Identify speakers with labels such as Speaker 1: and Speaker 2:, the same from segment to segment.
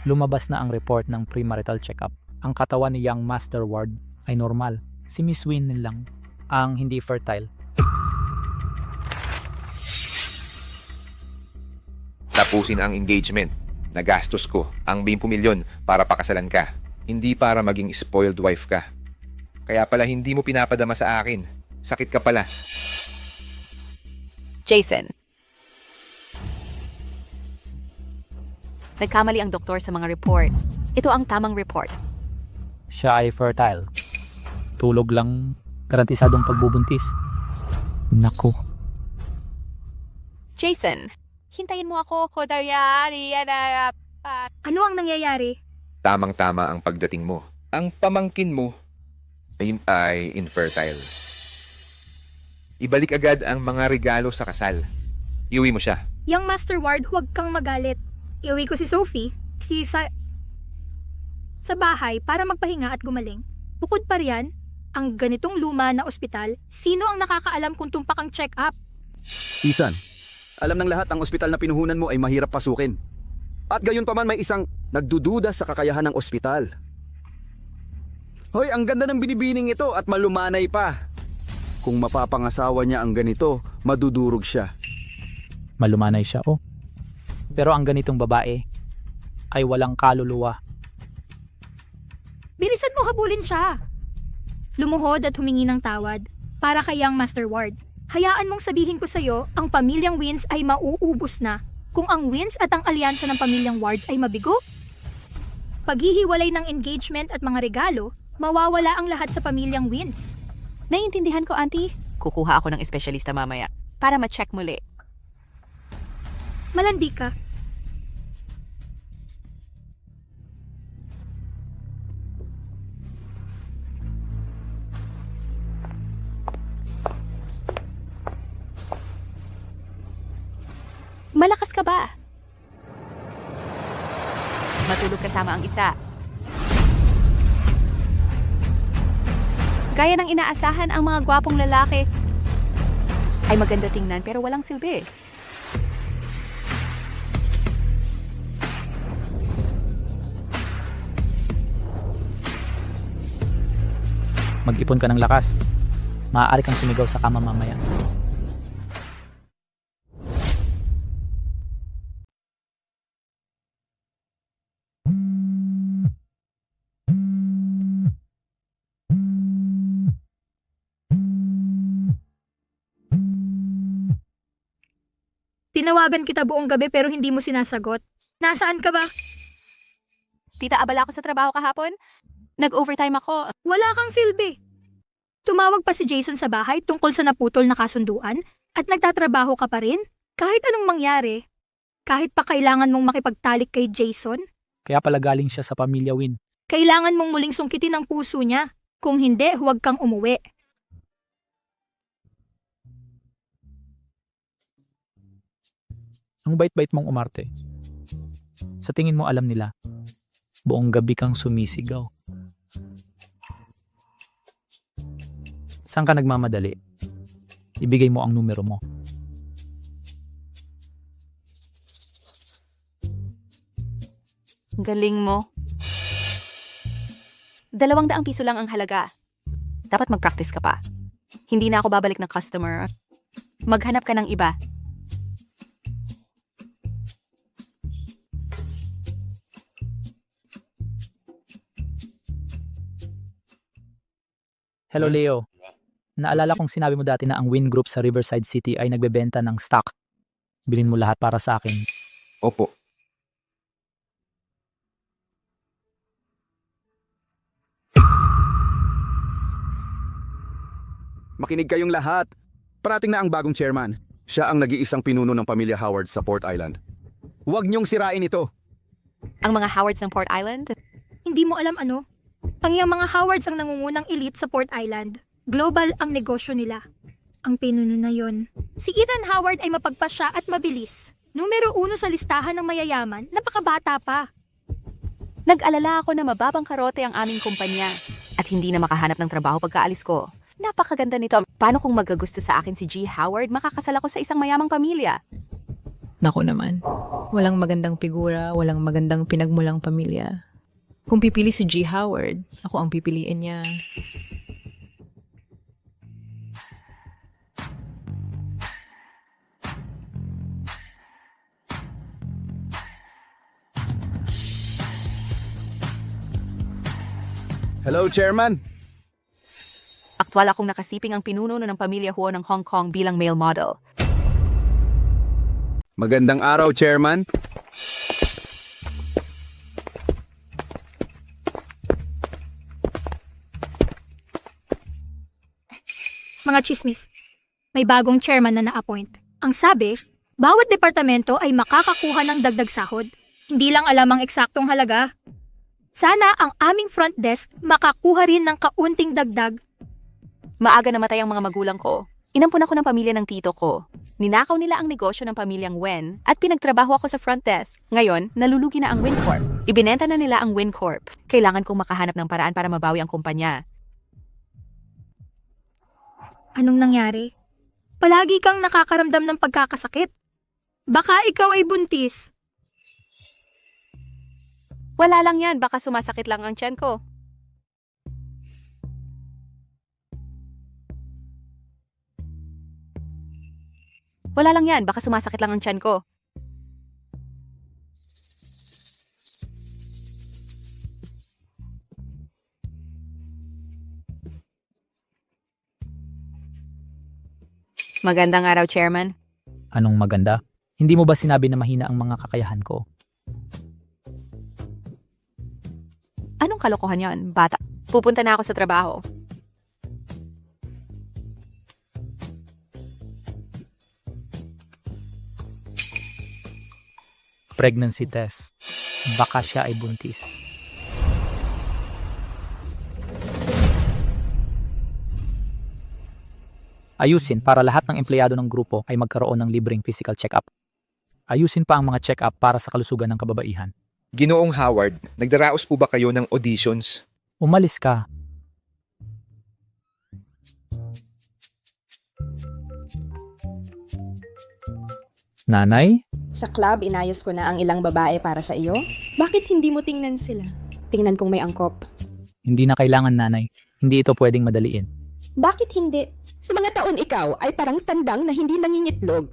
Speaker 1: Lumabas na ang report ng premarital checkup. Ang katawan ni Young Master Ward ay normal. Si Miss Win lang ang hindi fertile.
Speaker 2: Tapusin ang engagement. Nagastos ko ang 20 milyon para pakasalan ka. Hindi para maging spoiled wife ka. Kaya pala hindi mo pinapadama sa akin. Sakit ka pala.
Speaker 3: Jason. Nagkamali ang doktor sa mga report. Ito ang tamang report.
Speaker 1: Siya ay fertile. Tulog lang, garantisadong pagbubuntis. Naku.
Speaker 3: Jason, hintayin mo ako.
Speaker 4: Ano ang nangyayari?
Speaker 2: Tamang-tama ang pagdating mo. Ang pamangkin mo ay infertile. Ibalik agad ang mga regalo sa kasal. Iuwi mo siya.
Speaker 4: Young Master Ward, huwag kang magalit. Iuwi ko si Sophie, sa bahay para magpahinga at gumaling. Bukod pa riyan, ang ganitong luma na ospital, sino ang nakakaalam kung tumpak ang check-up?
Speaker 5: Ethan, alam ng lahat ang ospital na pinuhunan mo ay mahirap pasukin. At gayon pa man may isang nagdududa sa kakayahan ng ospital. Hoy, ang ganda ng binibining ito at malumanay pa. Kung mapapangasawa niya ang ganito, madudurog siya.
Speaker 1: Malumanay siya, oh. Pero ang ganitong babae ay walang kaluluwa.
Speaker 4: Bilisan mo habulin siya. Lumuhod at humingi ng tawad para kay Young Master Ward. Hayaan mong sabihin ko sa'yo, ang pamilyang Wins ay mauubos na kung ang Wins at ang alyansa ng pamilyang Wards ay mabigo. Paghihiwalay ng engagement at mga regalo, mawawala ang lahat sa pamilyang Wins.
Speaker 3: Naiintindihan ko, Auntie. Kukuha ako ng espesyalista mamaya para ma-check muli.
Speaker 4: Malandi ka.
Speaker 3: Malakas ka ba? Matulog kasama ang isa. Gaya ng inaasahan, ang mga gwapong lalaki ay maganda tingnan pero walang silbi.
Speaker 1: Mag-ipon ka ng lakas. Maaari kang sumigaw sa kama mamaya.
Speaker 4: Tinawagan kita buong gabi pero hindi mo sinasagot. Nasaan ka ba?
Speaker 3: Tita, abala ako sa trabaho kahapon. Nag-overtime ako.
Speaker 4: Wala kang silbi. Tumawag pa si Jason sa bahay tungkol sa naputol na kasunduan at nagtatrabaho ka pa rin? Kahit anong mangyari, kahit pa kailangan mong makipagtalik kay Jason,
Speaker 1: Kaya pala galing siya sa pamilya Win.
Speaker 4: kailangan mong muling sungkitin ang puso niya. Kung hindi, huwag kang umuwi.
Speaker 1: Ang bait-bait mong umarte. Sa tingin mo alam nila, buong gabi kang sumisigaw. Saan ka nagmamadali? Ibigay mo ang numero mo.
Speaker 3: Galing mo. 200 piso lang ang halaga. Dapat mag-practice ka pa. Hindi na ako babalik ng customer. Maghanap ka ng iba.
Speaker 1: Hello Leo. Naalala kong sinabi mo dati na ang Win Group sa Riverside City ay nagbebenta ng stock. Bilhin mo lahat para sa akin.
Speaker 2: Opo.
Speaker 5: Makinig kayong lahat. Parating na ang bagong chairman. Siya ang nag-iisang pinuno ng pamilya Howard sa Port Island. Huwag niyong sirain ito.
Speaker 3: Ang mga Howards ng Port Island?
Speaker 4: Hindi mo alam ano? Ang iyang mga Howards ang nangungunang elite sa Port Island. Global ang negosyo nila. Ang pinuno na yon. Si Ethan Howard ay mapagpasya at mabilis. Numero 1 sa listahan ng mayayaman, napakabata pa.
Speaker 3: Nag-alala ako na mababang karote ang aming kumpanya at hindi na makahanap ng trabaho pagkaalis ko. Napakaganda nito. Paano kung magagusto sa akin si G. Howard, makakasal ako sa isang mayamang pamilya?
Speaker 6: Naku naman. Walang magandang figura, walang magandang pinagmulang pamilya. Kung pipili si G. Howard, ako ang pipiliin niya.
Speaker 5: Hello, Chairman.
Speaker 3: Aktwal akong nakasiping ang pinuno ng pamilya Huo ng Hong Kong bilang male model.
Speaker 5: Magandang araw, Chairman.
Speaker 4: Mga chismis, may bagong chairman na na-appoint. Ang sabi, bawat departamento ay makakakuha ng dagdag sahod. Hindi lang alam ang eksaktong halaga. Sana ang aming front desk makakuha rin ng kaunting dagdag.
Speaker 3: Maaga namatay ang mga magulang ko. Inampun ako ng pamilya ng tito ko. Ninakaw nila ang negosyo ng pamilyang Wen at pinagtrabaho ako sa front desk. Ngayon, nalulugi na ang Wincorp. Ibinenta na nila ang Wincorp. Kailangan kong makahanap ng paraan para mabawi ang kumpanya.
Speaker 4: Anong nangyari? Palagi kang nakakaramdam ng pagkakasakit. Baka ikaw ay buntis.
Speaker 3: Wala lang yan, baka sumasakit lang ang tiyan ko. Wala lang yan, baka sumasakit lang ang tiyan ko. Magandang araw, Chairman.
Speaker 1: Anong maganda? Hindi mo ba sinabi na mahina ang mga kakayahan ko?
Speaker 3: Anong kalokohan yon, bata? Pupunta na ako sa trabaho.
Speaker 1: Pregnancy test. Baka siya ay buntis. Ayusin para lahat ng empleyado ng grupo ay magkaroon ng libreng physical check-up. Ayusin pa ang mga check-up para sa kalusugan ng kababaihan.
Speaker 2: Ginoong Howard, nagdaraos po ba kayo ng auditions?
Speaker 1: Umalis ka. Nanay?
Speaker 7: Sa club, inayos ko na ang ilang babae para sa iyo. Bakit hindi mo tingnan sila? Tingnan kung may angkop.
Speaker 1: Hindi na kailangan, nanay. Hindi ito pwedeng madaliin.
Speaker 7: Bakit hindi? Sa mga taon ikaw ay parang tandang na hindi nangingitlog.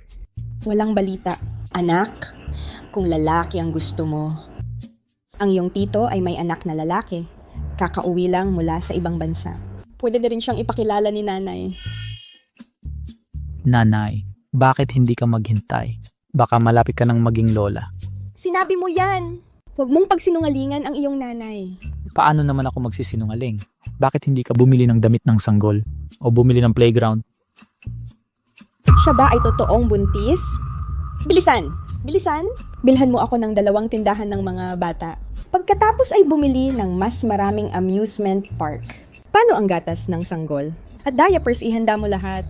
Speaker 7: Walang balita. Anak, kung lalaki ang gusto mo. Ang iyong tito ay may anak na lalaki. Kakauwi lang mula sa ibang bansa. Pwede na rin siyang ipakilala ni nanay.
Speaker 1: Nanay, bakit hindi ka maghintay? Baka malapit ka nang maging lola.
Speaker 7: Sinabi mo yan! Huwag mong pagsinungalingan ang iyong nanay.
Speaker 1: Paano naman ako magsisinungaling? Bakit hindi ka bumili ng damit ng sanggol? O bumili ng playground?
Speaker 7: Siya ba ay totoong buntis? Bilisan! Bilisan! Bilhan mo ako ng 2 tindahan ng mga bata. Pagkatapos ay bumili ng mas maraming amusement park. Paano ang gatas ng sanggol? At diapers ihanda mo lahat.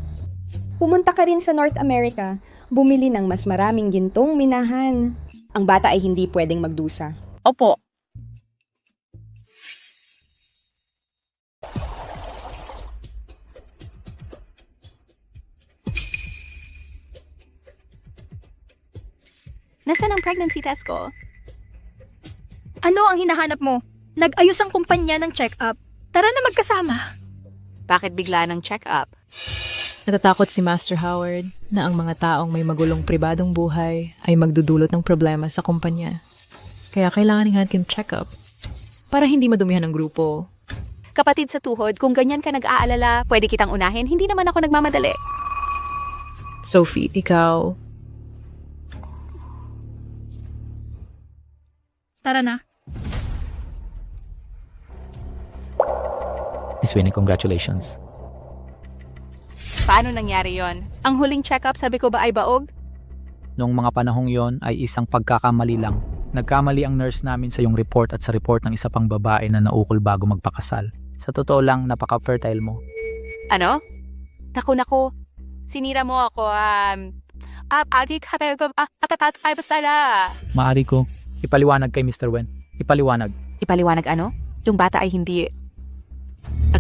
Speaker 7: Pumunta ka rin sa North America, bumili ng mas maraming gintong minahan. Ang bata ay hindi pwedeng magdusa.
Speaker 3: Opo. Nasaan ang pregnancy test ko?
Speaker 4: Ano ang hinahanap mo? Nag-ayos ang kumpanya ng check-up. Tara na magkasama.
Speaker 3: Bakit bigla ng check-up?
Speaker 6: Natatakot si Master Howard na ang mga taong may magulong pribadong buhay ay magdudulot ng problema sa kumpanya. Kaya kailangan ng check-up para hindi madumihan ang grupo.
Speaker 3: Kapatid sa tuhod, kung ganyan ka nag-aalala, pwede kitang unahin. Hindi naman ako nagmamadali.
Speaker 6: Sophie, ikaw,
Speaker 4: Tara na.
Speaker 1: Miss Winnie, congratulations.
Speaker 3: Paano nangyari yon? Ang huling check-up, sabi ko ba ay baog?
Speaker 1: Noong mga panahong yon ay isang pagkakamali lang. Nagkamali ang nurse namin sa iyong report at sa report ng isa pang babae na naukol bago magpakasal. Sa totoo lang, napaka-fertile mo.
Speaker 3: Ano? Takon ako. Sinira mo ako.
Speaker 1: Maari ko. Ipaliwanag kay Mr. Wen. Ipaliwanag.
Speaker 3: Ipaliwanag ano? Yung bata ay hindi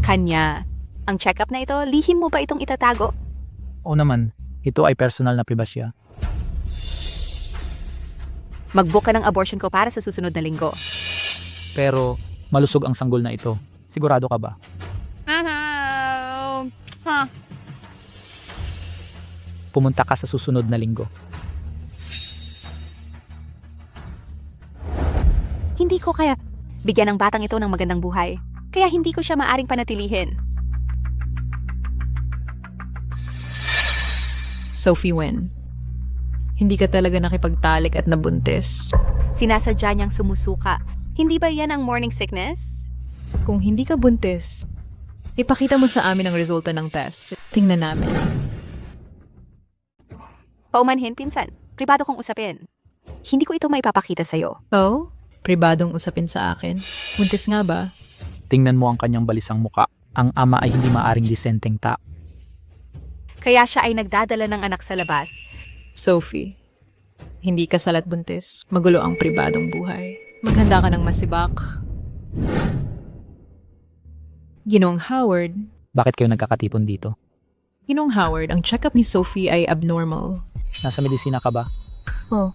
Speaker 3: kanya. Ang check-up na ito, lihim mo ba itong itatago?
Speaker 1: O naman, ito ay personal na pribasya.
Speaker 3: Mag-book ka ng abortion ko para sa susunod na linggo.
Speaker 1: Pero malusog ang sanggol na ito. Sigurado ka ba? Pumunta ka sa susunod na linggo.
Speaker 3: Hindi ko kaya bigyan ng batang ito ng magandang buhay. Kaya hindi ko siya maaring panatilihin.
Speaker 6: Sophie Wen, hindi ka talaga nakipagtalik at nabuntis.
Speaker 3: Sinasadya niyang sumusuka. Hindi ba yan ang morning sickness?
Speaker 6: Kung hindi ka buntis, ipakita mo sa amin ang resulta ng test. Tingnan namin.
Speaker 3: Paumanhin, pinsan. Pribado kong usapin. Hindi ko ito maipapakita sa'yo.
Speaker 6: Oh? Pribadong usapin sa akin. Buntis nga ba?
Speaker 1: Tingnan mo ang kanyang balisang muka. Ang ama ay hindi maaring disenteng tao.
Speaker 3: Kaya siya ay nagdadala ng anak sa labas.
Speaker 6: Sophie, hindi ka salat buntis. Magulo ang pribadong buhay. Maghanda ka ng masibak. Ginoong Howard,
Speaker 1: Bakit kayo nagkakatipon dito?
Speaker 6: Ginoong Howard, ang check-up ni Sophie ay abnormal.
Speaker 1: Nasa medisina ka ba?
Speaker 6: Oh,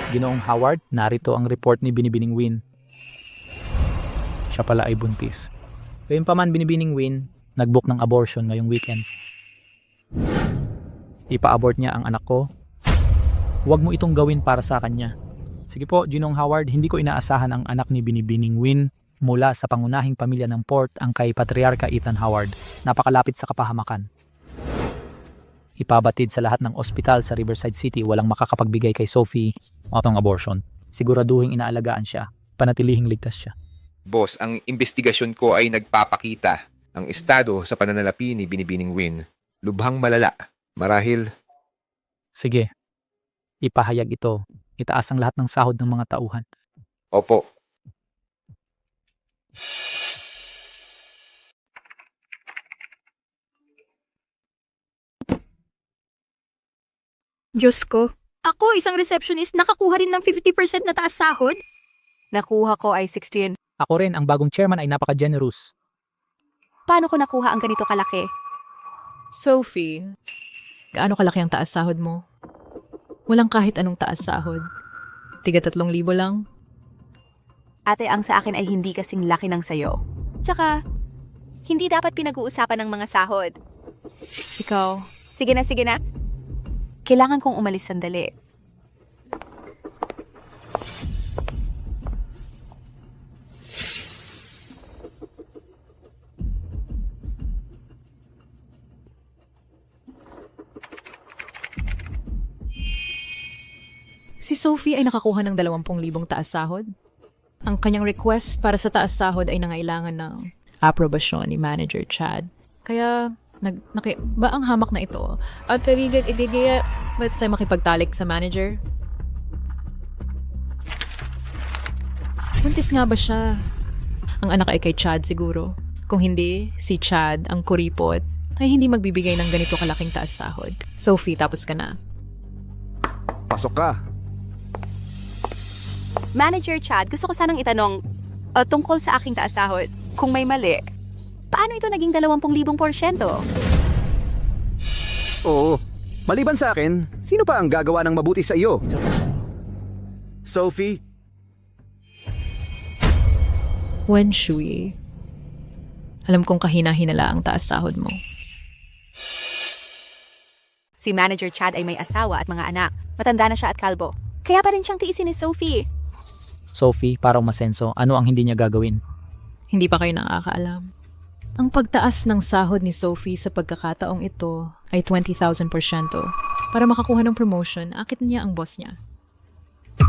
Speaker 1: Ginoong Howard, narito ang report ni Binibining Win. Siya pala ay buntis. Gayunpaman, Binibining Win, nag-book ng abortion ngayong weekend. Ipa-abort niya ang anak ko. Huwag mo itong gawin para sa kanya. Sige po, Ginoong Howard, hindi ko inaasahan ang anak ni Binibining Win mula sa pangunahing pamilya ng port ang kay Patriarka Ethan Howard. Napakalapit sa kapahamakan. Ipabatid sa lahat ng ospital sa Riverside City, walang makakapagbigay kay Sophie ng abortion. Siguraduhin inaalagaan siya. Panatilihing ligtas siya.
Speaker 2: Boss, ang investigasyon ko ay nagpapakita ang estado sa pananalapi ni Binibining Win. Lubhang malala. Marahil,
Speaker 1: Sige, ipahayag ito. Itaas ang lahat ng sahod ng mga tauhan.
Speaker 2: opo.
Speaker 4: Diyos ko. Ako, isang receptionist, nakakuha rin ng 50% na taas sahod?
Speaker 3: Nakuha ko ay 16.
Speaker 1: Ako rin, ang bagong chairman ay napaka-generous.
Speaker 3: Paano ko nakuha ang ganito kalaki?
Speaker 6: Sophie, gaano kalaki ang taas sahod mo? Walang kahit anong taas sahod. Tiga 3,000 lang.
Speaker 3: Ate, ang sa akin ay hindi kasing laki ng sayo. Tsaka, hindi dapat pinag-uusapan ng mga sahod.
Speaker 6: Ikaw,
Speaker 3: Sige na. Kailangan kong umalis sandali.
Speaker 6: si Sophie ay nakakuha ng 20,000 taas sahod. Ang kanyang request para sa taas sahod ay nangailangan ng aprobasyon ni Manager Chad. Kaya, ba ang hamak na ito? At let's say makipagtalik sa manager. Buntis nga ba siya? Ang anak ay kay Chad siguro. Kung hindi, si Chad, ang kuripot, ay hindi magbibigay ng ganito kalaking taas sahod. Sophie, tapos ka na.
Speaker 5: Pasok ka.
Speaker 3: Manager Chad, gusto ko sanang itanong tungkol sa aking taas sahod. Kung may mali, paano ito naging 20,000%?
Speaker 5: Oo. Maliban sa akin, sino pa ang gagawa ng mabuti sa iyo? Sophie?
Speaker 6: Wen Shui, alam kong kahina-hinala ang taas sahod mo.
Speaker 3: Si Manager Chad ay may asawa at mga anak. Matanda na siya at kalbo. Kaya pa rin siyang tiisin ni Sophie.
Speaker 1: Sophie, para umasenso, ano ang hindi niya gagawin?
Speaker 6: Hindi pa kayo nakakaalam. Ang pagtaas ng sahod ni Sophie sa pagkakataong ito ay 20,000%. Para makakuha ng promotion, akit niya ang boss niya.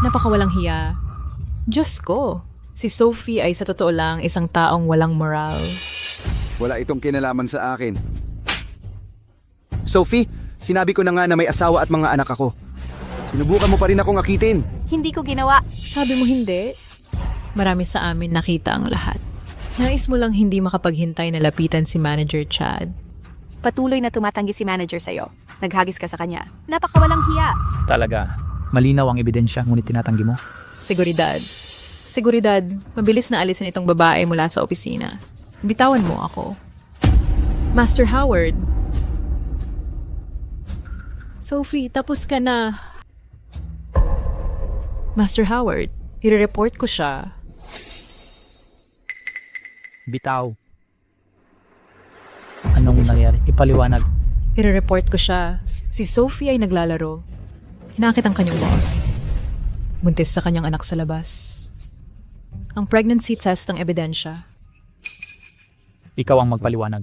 Speaker 6: Napakawalang hiya. Diyos ko, si Sophie ay sa totoo lang isang taong walang moral.
Speaker 5: Wala itong kinalaman sa akin. Sophie, sinabi ko na nga na may asawa at mga anak ako. Sinubukan mo pa rin akong akitin.
Speaker 3: Hindi ko ginawa.
Speaker 6: Sabi mo hindi? Marami sa amin nakita ang lahat. Nais mo lang hindi makapaghintay na lapitan si Manager Chad.
Speaker 3: Patuloy na tumatanggi si Manager sa'yo. Naghagis ka sa kanya. Napakawalang hiya.
Speaker 1: Talaga, malinaw ang ebidensya ngunit tinatanggi mo.
Speaker 6: Seguridad. Seguridad, mabilis na alisin itong babae mula sa opisina. Bitawan mo ako. Master Howard. Sophie, tapos ka na. Master Howard, i-report ko siya.
Speaker 1: Bitaw. Anong nangyari? Ipaliwanag.
Speaker 6: I-report ko siya. Si Sophie ay naglalaro. Hinakit ang kanyang boss. Buntis sa kanyang anak sa labas. Ang pregnancy test ang ebidensya.
Speaker 1: Ikaw ang magpaliwanag.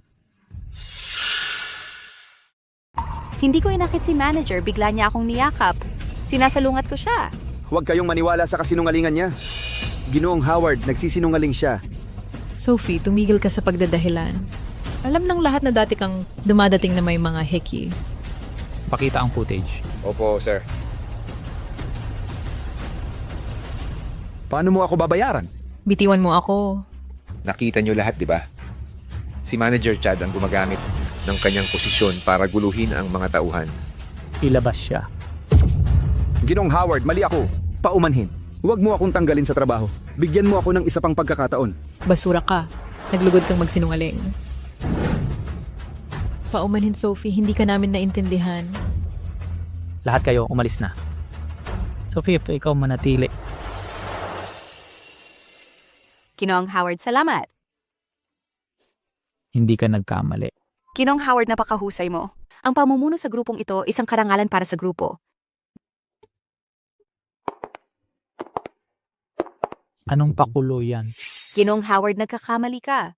Speaker 3: Hindi ko inakit si manager, bigla niya akong niyakap. Sinasalungat ko siya.
Speaker 5: Huwag kayong maniwala sa kasinungalingan niya. Ginoong Howard, nagsisinungaling siya.
Speaker 6: Sophie, tumigil ka sa pagdadahilan. Alam ng lahat na dati kang dumadating na may mga heki.
Speaker 1: Pakita ang footage.
Speaker 2: Opo, sir.
Speaker 5: Paano mo ako babayaran?
Speaker 6: Bitiwan mo ako.
Speaker 2: Nakita nyo lahat, di ba? Si Manager Chad ang gumagamit ng kanyang posisyon para guluhin ang mga tauhan.
Speaker 1: Ilabas siya.
Speaker 5: Ginoong Howard, mali ako. Paumanhin. Huwag mo akong tanggalin sa trabaho. Bigyan mo ako ng isa pang pagkakataon.
Speaker 6: Basura ka. Naglugod kang magsinungaling. Paumanhin, Sophie. Hindi ka namin naintindihan.
Speaker 1: Lahat kayo, umalis na. Sophie, ikaw manatili.
Speaker 3: Ginoong Howard, salamat.
Speaker 1: Hindi ka nagkamali.
Speaker 3: Ginoong Howard, napakahusay mo. Ang pamumuno sa grupong ito, isang karangalan para sa grupo.
Speaker 1: Anong pakulo yan?
Speaker 3: Ginoong Howard, nagkakamali ka.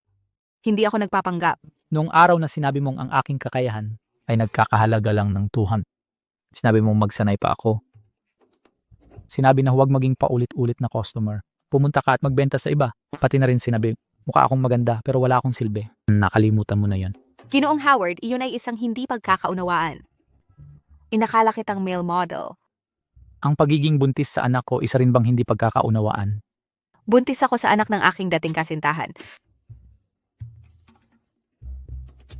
Speaker 3: Hindi ako nagpapanggap.
Speaker 1: Noong araw na sinabi mong ang aking kakayahan ay nagkakahalaga lang ng 200. Sinabi mong magsanay pa ako. Sinabi na huwag maging paulit-ulit na customer. Pumunta ka at magbenta sa iba. Pati na rin sinabi, mukha akong maganda pero wala akong silbi. Nakalimutan mo na yon.
Speaker 3: Ginoong Howard, iyon ay isang hindi pagkakaunawaan. Inakala kitang male model.
Speaker 1: Ang pagiging buntis sa anak ko, isa rin bang hindi pagkakaunawaan?
Speaker 3: Buntis ako sa anak ng aking dating kasintahan.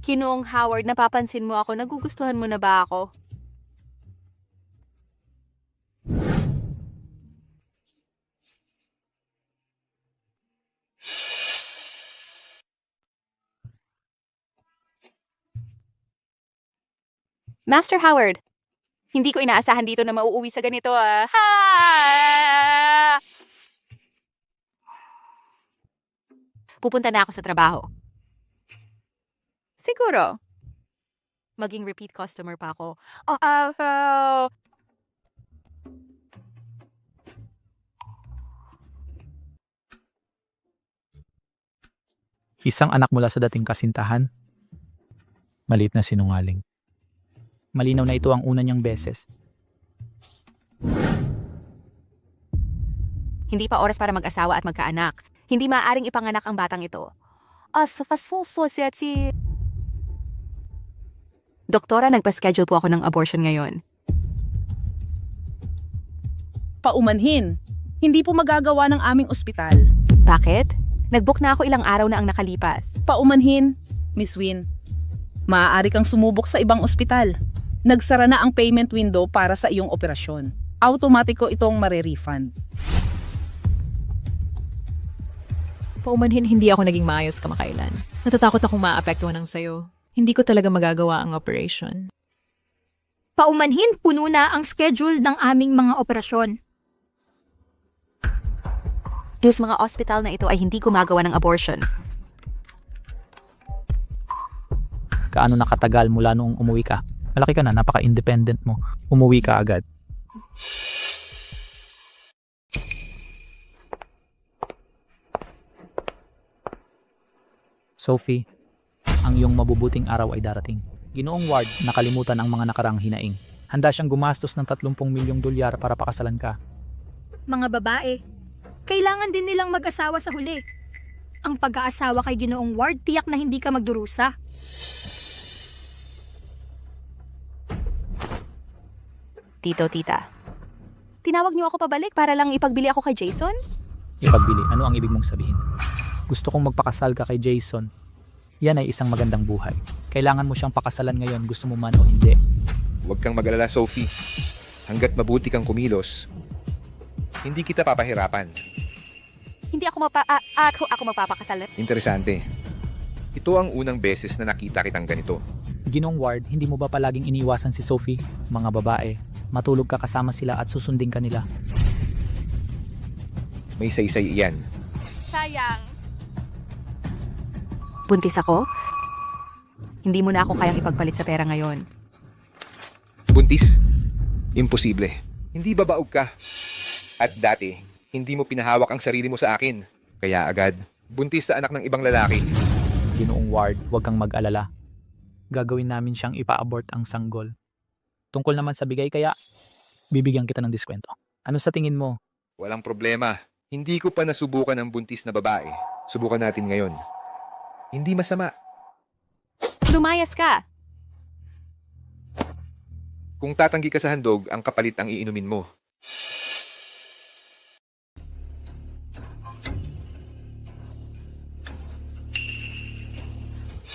Speaker 3: Ginoong Howard, napapansin mo ako, nagugustuhan mo na ba ako? Master Howard, hindi ko inaasahan dito na mauuwi sa ganito ah. Ha! Pupunta na ako sa trabaho. Siguro. Maging repeat customer pa ako.
Speaker 1: Isang anak mula sa dating kasintahan? Maliit na sinungaling. Malinaw na ito ang una niyang beses.
Speaker 3: Hindi pa oras para mag-asawa at magkaanak. Hindi maaaring ipanganak ang batang ito. Si Doktora, nagpa-schedule po ako ng abortion ngayon.
Speaker 8: Paumanhin. Hindi po magagawa ng aming ospital.
Speaker 3: Bakit? Nag-book na ako ilang araw na ang nakalipas.
Speaker 8: Paumanhin, Miss Win. Maaari kang sumubok sa ibang ospital. Nagsara na ang payment window para sa iyong operasyon. Automatiko itong mare-refund.
Speaker 6: Paumanhin, hindi ako naging maayos kamakailan. Natatakot akong maapektuhan ng sayo. Hindi ko talaga magagawa ang operation.
Speaker 4: Paumanhin, puno na ang schedule ng aming mga operasyon.
Speaker 3: Yung mga ospital na ito ay hindi gumagawa ng abortion.
Speaker 1: Kaano nakatagal mula noong umuwi ka? Malaki ka na, napaka-independent mo. Umuwi ka agad. Sophie, ang iyong mabubuting araw ay darating. Ginoong Ward, nakalimutan ang mga nakarang hinaing. Handa siyang gumastos ng 30 milyong dolyar para pakasalan ka.
Speaker 4: Mga babae, kailangan din nilang mag-asawa sa huli. Ang pag-aasawa kay Ginoong Ward, tiyak na hindi ka magdurusa.
Speaker 3: Tito, tita. Tinawag niyo ako pabalik para lang ipagbili ako kay Jason?
Speaker 1: Ipagbili, ano ang ibig mong sabihin? Gusto kong magpakasal ka kay Jason. Yan ay isang magandang buhay. Kailangan mo siyang pakasalan ngayon, gusto mo man o hindi.
Speaker 2: Huwag kang mag-alala, Sophie. Hanggat mabuti kang kumilos, hindi kita papahirapan.
Speaker 3: Hindi ako ako magpapakasal.
Speaker 2: Interesante. Ito ang unang beses na nakita kitang ganito.
Speaker 1: Ginong Ward, hindi mo ba palaging iniiwasan si Sophie? Mga babae, matulog ka kasama sila at susundin ka nila.
Speaker 2: May saysay iyan.
Speaker 3: Sayang. Buntis ako? Hindi mo na ako kayang ipagpalit sa pera ngayon.
Speaker 2: Buntis? Imposible. Hindi babaog ka. At dati, hindi mo pinahawak ang sarili mo sa akin. Kaya agad, buntis sa anak ng ibang lalaki.
Speaker 1: Ginoong Ward, huwag kang mag-alala. Gagawin namin siyang ipa-abort ang sanggol. Tungkol naman sa bigay kaya, bibigyan kita ng diskwento. Ano sa tingin mo?
Speaker 2: Walang problema. Hindi ko pa nasubukan ang buntis na babae. Subukan natin ngayon. Hindi masama.
Speaker 3: Lumayas ka.
Speaker 2: Kung tatanggi ka sa handog, ang kapalit ang iinumin mo.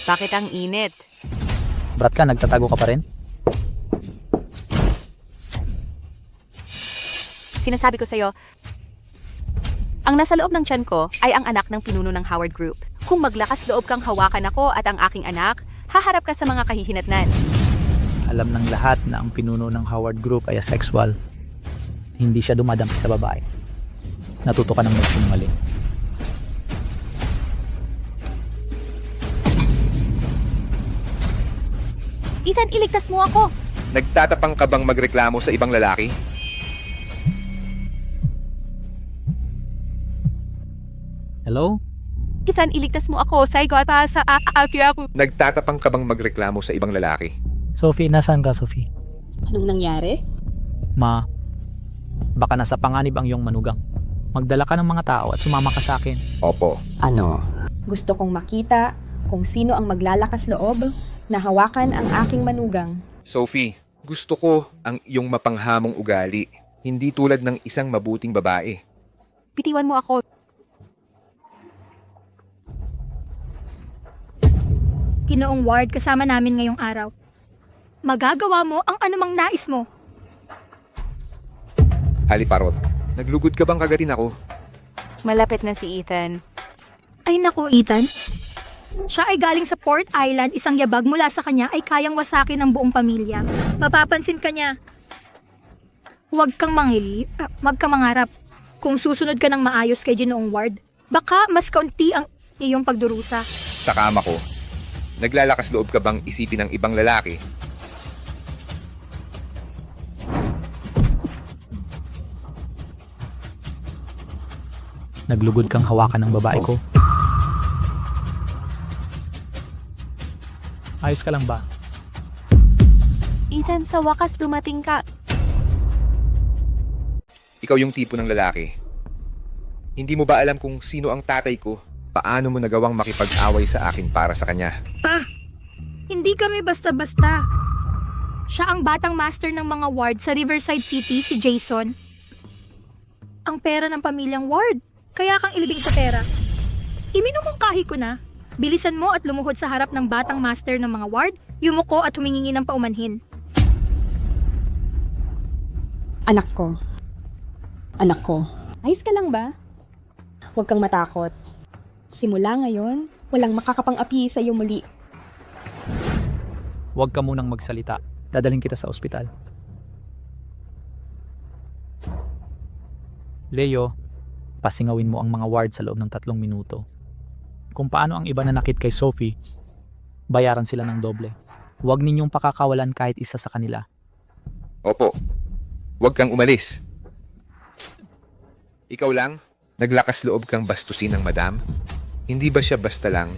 Speaker 3: Bakit ang init?
Speaker 1: Brat ka, nagtatago ka pa rin?
Speaker 3: Sinasabi ko sa'yo, ang nasa loob ng tiyan ko ay ang anak ng pinuno ng Howard Group. Kung maglakas loob kang hawakan ako at ang aking anak, haharap ka sa mga kahihinatnan.
Speaker 1: Alam ng lahat na ang pinuno ng Howard Group ay asexual. Hindi siya dumadampi sa babae. Natuto ka ng magsinungaling.
Speaker 3: Ethan, iligtas mo ako.
Speaker 2: Nagtatapang ka bang magreklamo sa ibang lalaki?
Speaker 1: Hello?
Speaker 3: Ethan, iligtas mo ako. Saigo pa sa ako.
Speaker 2: Nagtatapang ka bang magreklamo sa ibang lalaki?
Speaker 1: Sophie, nasaan ka, Sophie?
Speaker 7: Anong nangyari?
Speaker 1: Ma, baka nasa panganib ang iyong manugang. Magdala ka ng mga tao at sumama ka sa akin.
Speaker 2: Opo.
Speaker 7: Ano? Gusto kong makita kung sino ang maglalakas loob na hawakan ang aking manugang.
Speaker 2: Sophie, gusto ko ang iyong mapanghamong ugali. Hindi tulad ng isang mabuting babae.
Speaker 3: Bitiwan mo ako.
Speaker 4: Ginoong Ward, kasama namin ngayong araw. Magagawa mo ang anumang nais mo.
Speaker 2: Haliparot, naglugod ka bang kagatin ako?
Speaker 3: Malapit na si Ethan.
Speaker 4: Ay naku, Ethan. Siya ay galing sa Port Island, isang yabag mula sa kanya ay kayang wasakin ang buong pamilya. Mapapansin ka niya. Huwag kang huwag kang mangarap. Kung susunod ka ng maayos kay Ginoong Ward, baka mas kaunti ang iyong pagdurusa.
Speaker 2: Sa kama ko, naglalakas loob ka bang isipin ng ibang lalaki?
Speaker 1: Naglugod kang hawakan ng babae ko. Ayos ka lang ba?
Speaker 3: Ethan, sa wakas dumating ka.
Speaker 2: Ikaw yung tipo ng lalaki. Hindi mo ba alam kung sino ang tatay ko? Paano mo nagawang makipag-away sa akin para sa kanya?
Speaker 4: Hindi kami basta-basta. Siya ang batang master ng mga ward sa Riverside City, si Jason. Ang pera ng pamilyang Ward. Kaya kang ilibing sa pera. Iminumungkahi ko na. Bilisan mo at lumuhod sa harap ng batang master ng mga Ward, yumuko at humingi ng paumanhin.
Speaker 7: Anak ko. Anak ko. Ayos ka lang ba? Huwag kang matakot. Simula ngayon, walang makakapang-api sa iyo muli.
Speaker 1: Huwag ka munang magsalita. Dadalhin kita sa ospital. Leo, pasingawin mo ang mga ward sa loob ng 3 minuto. Kung paano ang iba nanakit kay Sophie, bayaran sila ng doble. Huwag ninyong pakakawalan kahit isa sa kanila.
Speaker 2: Opo. Huwag kang umalis. Ikaw lang? Naglakas loob kang bastusin ng madam? Hindi ba siya basta lang?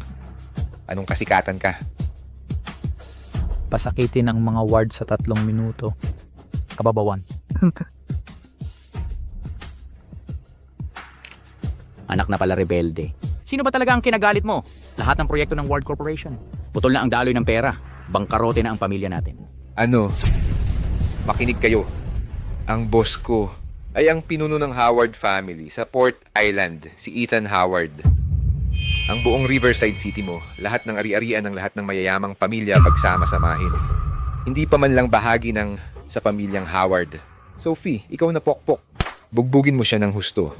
Speaker 2: Anong kasikatan ka?
Speaker 1: Pasakitin ang mga ward sa 3 minuto. Kababawan.
Speaker 9: Anak na pala rebelde. Sino ba talaga ang kinagalit mo? Lahat ng proyekto ng Ward Corporation. Putol na ang daloy ng pera. Bangkarote na ang pamilya natin.
Speaker 2: Ano? Makinig kayo. Ang boss ko ay ang pinuno ng Howard family sa Port Island, si Ethan Howard. Ang buong Riverside City mo, lahat ng ari-arian ng lahat ng mayayamang pamilya pagsama-samahin. Hindi pa man lang bahagi ng sa pamilyang Howard. Sophie, ikaw na pokpok. Bugbugin mo siya ng husto.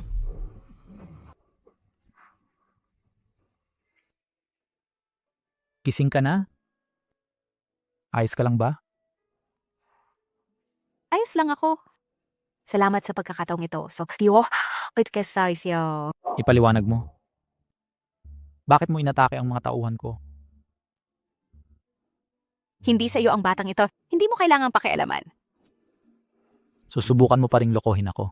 Speaker 1: Gising ka na? Ayos ka lang ba?
Speaker 3: Ayos lang ako. Salamat sa pagkakataong ito. So, yo, it size yo.
Speaker 1: Ipaliwanag mo. Bakit mo inatake ang mga tauhan ko?
Speaker 3: Hindi sa iyo ang batang ito. Hindi mo kailangang pakialaman.
Speaker 1: Susubukan mo pa ring lokohin ako.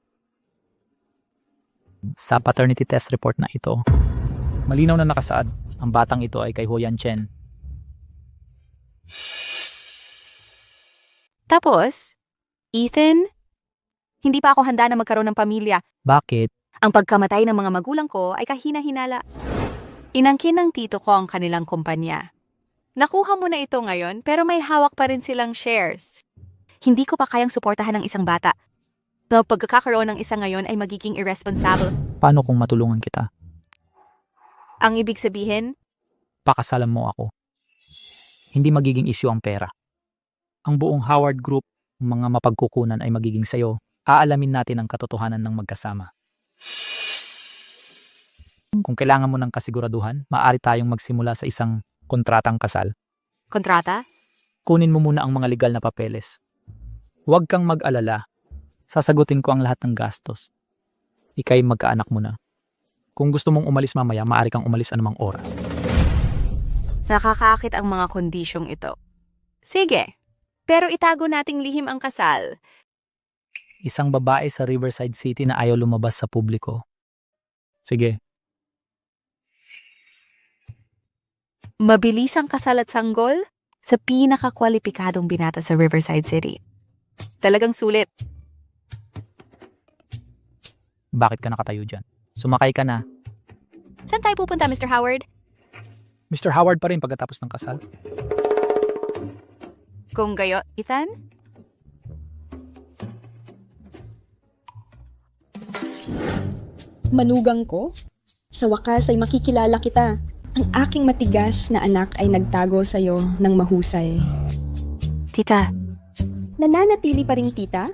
Speaker 1: Sa paternity test report na ito, malinaw na nakasaad, ang batang ito ay kay Ho Yan Chen.
Speaker 3: Tapos, Ethan, hindi pa ako handa na magkaroon ng pamilya.
Speaker 1: Bakit?
Speaker 3: Ang pagkamatay ng mga magulang ko ay kahina-hinala. Inangkin ng tito ko ang kanilang kumpanya. Nakuha mo na ito ngayon pero may hawak pa rin silang shares. Hindi ko pa kayang suportahan ng isang bata. Na pagkakaroon ng isa ngayon ay magiging irresponsible.
Speaker 1: Paano kung matulungan kita?
Speaker 3: Ang ibig sabihin,
Speaker 1: Pakasalan mo ako. Hindi magiging issue ang pera. Ang buong Howard Group, mga mapagkukunan ay magiging sayo. Aalamin natin ang katotohanan ng magkasama. Kung kailangan mo ng kasiguraduhan, maaari tayong magsimula sa isang kontratang kasal.
Speaker 3: kontrata?
Speaker 1: Kunin mo muna ang mga legal na papeles. Huwag kang mag-alala. Sasagutin ko ang lahat ng gastos. Ika'y magkaanak mo na. Kung gusto mong umalis mamaya, maaari kang umalis anumang oras.
Speaker 3: Nakakaakit ang mga kondisyong ito. Sige, pero itago nating lihim ang kasal.
Speaker 1: Isang babae sa Riverside City na ayaw lumabas sa publiko. Sige,
Speaker 3: Mabilis ang kasal at sanggol sa pinakakwalipikadong binata sa Riverside City. Talagang sulit.
Speaker 1: bakit ka nakatayo dyan? Sumakay ka na.
Speaker 3: Saan tayo pupunta, Mr. Howard?
Speaker 1: Mr. Howard pa rin pagkatapos ng kasal.
Speaker 3: Kung gayo, Ethan?
Speaker 7: Manugang ko? Sa wakas ay makikilala kita. Ang aking matigas na anak ay nagtago sa'yo ng mahusay.
Speaker 3: Tita,
Speaker 7: Nananatili pa rin tita?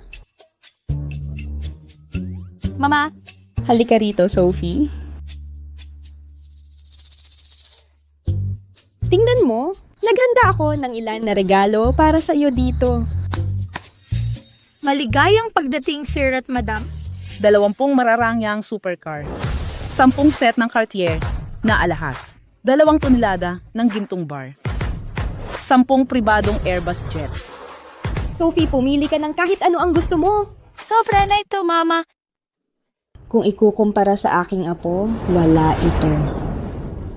Speaker 3: Mama,
Speaker 7: Halika rito, Sophie. Tingnan mo, naghanda ako ng ilan na regalo para sa iyo dito.
Speaker 4: Maligayang pagdating, Sir at Madam.
Speaker 8: 20 mararangyang supercar, 10 set ng Cartier na alahas, 2 tonelada ng gintong bar, 10 pribadong Airbus jet.
Speaker 7: Sophie, pumili ka ng kahit ano ang gusto mo.
Speaker 3: sobra na ito, Mama.
Speaker 7: Kung ikukumpara sa aking apo, wala ito.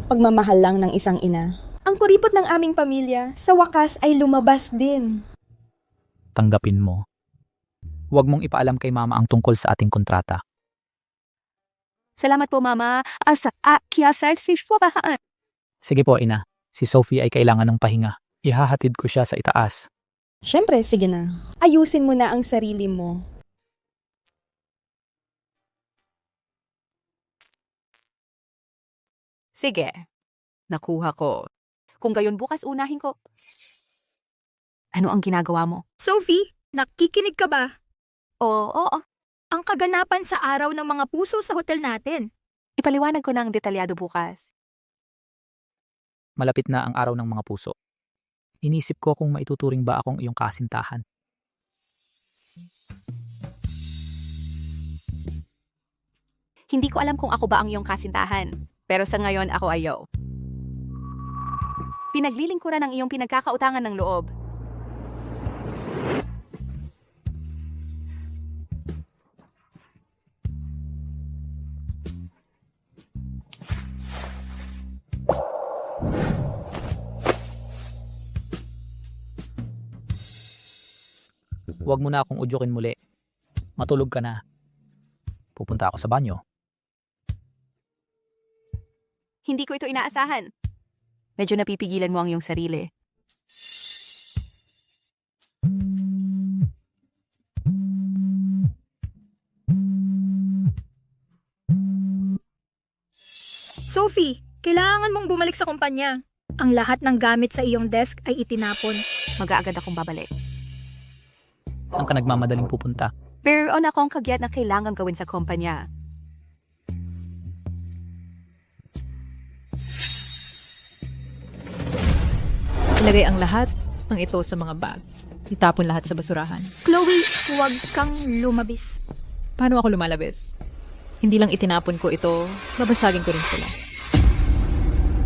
Speaker 7: Pagmamahal lang ng isang ina. Ang kuripot ng aming pamilya, sa wakas ay lumabas din.
Speaker 1: Tanggapin mo. Huwag mong ipaalam kay mama ang tungkol sa ating kontrata.
Speaker 3: Salamat po, Mama. Kiyasal si Shwabahaan.
Speaker 1: Sige po, ina. Si Sophie ay kailangan ng pahinga. Ihahatid ko siya sa itaas.
Speaker 7: Siyempre, sige na. Ayusin mo na ang sarili mo.
Speaker 3: Sige, nakuha ko. Kung gayon bukas unahin ko. Ano ang ginagawa mo?
Speaker 4: Sophie, nakikinig ka ba?
Speaker 3: Oo.
Speaker 4: Ang kaganapan sa araw ng mga puso sa hotel natin.
Speaker 3: Ipaliwanag ko ng detalyado bukas.
Speaker 1: Malapit na ang araw ng mga puso. Inisip ko kung maituturing ba akong iyong kasintahan.
Speaker 3: Hindi ko alam kung ako ba ang iyong kasintahan. Pero sa ngayon ako ayaw. Pinaglilingkuran ang iyong pinagkakautangan ng loob.
Speaker 1: Huwag mo na akong udyukin muli. Matulog ka na. Pupunta ako sa banyo.
Speaker 3: Hindi ko ito inaasahan. Medyo napipigilan mo ang iyong sarili.
Speaker 4: Sophie, kailangan mong bumalik sa kumpanya. Ang lahat ng gamit sa iyong desk ay itinapon.
Speaker 3: Mag-aagad akong babalik.
Speaker 1: Saan ka nagmamadaling pupunta?
Speaker 3: Meron akong kagyat na kailangan gawin sa kumpanya.
Speaker 6: Ilagay ang lahat ng ito sa mga bag. Itapon lahat sa basurahan.
Speaker 4: Chloe, huwag kang lumabis.
Speaker 6: Paano ako lumalabas? Hindi lang itinapon ko ito, babasagin ko rin sila.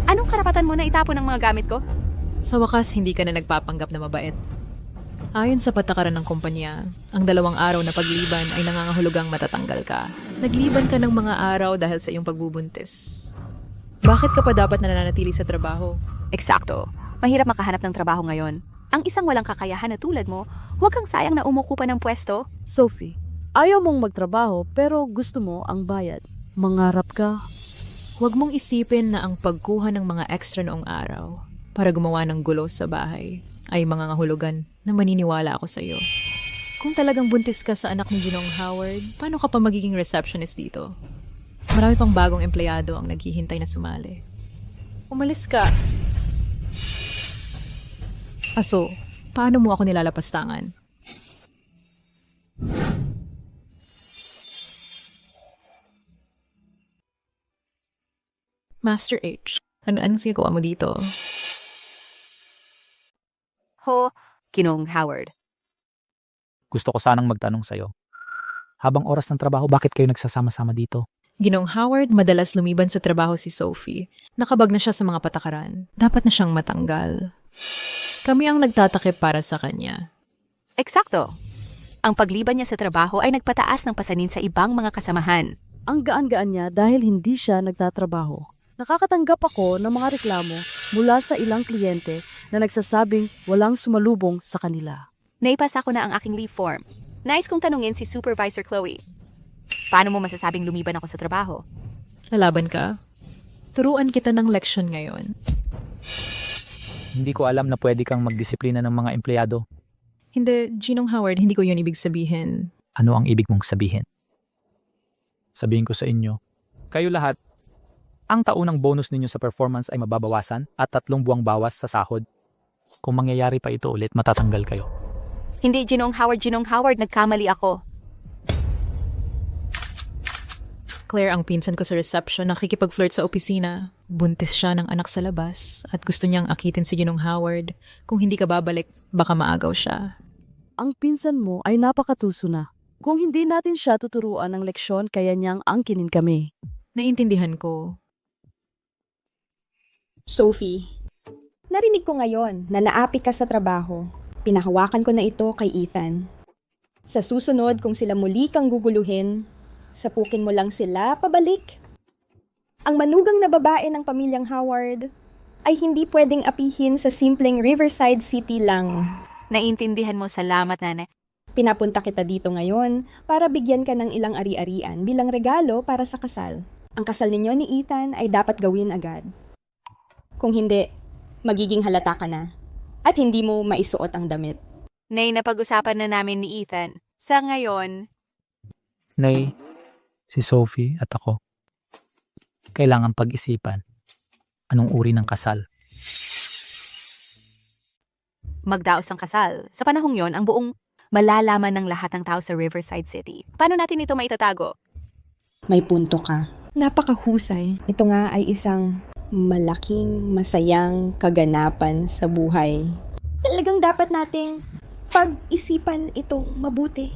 Speaker 3: Anong karapatan mo na itapon ang mga gamit ko?
Speaker 6: Sa wakas, hindi ka na nagpapanggap na mabait. Ayon sa patakaran ng kumpanya, ang 2 araw na pagliban ay nangangahulugang matatanggal ka. Nagliban ka ng mga araw dahil sa iyong pagbubuntis. Bakit ka pa dapat nananatili sa trabaho?
Speaker 3: Eksakto. Mahirap makahanap ng trabaho ngayon. Ang isang walang kakayahan na tulad mo, huwag kang sayang na umukupa ng pwesto.
Speaker 10: Sophie, ayaw mong magtrabaho pero gusto mo ang bayad. Mangarap ka.
Speaker 6: Huwag mong isipin na ang pagkuha ng mga extra noong araw para gumawa ng gulo sa bahay ay mangangahulugan na maniniwala ako sa iyo. Kung talagang buntis ka sa anak ni Ginong Howard, paano ka pa magiging receptionist dito? Marami pang bagong empleyado ang naghihintay na sumali. Umalis ka. Aso, paano mo ako nilalapastangan? Master H, anong ginagawa mo dito?
Speaker 3: Ho, Ginong Howard.
Speaker 1: Gusto ko sanang magtanong sa'yo. Habang oras ng trabaho, bakit kayo nagsasama-sama dito?
Speaker 6: Ginong Howard, madalas lumiban sa trabaho si Sophie. Nakabag na siya sa mga patakaran. Dapat na siyang matanggal. Kami ang nagtatakip para sa kanya.
Speaker 3: Eksakto. Ang pagliban niya sa trabaho ay nagpataas ng pasanin sa ibang mga kasamahan.
Speaker 10: Ang gaan-gaan niya dahil hindi siya nagtatrabaho. Nakakatanggap ako ng mga reklamo mula sa ilang kliyente na nagsasabing walang sumalubong sa kanila.
Speaker 3: Naipasa ko na ang aking leave form. Nais kong tanungin si Supervisor Chloe. Paano mo masasabing lumiban ako sa trabaho?
Speaker 6: Lalaban ka? Turuan kita ng leksyon ngayon.
Speaker 1: Hindi ko alam na pwede kang magdisiplina ng mga empleyado.
Speaker 6: Hindi, Ginong Howard, hindi ko yun ibig sabihin.
Speaker 1: Ano ang ibig mong sabihin? Sabihin ko sa inyo, kayo lahat, ang taunang bonus ninyo sa performance ay mababawasan at 3 buwang bawas sa sahod. Kung mangyayari pa ito ulit, matatanggal kayo.
Speaker 3: Hindi, Ginong Howard, nagkamali ako.
Speaker 6: Claire, ang pinsan ko sa reception, nakikipag-flirt sa opisina. Buntis siya ng anak sa labas at gusto niyang akitin si Ginong Howard. Kung hindi ka babalik, baka maagaw siya.
Speaker 10: Ang pinsan mo ay napakatuso na. Kung hindi natin siya tuturuan ng leksyon, kaya niyang angkinin kami.
Speaker 6: Naiintindihan ko.
Speaker 7: Sophie, narinig ko ngayon na naapi ka sa trabaho. Pinahawakan ko na ito kay Ethan. Sa susunod, kung sila muli kang guguluhin, sapukin mo lang sila pabalik. Ang manugang na babae ng pamilyang Howard ay hindi pwedeng apihin sa simpleng Riverside City lang.
Speaker 3: Naiintindihan mo, salamat, Nane.
Speaker 7: Pinapunta kita dito ngayon para bigyan ka ng ilang ari-arian bilang regalo para sa kasal. Ang kasal ninyo ni Ethan ay dapat gawin agad. Kung hindi, magiging halata ka na at hindi mo maisuot ang damit.
Speaker 3: Nay, napag-usapan na namin ni Ethan. Sa ngayon,
Speaker 1: Nay, si Sophie at ako, kailangan pag-isipan anong uri ng kasal.
Speaker 3: magdaos ang kasal. Sa panahong yon, ang buong malalaman ng lahat ng tao sa Riverside City. Paano natin ito maitatago?
Speaker 7: May punto ka. Napakahusay. Ito nga ay isang malaking, masayang kaganapan sa buhay. Talagang dapat nating pag-isipan itong mabuti.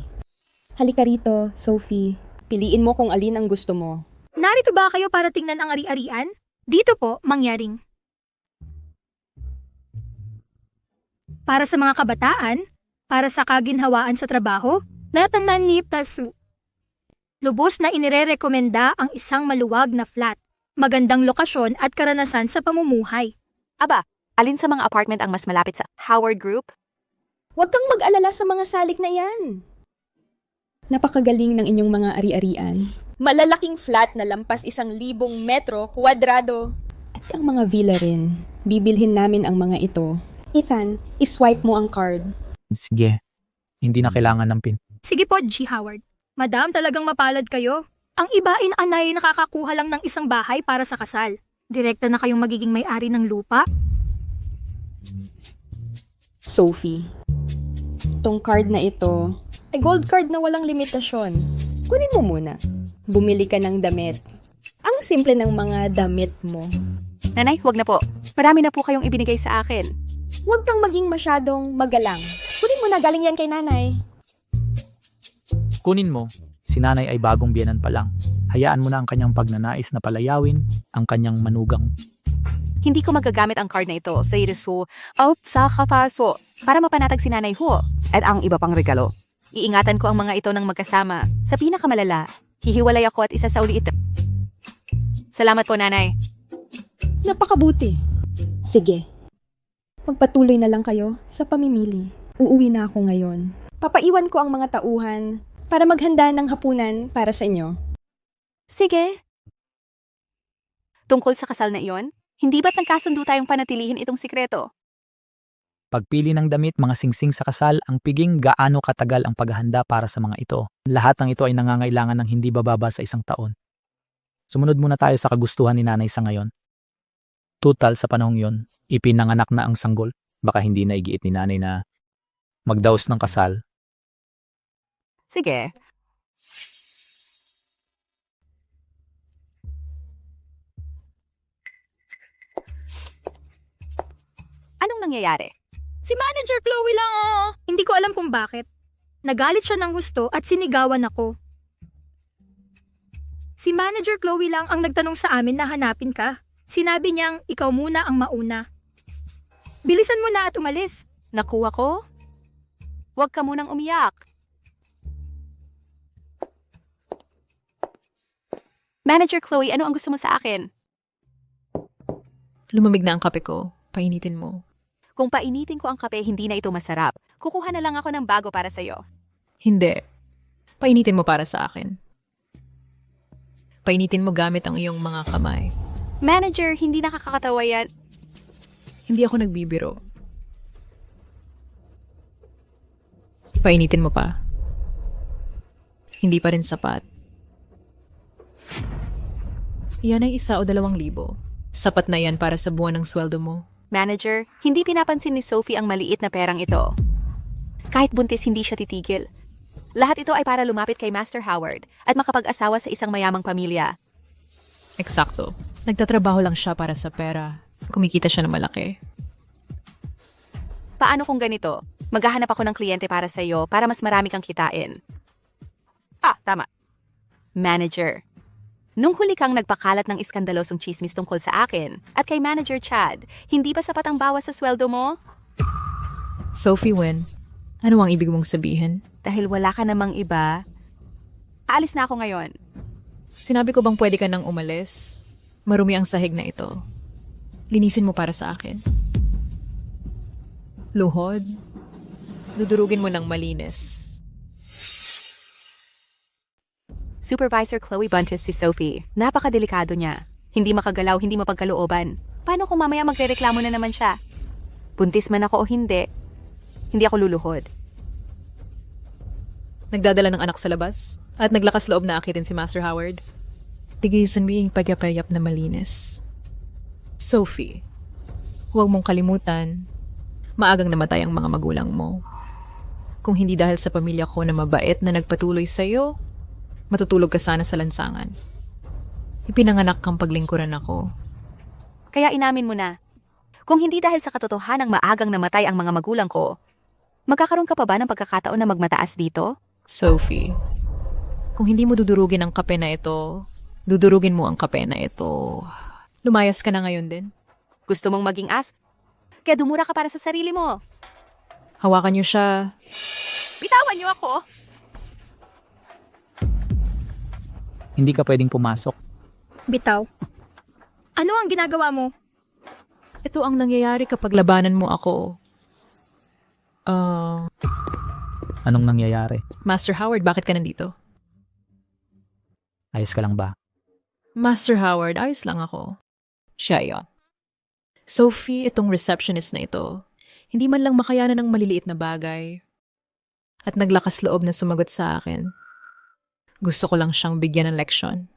Speaker 7: Halika rito, Sophie. Piliin mo kung alin ang gusto mo.
Speaker 4: Narito ba kayo para tingnan ang ari-arian? Dito po, mangyaring. Para sa mga kabataan, para sa kaginhawaan sa trabaho, natandaan ni Tasu. Lubos na inirerekomenda ang isang maluwag na flat, magandang lokasyon at karanasan sa pamumuhay.
Speaker 3: Aba, alin sa mga apartment ang mas malapit sa Howard Group?
Speaker 7: Huwag kang mag-alala sa mga salik na yan. Napakagaling ng inyong mga ari-arian. Malalaking flat na lampas 1,000 metro kwadrado. At ang mga villa rin. Bibilhin namin ang mga ito. Ethan, iswipe mo ang card.
Speaker 1: Sige, hindi na kailangan ng pin.
Speaker 4: Sige po, G. Howard. Madam, talagang mapalad kayo. Ang iba inanay nakakakuha lang ng isang bahay para sa kasal. Direkta na kayong magiging may-ari ng lupa.
Speaker 7: Sophie, tong card na ito ay gold card na walang limitasyon. Kunin mo muna. Bumili ka ng damit. Ang simple ng mga damit mo.
Speaker 3: Nanay, huwag na po. Marami na po kayong ibinigay sa akin.
Speaker 7: Huwag kang maging masyadong magalang. Kunin mo na, galing yan kay nanay.
Speaker 1: Kunin mo, si nanay ay bagong biyenan pa lang. Hayaan mo na ang kanyang pagnanais na palayawin ang kanyang manugang.
Speaker 3: Hindi ko magagamit ang card na ito sa iriso out sa kapaso para mapanatag si nanay ho at ang iba pang regalo. Iingatan ko ang mga ito ng magkasama. Sa pinakamalala, hihiwalay ako at isa sa uli ito. Salamat po, nanay.
Speaker 7: Napakabuti. Sige. Magpatuloy na lang kayo sa pamimili. Uuwi na ako ngayon. Papaiwan ko ang mga tauhan para maghanda ng hapunan para sa inyo.
Speaker 3: Sige. Tungkol sa kasal na iyon, hindi ba't nagkasundo tayong panatilihin itong sikreto?
Speaker 1: Pagpili ng damit, mga singsing sa kasal, ang piging gaano katagal ang paghahanda para sa mga ito. Lahat ng ito ay nangangailangan ng hindi bababa sa 1 taon. Sumunod muna tayo sa kagustuhan ni nanay sa ngayon. Tutal sa panahong yon, ipinanganak na ang sanggol. Baka hindi na igiit ni nanay na magdaos ng kasal.
Speaker 3: Sige. Anong nangyayari?
Speaker 4: Si Manager Chloe lang, oh. Hindi ko alam kung bakit. Nagalit siya ng husto at sinigawan ako. Si Manager Chloe lang ang nagtanong sa amin na hanapin ka. Sinabi niyang ikaw muna ang mauna. Bilisan mo na at umalis.
Speaker 3: Nakuha ko? Huwag ka munang umiyak. Manager Chloe, ano ang gusto mo sa akin?
Speaker 6: Lumamig na ang kape ko. Painitin mo.
Speaker 3: Kung painitin ko ang kape, hindi na ito masarap. Kukuha na lang ako ng bago para sa'yo.
Speaker 6: Hindi. Painitin mo para sa akin. Painitin mo gamit ang iyong mga kamay.
Speaker 3: Manager, hindi nakakatawa yan.
Speaker 6: Hindi ako nagbibiro. Painitin mo pa. Hindi pa rin sapat. Yan ay 1 o 2,000. Sapat na yan para sa buwan ng sweldo mo.
Speaker 3: Manager, hindi pinapansin ni Sophie ang maliit na perang ito. Kahit buntis, hindi siya titigil. Lahat ito ay para lumapit kay Master Howard at makapag-asawa sa isang mayamang pamilya.
Speaker 6: Eksakto. Nagtatrabaho lang siya para sa pera. Kumikita siya ng malaki.
Speaker 3: Paano kung ganito? Maghahanap ako ng kliyente para sa iyo para mas marami kang kitain. Ah, tama. Manager. Nung huli kang nagpakalat ng iskandalosong chismis tungkol sa akin at kay Manager Chad, hindi ba sapat ang bawas sa sweldo mo?
Speaker 6: Sophie Wynn, ano ang ibig mong sabihin?
Speaker 3: Dahil wala ka namang iba, aalis na ako ngayon.
Speaker 6: Sinabi ko bang pwede ka nang umalis? Marumi ang sahig na ito. Linisin mo para sa akin. Luhod? Dudurugin mo ng malinis.
Speaker 3: Supervisor Chloe Buntis si Sophie. Napakadelikado niya. Hindi makagalaw, hindi mapagkalooban. Paano kung mamaya magrereklamo na naman siya? Buntis man ako o hindi ako luluhod.
Speaker 6: Nagdadala ng anak sa labas at naglakas loob na akitin si Master Howard. Tigisan mo yung pagyapayap na malinis. Sophie, huwag mong kalimutan, maagang namatay ang mga magulang mo. Kung hindi dahil sa pamilya ko na mabait na nagpatuloy sa'yo, matutulog ka sana sa lansangan. Ipinanganak kang paglingkuran ako.
Speaker 3: Kaya inamin mo na. Kung hindi dahil sa katotohanang maagang namatay ang mga magulang ko, magkakaroon ka pa ba ng pagkakataon na magmataas dito?
Speaker 6: Sophie, kung hindi mo dudurugin ang kape na ito, dudurugin mo ang kape na ito. Lumayas ka na ngayon din.
Speaker 3: Gusto mong maging kaya dumura ka para sa sarili mo.
Speaker 6: Hawakan niyo siya.
Speaker 3: Bitawan niyo ako.
Speaker 1: Hindi ka pwedeng pumasok.
Speaker 4: Bitaw. Ano ang ginagawa mo?
Speaker 6: Ito ang nangyayari kapag labanan mo ako.
Speaker 1: Anong nangyayari?
Speaker 6: Master Howard, bakit ka nandito?
Speaker 1: Ayos ka lang ba?
Speaker 6: Master Howard, ayos lang ako. Siya yon. Sophie, itong receptionist na ito, hindi man lang makayanan ng maliliit na bagay. At naglakas loob na sumagot sa akin. Gusto ko lang siyang bigyan ng leksyon.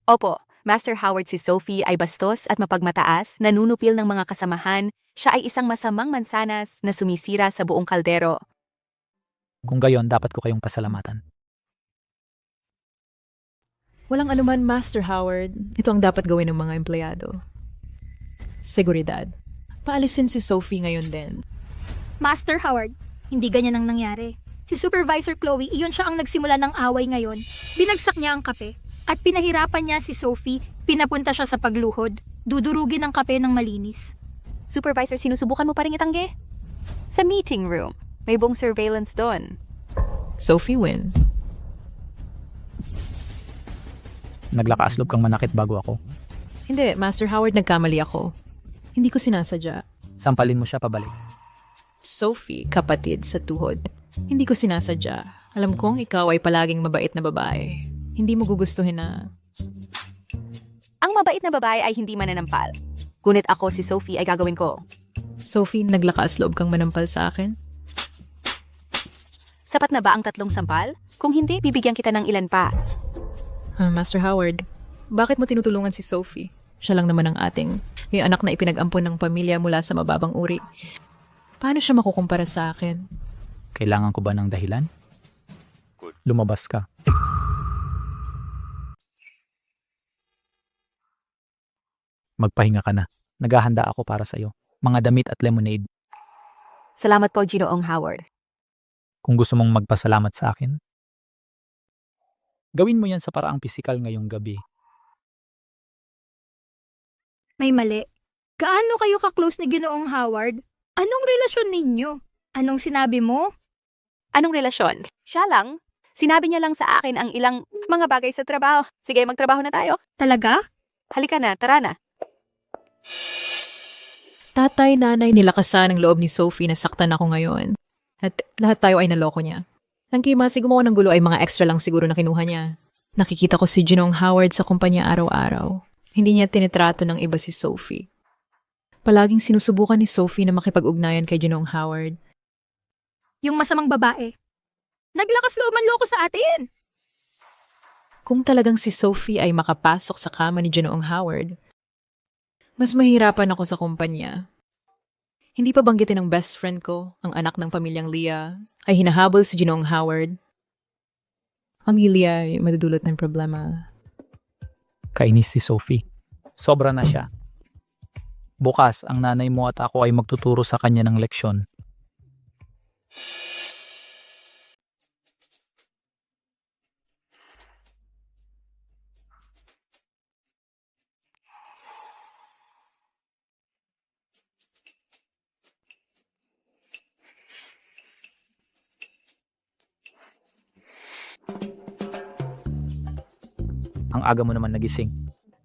Speaker 3: Opo, Master Howard si Sophie ay bastos at mapagmataas, nanunupil ng mga kasamahan. Siya ay isang masamang mansanas na sumisira sa buong kaldero.
Speaker 1: Kung gayon, dapat ko kayong pasalamatan.
Speaker 6: Walang anuman, Master Howard. Ito ang dapat gawin ng mga empleyado. Seguridad. Paalisin si Sophie ngayon din.
Speaker 4: Master Howard, hindi ganyan ang nangyari. Si Supervisor Chloe, iyon siya ang nagsimula ng away ngayon. Binagsak niya ang kape at pinahirapan niya si Sophie, pinapunta siya sa pagluhod. Dudurugin ang kape ng malinis.
Speaker 3: Supervisor, sinusubukan mo pa rin itanggi? Sa meeting room, may buong surveillance doon.
Speaker 6: Sophie win.
Speaker 1: Naglakaasloob kang manakit bago ako.
Speaker 6: Hindi, Master Howard, nagkamali ako. Hindi ko sinasadya.
Speaker 1: Sampalin mo siya pabalik.
Speaker 6: Sophie, kapatid sa tuhod. Hindi ko sinasadya. Alam kong ikaw ay palaging mabait na babae. Hindi mo gugustuhin na...
Speaker 3: Ang mabait na babae ay hindi mananampal. Ngunit ako, si Sophie, ay gagawin ko.
Speaker 6: Sophie, naglakas loob kang manampal sa akin?
Speaker 3: Sapat na ba ang 3 sampal? Kung hindi, bibigyan kita ng ilan pa.
Speaker 6: Master Howard, bakit mo tinutulungan si Sophie? Siya lang naman ang ating yung anak na ipinag-ampon ng pamilya mula sa mababang uri. Paano siya makukumpara sa akin?
Speaker 1: Kailangan ko ba ng dahilan? Lumabas ka. Magpahinga ka na. Naghahanda ako para sa'yo. Mga damit at lemonade.
Speaker 3: Salamat po, Ginoong Howard.
Speaker 1: Kung gusto mong magpasalamat sa akin, gawin mo yan sa paraang pisikal ngayong gabi.
Speaker 4: May mali. Gaano kayo ka-close ni Ginoong Howard? Anong relasyon ninyo? Anong sinabi mo?
Speaker 3: Anong relasyon? Siya lang. Sinabi niya lang sa akin ang ilang mga bagay sa trabaho. Sige, magtrabaho na tayo.
Speaker 4: Talaga?
Speaker 3: Halika na, tara na.
Speaker 6: Tatay, nanay, nilakasan ang loob ni Sophie na saktan ako ngayon. At lahat tayo ay naloko niya. Ang kimasi gumawa ng gulo ay mga extra lang siguro na kinuha niya. Nakikita ko si Ginoong Howard sa kumpanya araw-araw. Hindi niya tinitrato ng iba si Sophie. Palaging sinusubukan ni Sophie na makipag-ugnayan kay Ginoong Howard.
Speaker 4: Yung masamang babae. Naglakas loob man loko sa atin.
Speaker 6: Kung talagang si Sophie ay makapasok sa kama ni Ginoong Howard, mas mahirapan ako sa kumpanya. Hindi pa banggitin ng best friend ko, ang anak ng pamilyang Leah, ay hinahabol si Ginoong Howard. Ang Leah ay madudulot ng problema.
Speaker 1: Kainis si Sophie. Sobra na siya. Bukas, ang nanay mo at ako ay magtuturo sa kanya ng leksyon. Ang aga mo naman nagising.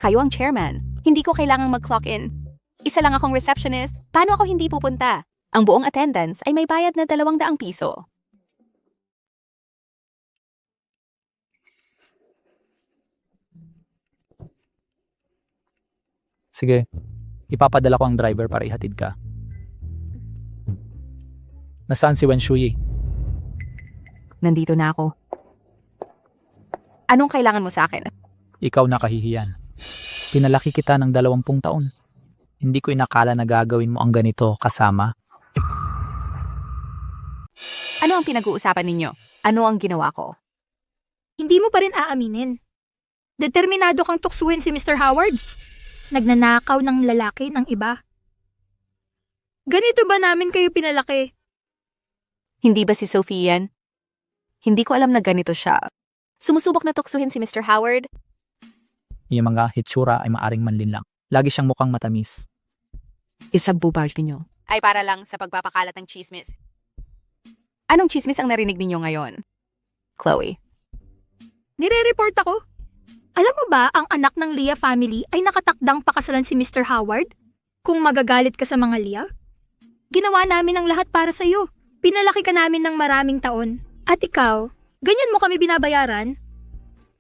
Speaker 3: Kayo ang chairman. Hindi ko kailangang mag-clock in. Isa lang akong receptionist. Paano ako hindi pupunta? Ang buong attendance ay may bayad na 200 piso.
Speaker 1: Sige, ipapadala ko ang driver para ihatid ka. Nasaan si Wen Shuyi?
Speaker 3: Nandito na ako. Anong kailangan mo sa akin?
Speaker 1: Ikaw nakahihiyan. Pinalaki kita ng 20 taon. Hindi ko inakala na gagawin mo ang ganito kasama.
Speaker 3: Ano ang pinag-uusapan ninyo? Ano ang ginawa ko?
Speaker 4: Hindi mo pa rin aaminin. Determinado kang tuksuhin si Mr. Howard. Nagnanakaw ng lalaki ng iba. Ganito ba namin kayo pinalaki?
Speaker 3: Hindi ba si Sophie yan? Hindi ko alam na ganito siya. Sumusubok na tuksuhin si Mr. Howard.
Speaker 1: Yung mga hitsura ay maaring manlinlang. Lagi siyang mukhang matamis.
Speaker 3: Isagbubars ninyo. Ay para lang sa pagpapakalat ng chismis. Anong chismis ang narinig ninyo ngayon? Chloe.
Speaker 4: Nire-report ako. Alam mo ba, ang anak ng Leah family ay nakatakdang pakasalan si Mr. Howard? Kung magagalit ka sa mga Leah? Ginawa namin ang lahat para sa'yo. Pinalaki ka namin ng maraming taon. At ikaw, ganyan mo kami binabayaran?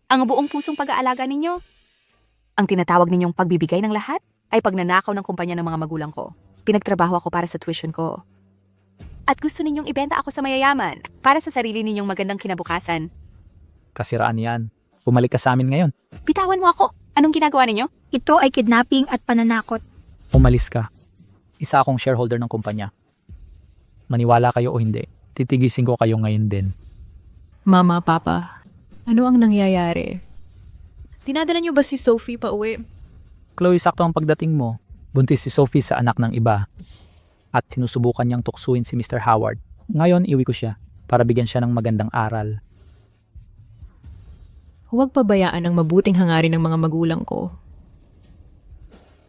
Speaker 3: Ang buong pusong pag-aalaga ninyo. Ang tinatawag ninyong pagbibigay ng lahat ay pagnanakaw ng kumpanya ng mga magulang ko. Pinagtrabaho ako para sa tuition ko. At gusto ninyong ibenta ako sa mayayaman para sa sarili ninyong magandang kinabukasan.
Speaker 1: Kasiraan yan. Bumalik ka sa amin ngayon.
Speaker 3: Bitawan mo ako. Anong ginagawa ninyo?
Speaker 4: Ito ay kidnapping at pananakot.
Speaker 1: Umalis ka. Isa akong shareholder ng kumpanya. Maniwala kayo o hindi, titigisin ko kayo ngayon din.
Speaker 6: Mama, Papa, ano ang nangyayari? Dinadala niyo ba si Sophie pa uwi?
Speaker 1: Chloe, sakto ang pagdating mo. Buntis si Sophie sa anak ng iba at sinusubukan niyang tuksuin si Mr. Howard. Ngayon, iwi ko siya para bigyan siya ng magandang aral.
Speaker 6: Huwag pabayaan ang mabuting hangarin ng mga magulang ko.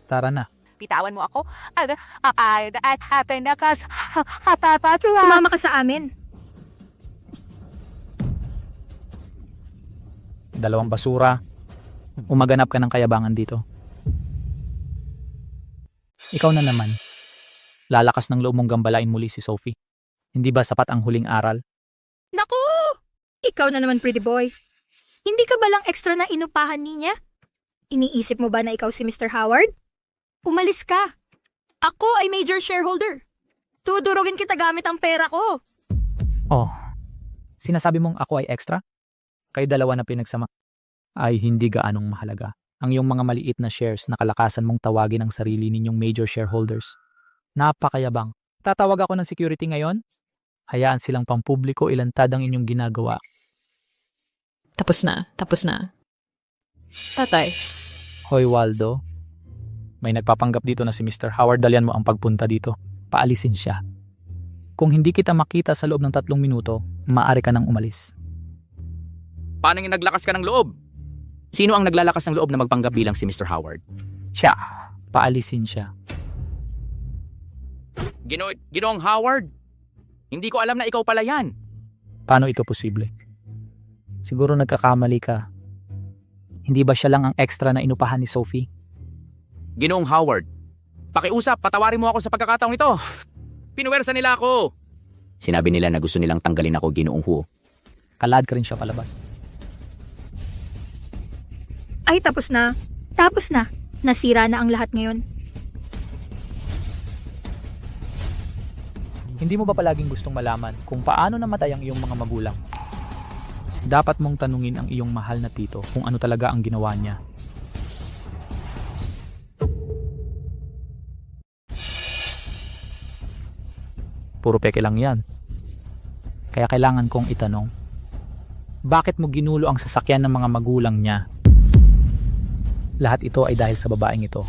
Speaker 1: Tara na.
Speaker 3: Bitawan mo ako.
Speaker 4: Sumama ka sa amin.
Speaker 1: Dalawang basura. Umaganap ka ng kayabangan dito. Ikaw na naman. Lalakas ng loob mong gambalain muli si Sophie. Hindi ba sapat ang huling aral?
Speaker 4: Naku! Ikaw na naman, pretty boy. Hindi ka ba lang extra na inupahan niya? Iniisip mo ba na ikaw si Mr. Howard? Umalis ka. Ako ay major shareholder. Tudurugin kita gamit ang pera ko.
Speaker 1: Oh, sinasabi mong ako ay extra? Kayo dalawa na pinagsama ay hindi gaanong mahalaga. Ang iyong mga maliit na shares na kalakasan mong tawagin ang sarili ninyong major shareholders. Napakayabang. Tatawag ako ng security ngayon? Hayaan silang pampubliko ilantad ang inyong ginagawa.
Speaker 6: Tapos na, tapos na. Tatay,
Speaker 1: Hoy Waldo, may nagpapanggap dito na si Mr. Howard. Dalian mo ang pagpunta dito. Paalisin siya. Kung hindi kita makita sa loob ng 3 minuto, maaari ka nang umalis.
Speaker 9: Paano yung naglakas ka ng loob? Sino ang naglalakas ng loob na magpanggap bilang si Mr. Howard?
Speaker 1: Siya. Paalisin siya.
Speaker 9: Ginoong Howard, hindi ko alam na ikaw pala yan.
Speaker 1: Paano ito posible? Siguro nagkakamali ka. Hindi ba siya lang ang extra na inupahan ni Sophie?
Speaker 9: Ginoong Howard, pakiusap, patawarin mo ako sa pagkakataong ito. Pinuwersa nila ako. Sinabi nila na gusto nilang tanggalin ako, Ginoong Hu.
Speaker 1: Kalad ka rin siya palabas.
Speaker 4: Ay, tapos na. Tapos na. Nasira na ang lahat ngayon.
Speaker 1: Hindi mo ba palaging gustong malaman kung paano namatay ang iyong mga magulang? Dapat mong tanungin ang iyong mahal na tito kung ano talaga ang ginawa niya. Puro peke lang yan. Kaya kailangan kong itanong, bakit mo ginulo ang sasakyan ng mga magulang niya? Lahat ito ay dahil sa babaeng ito.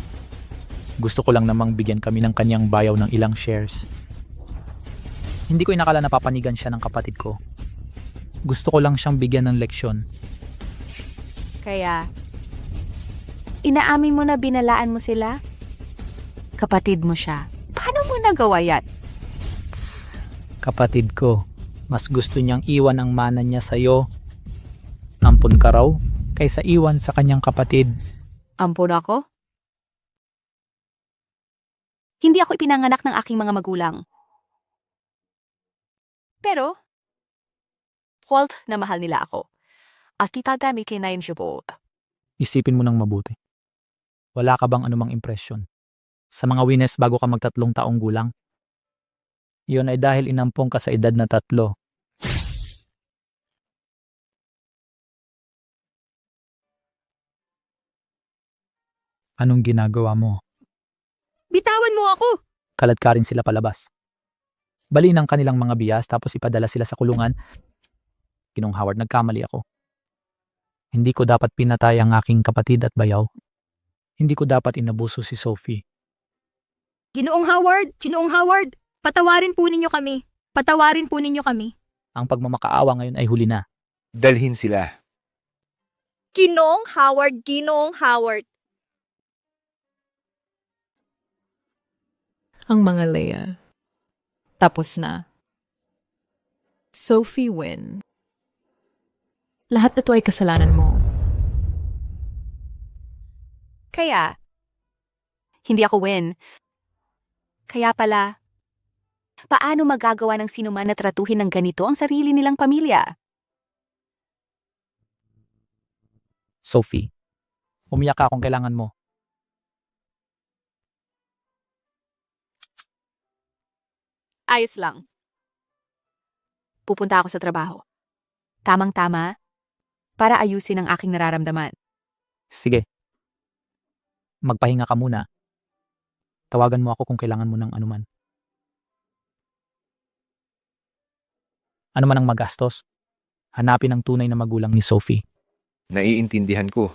Speaker 1: Gusto ko lang namang bigyan kami ng kanyang bayaw ng ilang shares. Hindi ko inakala na papanigan siya ng kapatid ko. Gusto ko lang siyang bigyan ng leksyon.
Speaker 3: Kaya, inaamin mo na binalaan mo sila? Kapatid mo siya. Paano mo nagawa yan?
Speaker 1: Tss, kapatid ko, mas gusto niyang iwan ang mana niya sa'yo. Ampun ka raw, kaysa iwan sa kanyang kapatid.
Speaker 3: Ampun ako? Hindi ako ipinanganak ng aking mga magulang. Pero, fault na mahal nila ako. At kitadami kinayin siya po.
Speaker 1: Isipin mo ng mabuti. Wala ka bang anumang impresyon sa mga wines bago ka mag-3 taong gulang? Iyon ay dahil inampong ka sa edad na 3. Anong ginagawa mo?
Speaker 4: Bitawan mo ako!
Speaker 1: Kalad ka rin sila palabas. Bali ng kanilang mga biyas tapos ipadala sila sa kulungan. Ginoong Howard, nagkamali ako. Hindi ko dapat pinatay ang aking kapatid at bayaw. Hindi ko dapat inabuso si Sophie.
Speaker 4: Ginoong Howard, patawarin po ninyo kami. Patawarin po ninyo kami.
Speaker 1: Ang pagmamakaawa ngayon ay huli na.
Speaker 2: Dalhin sila.
Speaker 11: Ginoong Howard.
Speaker 6: ang mga Leia. Tapos na. Sophie Wynn. Lahat na to ay kasalanan mo.
Speaker 3: Kaya, hindi ako win. Kaya pala, paano magagawa ng sinuman na tratuhin ng ganito ang sarili nilang pamilya?
Speaker 1: Sophie, umiyak ka kung kailangan mo.
Speaker 3: Ayos lang. Pupunta ako sa trabaho. Tamang-tama para ayusin ang aking nararamdaman.
Speaker 1: Sige. Magpahinga ka muna. Tawagan mo ako kung kailangan mo ng anuman. Ano man ang magastos, hanapin ang tunay na magulang ni Sophie.
Speaker 2: Naiintindihan ko.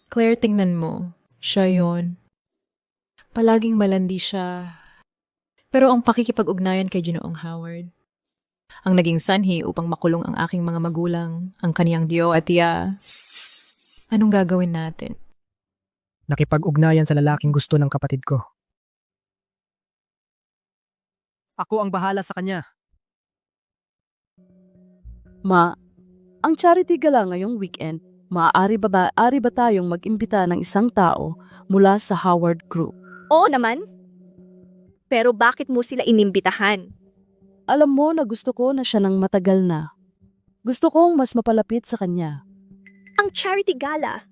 Speaker 6: Claire, tingnan mo. Siya yon. Palaging malandi siya. Pero ang pakikipag-ugnayan kay Ginoong Howard, ang naging sanhi upang makulong ang aking mga magulang, ang kaniyang diyo at tiya. Anong gagawin natin?
Speaker 12: Nakipag-ugnayan sa lalaking gusto ng kapatid ko. Ako ang bahala sa kanya.
Speaker 10: Ma, ang charity gala ngayong weekend, maaari ba tayong mag-imbita ng isang tao mula sa Howard Group?
Speaker 11: Oo naman. Pero bakit mo sila inimbitahan?
Speaker 10: Alam mo na gusto ko na siya ng matagal na. Gusto kong mas mapalapit sa kanya.
Speaker 11: Ang charity gala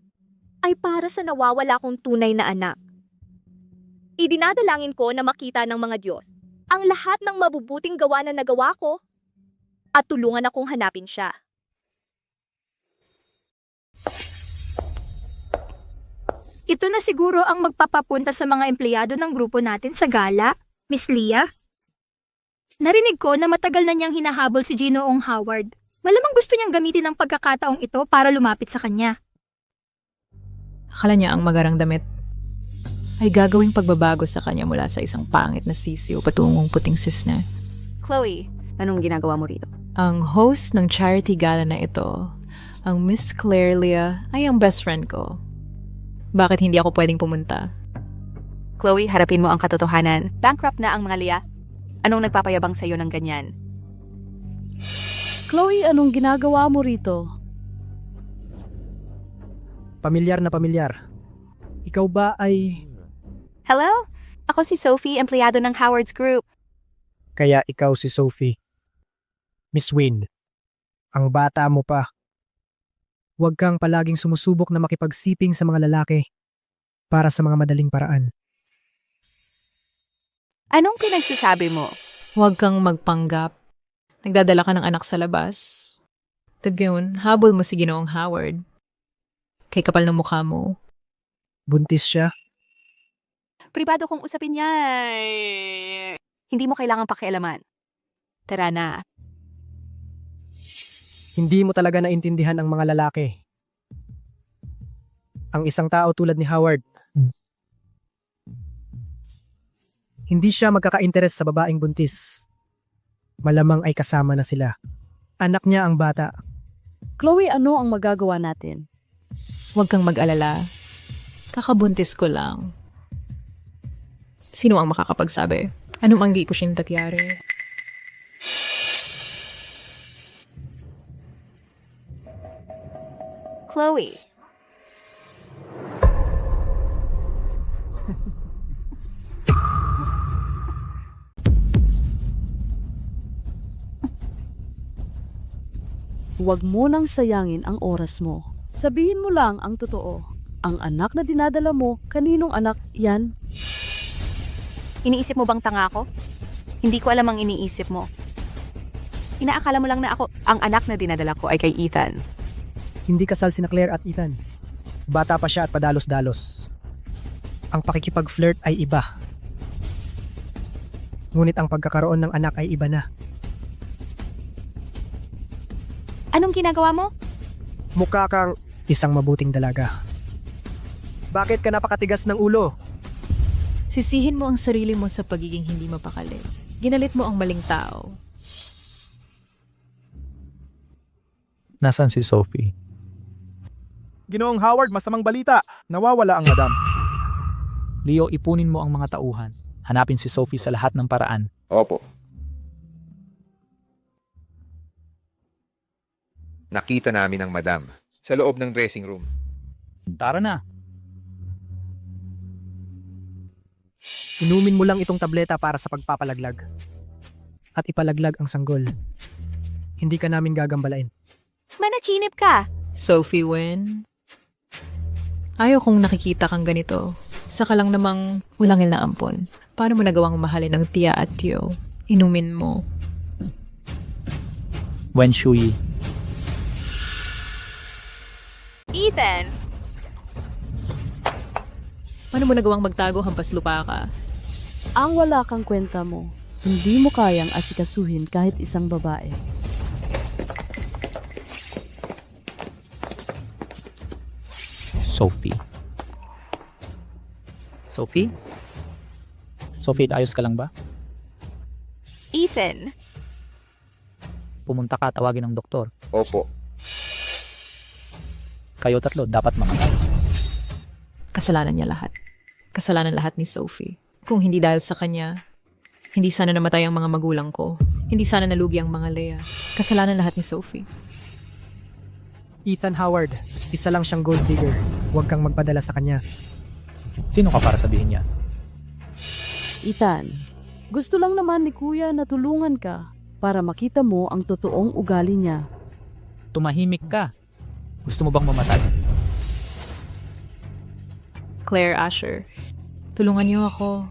Speaker 11: ay para sa nawawala kong tunay na anak. Idinadalangin ko na makita ng mga Diyos ang lahat ng mabubuting gawa na nagawa ko at tulungan akong hanapin siya.
Speaker 4: Ito na siguro ang magpapapunta sa mga empleyado ng grupo natin sa gala, Miss Leah. Narinig ko na matagal na niyang hinahabol si Ginoong Howard. Malamang gusto niyang gamitin ang pagkakataong ito para lumapit sa kanya.
Speaker 6: Akala niya ang magarang damit ay gagawing pagbabago sa kanya mula sa isang pangit na sisiyo patungong puting cisne.
Speaker 3: Chloe, anong ginagawa mo rito?
Speaker 6: Ang host ng charity gala na ito, ang Miss Claire Leah, ay ang best friend ko. Bakit hindi ako pwedeng pumunta?
Speaker 3: Chloe, harapin mo ang katotohanan. Bankrupt na ang mga Leah. Anong nagpapayabang sa'yo ng ganyan?
Speaker 10: Chloe, anong ginagawa mo rito?
Speaker 12: Pamilyar na pamilyar. Ikaw ba ay...
Speaker 3: Hello? Ako si Sophie, empleyado ng Howard's Group.
Speaker 12: Kaya ikaw si Sophie. Miss Wynn, ang bata mo pa. Huwag kang palaging sumusubok na makipagsiping sa mga lalaki para sa mga madaling paraan.
Speaker 3: Anong pinagsasabi mo?
Speaker 6: Huwag kang magpanggap. Nagdadala ka ng anak sa labas. Tagayon, habol mo si Ginoong Howard. Kay kapal ng mukha mo.
Speaker 12: Buntis siya.
Speaker 3: Pribado kong usapin niya. Hindi mo kailangang pakialaman. Tara na.
Speaker 12: Hindi mo talaga naintindihan ang mga lalaki. Ang isang tao tulad ni Howard, hindi siya magkaka-interes sa babaeng buntis. Malamang ay kasama na sila. Anak niya ang bata.
Speaker 10: Chloe, ano ang magagawa natin?
Speaker 6: Huwag kang mag-alala. Kakabuntis ko lang. Sino ang makakapagsabi? Anong ang gipusin tagyari?
Speaker 3: Chloe.
Speaker 10: Huwag mo nang sayangin ang oras mo. Sabihin mo lang ang totoo. Ang anak na dinadala mo, kaninong anak yan?
Speaker 3: Iniisip mo bang tanga ako? Hindi ko alam ang iniisip mo. Inaakala mo lang na ako, ang anak na dinadala ko ay kay Ethan.
Speaker 12: Hindi kasal sina Claire at Ethan. Bata pa siya at padalos-dalos. Ang pakikipag-flirt ay iba. Ngunit ang pagkakaroon ng anak ay iba na.
Speaker 3: Anong ginagawa mo?
Speaker 12: Mukha kang isang mabuting dalaga. Bakit ka napakatigas ng ulo?
Speaker 6: Sisihin mo ang sarili mo sa pagiging hindi mapakali. Ginalit mo ang maling tao.
Speaker 1: Nasaan si Sophie?
Speaker 13: Ginoong Howard, masamang balita. Nawawala ang madam.
Speaker 1: Leo, ipunin mo ang mga tauhan. Hanapin si Sophie sa lahat ng paraan.
Speaker 2: Opo. Nakita namin ang madam sa loob ng dressing room.
Speaker 1: Tara na.
Speaker 12: Inumin mo lang itong tableta para sa pagpapalaglag. At ipalaglag ang sanggol. Hindi ka namin gagambalain.
Speaker 3: Manachinip ka.
Speaker 6: Sophie Wynn, ayaw kong nakikita kang ganito. Saka lang namang ulangil na ampon. Paano mo nagawang mahalin ng tiya at tiyo? Inumin mo.
Speaker 1: Wen Shuyi.
Speaker 3: Ethan!
Speaker 6: Paano mo nagawang magtago hampas lupa ka?
Speaker 10: Ang wala kang kwenta mo, hindi mo kayang asikasuhin kahit isang babae.
Speaker 1: Sophie. Sophie? Sophie, ayos ka lang ba?
Speaker 3: Ethan,
Speaker 1: Pumunta ka, tawagin ng doktor.
Speaker 2: Opo.
Speaker 1: Kayo tatlo, dapat mamatay.
Speaker 6: Kasalanan niya lahat. Kasalanan lahat ni Sophie. Kung hindi dahil sa kanya, hindi sana namatay ang mga magulang ko. Hindi sana nalugi ang mga Lea. Kasalanan lahat ni Sophie.
Speaker 12: Ethan Howard, isa lang siyang gold digger. Huwag kang magpadala sa kanya.
Speaker 1: Sino ka para sabihin yan?
Speaker 10: Ethan, gusto lang naman ni Kuya na tulungan ka para makita mo ang totoong ugali niya.
Speaker 1: Tumahimik ka. Gusto mo bang mamatay?
Speaker 6: Claire Asher, tulungan niyo ako.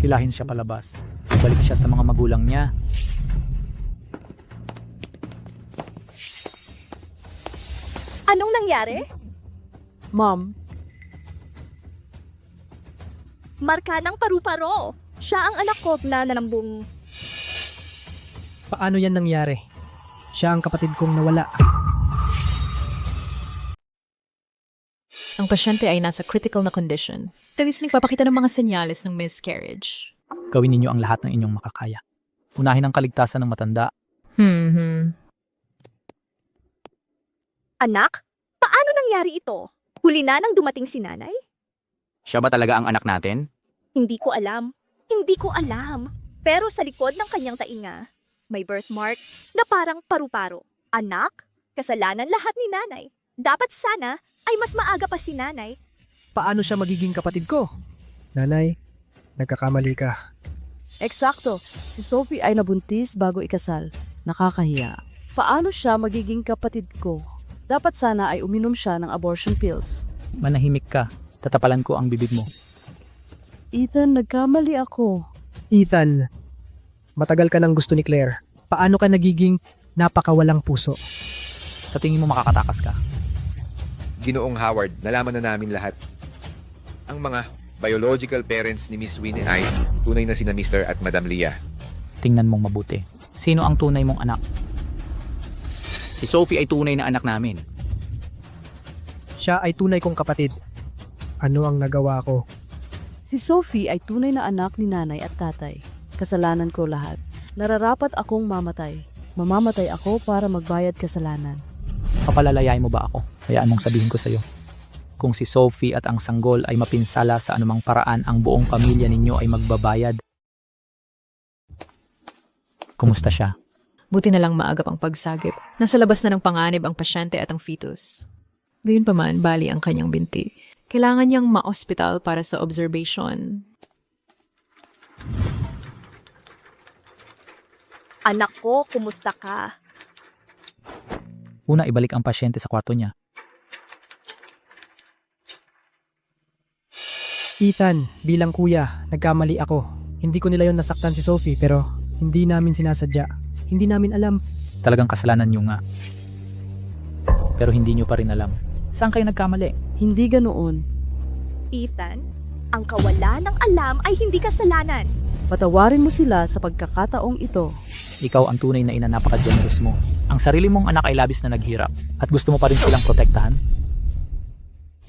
Speaker 1: Hilahin siya palabas. Balik siya sa mga magulang niya.
Speaker 11: Anong nangyari?
Speaker 10: Ma'am,
Speaker 11: Marka ng paru-paro. Siya ang anak ko na nanambong.
Speaker 12: Paano yan nangyari? Siya ang kapatid kong nawala.
Speaker 6: Ang pasyente ay nasa critical na condition. Tawis nagpapakita ng mga senyales ng miscarriage.
Speaker 1: Gawin ninyo ang lahat ng inyong makakaya. Unahin ang kaligtasan ng matanda.
Speaker 11: Anak? Paano nangyari ito? Huli na nang dumating si nanay?
Speaker 9: Siya ba talaga ang anak natin?
Speaker 11: Hindi ko alam. Hindi ko alam. Pero sa likod ng kanyang tainga, may birthmark na parang paru-paro. Anak, kasalanan lahat ni nanay. Dapat sana ay mas maaga pa si nanay.
Speaker 12: Paano siya magiging kapatid ko? Nanay, nagkakamali ka.
Speaker 10: eksakto. Si Sophie ay nabuntis bago ikasal. Nakakahiya. Paano siya magiging kapatid ko? Dapat sana ay uminom siya ng abortion pills.
Speaker 1: Manahimik ka. Tatapalan ko ang bibig mo.
Speaker 10: Ethan, nagkamali ako.
Speaker 12: Ethan, matagal ka nang gusto ni Claire. Paano ka nagiging napakawalang puso?
Speaker 1: Sa tingin mo makakatakas ka?
Speaker 2: Ginoong Howard, nalaman na namin lahat. Ang mga biological parents ni Miss Winnie ay tunay na sina Mr. at Madam Leah.
Speaker 1: Tingnan mong mabuti. Sino ang tunay mong anak?
Speaker 9: Si Sophie ay tunay na anak namin.
Speaker 12: Siya ay tunay kong kapatid. Ano ang nagawa ko?
Speaker 10: Si Sophie ay tunay na anak ni nanay at tatay. Kasalanan ko lahat. Nararapat akong mamatay. Mamamatay ako para magbayad kasalanan.
Speaker 1: Papalalayay mo ba ako? Hayaan mong sabihin ko sa'yo. Kung si Sophie at ang sanggol ay mapinsala sa anumang paraan, ang buong pamilya ninyo ay magbabayad. Kumusta siya?
Speaker 6: Buti na lang maagap ang pagsagip. Nasa labas na ng panganib ang pasyente at ang fetus. Gayunpaman, bali ang kanyang binti. Kailangan niyang ma-hospital para sa observation.
Speaker 11: Anak ko, kumusta ka?
Speaker 1: Una, ibalik ang pasyente sa kwarto niya.
Speaker 12: Ethan, bilang kuya, nagkamali ako. Hindi ko nila yon nasaktan si Sophie pero hindi namin sinasadya. Hindi namin alam.
Speaker 1: Talagang kasalanan niyo nga. Pero hindi niyo pa rin alam. Saan kayo nagkamali?
Speaker 10: Hindi ganoon.
Speaker 11: Ethan, ang kawalan ng alam ay hindi kasalanan.
Speaker 10: Patawarin mo sila sa pagkakataong ito.
Speaker 1: Ikaw ang tunay na ina, napaka-generous mo. Ang sarili mong anak ay labis na naghirap at gusto mo pa rin silang protektahan?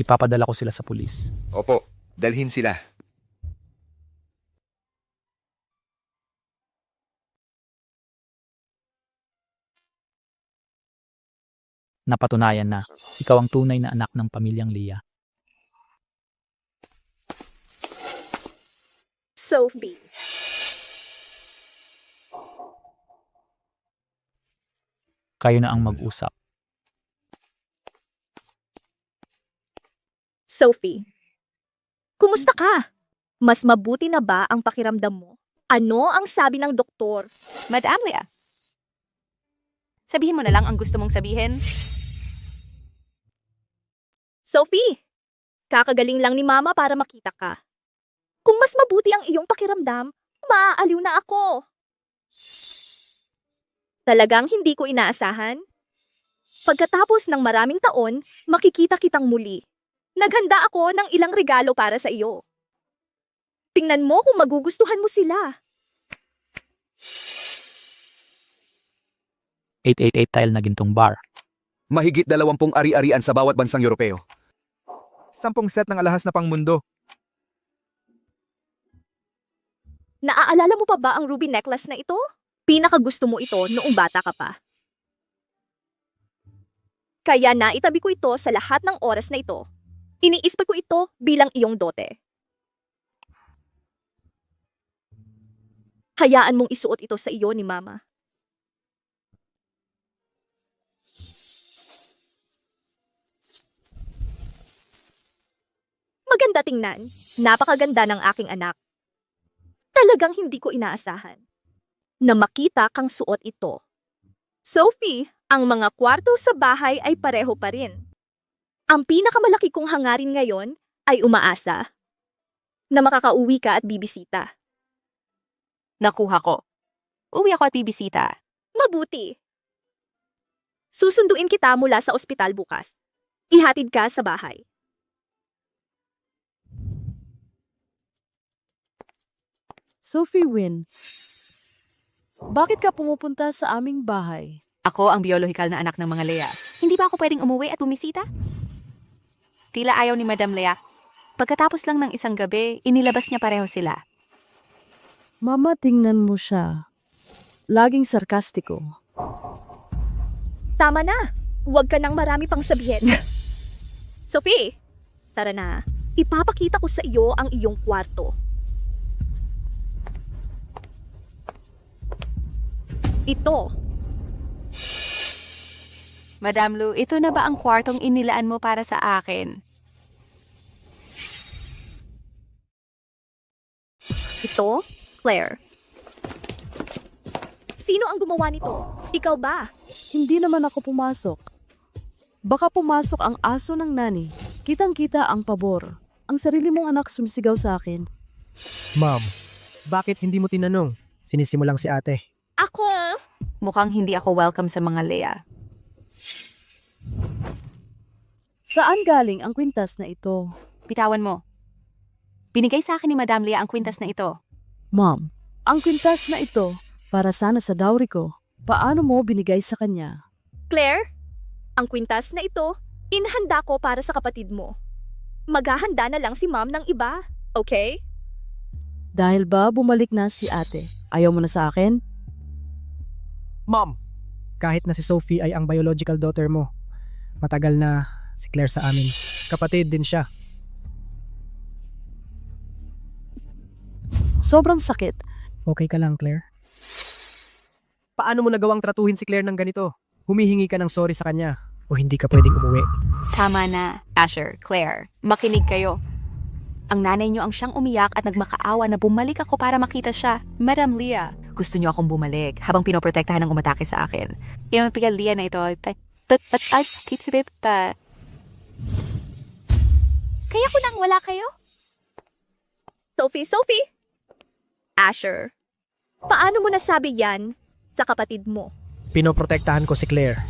Speaker 1: Ipapadala ko sila sa pulis.
Speaker 2: Opo, dalhin sila.
Speaker 1: Napatunayan na ikaw ang tunay na anak ng pamilyang Leah.
Speaker 11: Sophie.
Speaker 1: Kayo na ang mag-usap.
Speaker 11: Sophie. Kumusta ka? Mas mabuti na ba ang pakiramdam mo? Ano ang sabi ng doktor?
Speaker 3: Madam Leah. Sabihin mo na lang ang gusto mong sabihin.
Speaker 11: Sophie, kakagaling lang ni Mama para makita ka. Kung mas mabuti ang iyong pakiramdam, maaaliw na ako. Talagang hindi ko inaasahan. Pagkatapos ng maraming taon, makikita kitang muli. Naghanda ako ng ilang regalo para sa iyo. Tingnan mo kung magugustuhan mo sila.
Speaker 1: 888 tile na gintong bar.
Speaker 5: Mahigit 20 ari-arian sa bawat bansang Europeo.
Speaker 13: 10 set ng alahas na pangmundo.
Speaker 11: Naaalala mo pa ba ang ruby necklace na ito? Pinakagusto mo ito noong bata ka pa. Kaya naitabi ko ito sa lahat ng oras na ito. Iniisip ko ito bilang iyong dote. Hayaan mong isuot ito sa iyo ni Mama. Maganda tingnan. Napakaganda ng aking anak. Talagang hindi ko inaasahan na makita kang suot ito. Sophie, ang mga kwarto sa bahay ay pareho pa rin. Ang pinakamalaki kong hangarin ngayon ay umaasa na makakauwi ka at bibisita.
Speaker 3: Nakuha ko. Uwi ako at bibisita.
Speaker 11: Mabuti. Susunduin kita mula sa ospital bukas. Ihatid ka sa bahay.
Speaker 10: Sophie Wynn, bakit ka pumupunta sa aming bahay?
Speaker 3: Ako ang biolohikal na anak ng mga Lea. Hindi ba ako pwedeng umuwi at bumisita? Tila ayaw ni Madam Lea. Pagkatapos lang ng isang gabi, inilabas niya pareho sila.
Speaker 10: Mama, tingnan mo siya. Laging sarkastiko.
Speaker 11: Tama na. Huwag ka nang marami pang sabihin. Sophie, tara na. Ipapakita ko sa iyo ang iyong kwarto. Ito.
Speaker 3: Madam Lu, ito na ba ang kwartong inilaan mo para sa akin?
Speaker 11: Ito, Claire. Sino ang gumawa nito? Ikaw ba?
Speaker 10: Hindi naman ako pumasok. Baka pumasok ang aso ng nani. Kitang-kita ang pabor. Ang sarili mong anak sumisigaw sa akin.
Speaker 12: Ma'am, bakit hindi mo tinanong? Sinisimulang si ate.
Speaker 11: Ako!
Speaker 3: Mukhang hindi ako welcome sa mga Lea.
Speaker 10: Saan galing ang kwintas na ito?
Speaker 3: Bitawan mo. Binigay sa akin ni Madam Lea ang kwintas na ito.
Speaker 10: Ma'am, ang kwintas na ito, para sana sa dowry ko. Paano mo binigay sa kanya?
Speaker 11: Claire, ang kwintas na ito, inhanda ko para sa kapatid mo. Maghahanda na lang si Mom ng iba, okay?
Speaker 10: Dahil ba bumalik na si ate? Ayaw mo na sa akin?
Speaker 12: Mom! Kahit na si Sophie ay ang biological daughter mo, matagal na si Claire sa amin. Kapatid din siya.
Speaker 10: Sobrang sakit.
Speaker 12: Okay ka lang, Claire? Paano mo nagawang tratuhin si Claire ng ganito? Humihingi ka ng sorry sa kanya o hindi ka pwedeng umuwi.
Speaker 3: Tama na, Asher, Claire. Makinig kayo. Ang nanay niyo ang siyang umiyak at nagmakaawa na bumalik ako para makita siya. Madam Lea, gusto niyo akong bumalik habang pinoprotektahan ng umatake sa akin. Yung pigal Lea na ito,
Speaker 11: Kaya ko nang wala kayo? Sophie! Asher, paano mo nasabi yan sa kapatid mo?
Speaker 12: Pinoprotektahan ko si Claire.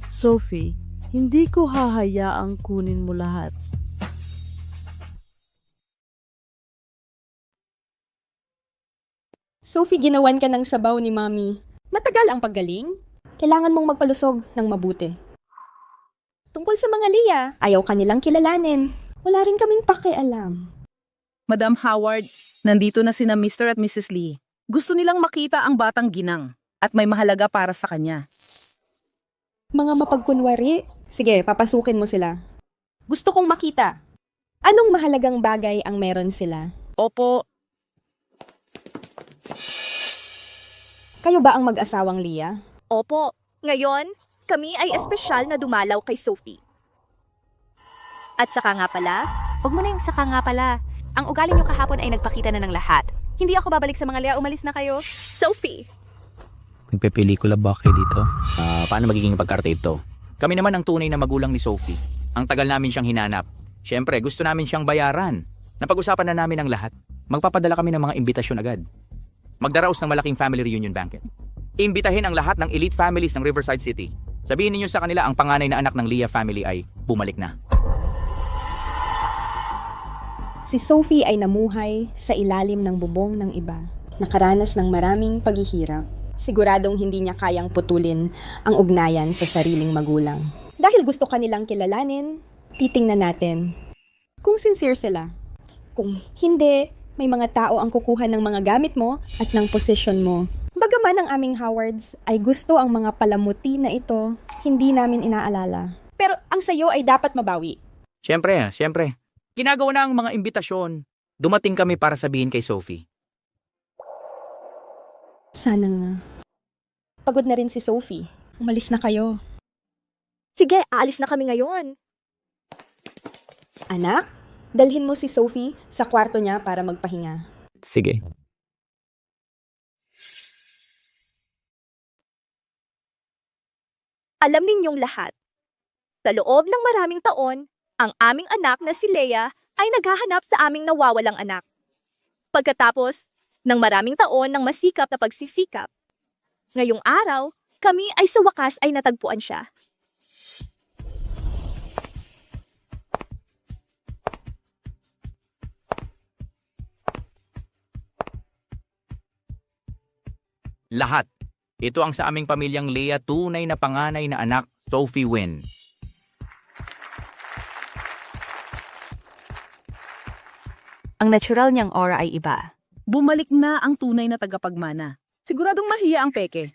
Speaker 10: Sophie, hindi ko hahayaang kunin mo lahat.
Speaker 7: Sophie, ginawan ka ng sabaw ni Mami. Matagal ang paggaling. Kailangan mong magpalusog ng mabuti. Tungkol sa mga Lea, ayaw kanilang kilalanin. Wala rin kaming pakialam.
Speaker 8: Madam Howard, nandito na sina Mr. at Mrs. Lee. Gusto nilang makita ang batang ginang at may mahalaga para sa kanya.
Speaker 7: Mga mapagkunwari. Sige, papasukin mo sila. Gusto kong makita. Anong mahalagang bagay ang meron sila?
Speaker 8: Opo,
Speaker 7: Kayo ba ang mag-asawang Lea?
Speaker 11: Opo, ngayon, kami ay espesyal na dumalaw kay Sophie. At saka nga pala,
Speaker 3: huwag mo na yung saka nga pala. Ang ugali niyo kahapon ay nagpakita na ng lahat. Hindi ako babalik sa mga Lea, umalis na kayo.
Speaker 11: Sophie!
Speaker 1: Nagpepelikula ba kayo dito?
Speaker 9: Paano magiging pagkarte ito? Kami naman ang tunay na magulang ni Sophie. Ang tagal namin siyang hinanap. Siyempre, gusto namin siyang bayaran. Napag-usapan na namin ang lahat. Magpapadala kami ng mga imbitasyon agad. Magdaraos ng malaking family reunion banquet. Imbitahin ang lahat ng elite families ng Riverside City. Sabihin ninyo sa kanila ang panganay na anak ng Lea family ay bumalik na.
Speaker 7: Si Sophie ay namuhay sa ilalim ng bubong ng iba. Nakaranas ng maraming paghihirap. Siguradong hindi niya kayang putulin ang ugnayan sa sariling magulang. Dahil gusto kanilang kilalanin, titingnan natin kung sincere sila. Kung hindi, may mga tao ang kukuha ng mga gamit mo at ng posisyon mo. Bagaman ang aming Howards ay gusto ang mga palamuti na ito, hindi namin inaalala. Pero ang sayo ay dapat mabawi.
Speaker 9: Siyempre. Ginagawa na ang mga imbitasyon. Dumating kami para sabihin kay Sophie.
Speaker 7: Sana nga. Pagod na rin si Sophie. Umalis na kayo.
Speaker 11: Sige, aalis na kami ngayon.
Speaker 7: Anak, dalhin mo si Sophie sa kwarto niya para magpahinga.
Speaker 1: Sige.
Speaker 11: Alam ninyong lahat, sa loob ng maraming taon, ang aming anak na si Leia ay naghahanap sa aming nawawalang anak. Pagkatapos ng maraming taon ng masikap na pagsisikap, ngayong araw, kami ay sa wakas ay natagpuan siya.
Speaker 9: Lahat. Ito ang sa aming pamilyang Leia tunay na panganay na anak, Sophie Wynn.
Speaker 3: Ang natural niyang aura ay iba.
Speaker 8: Bumalik na ang tunay na tagapagmana. Siguradong mahiya ang peke.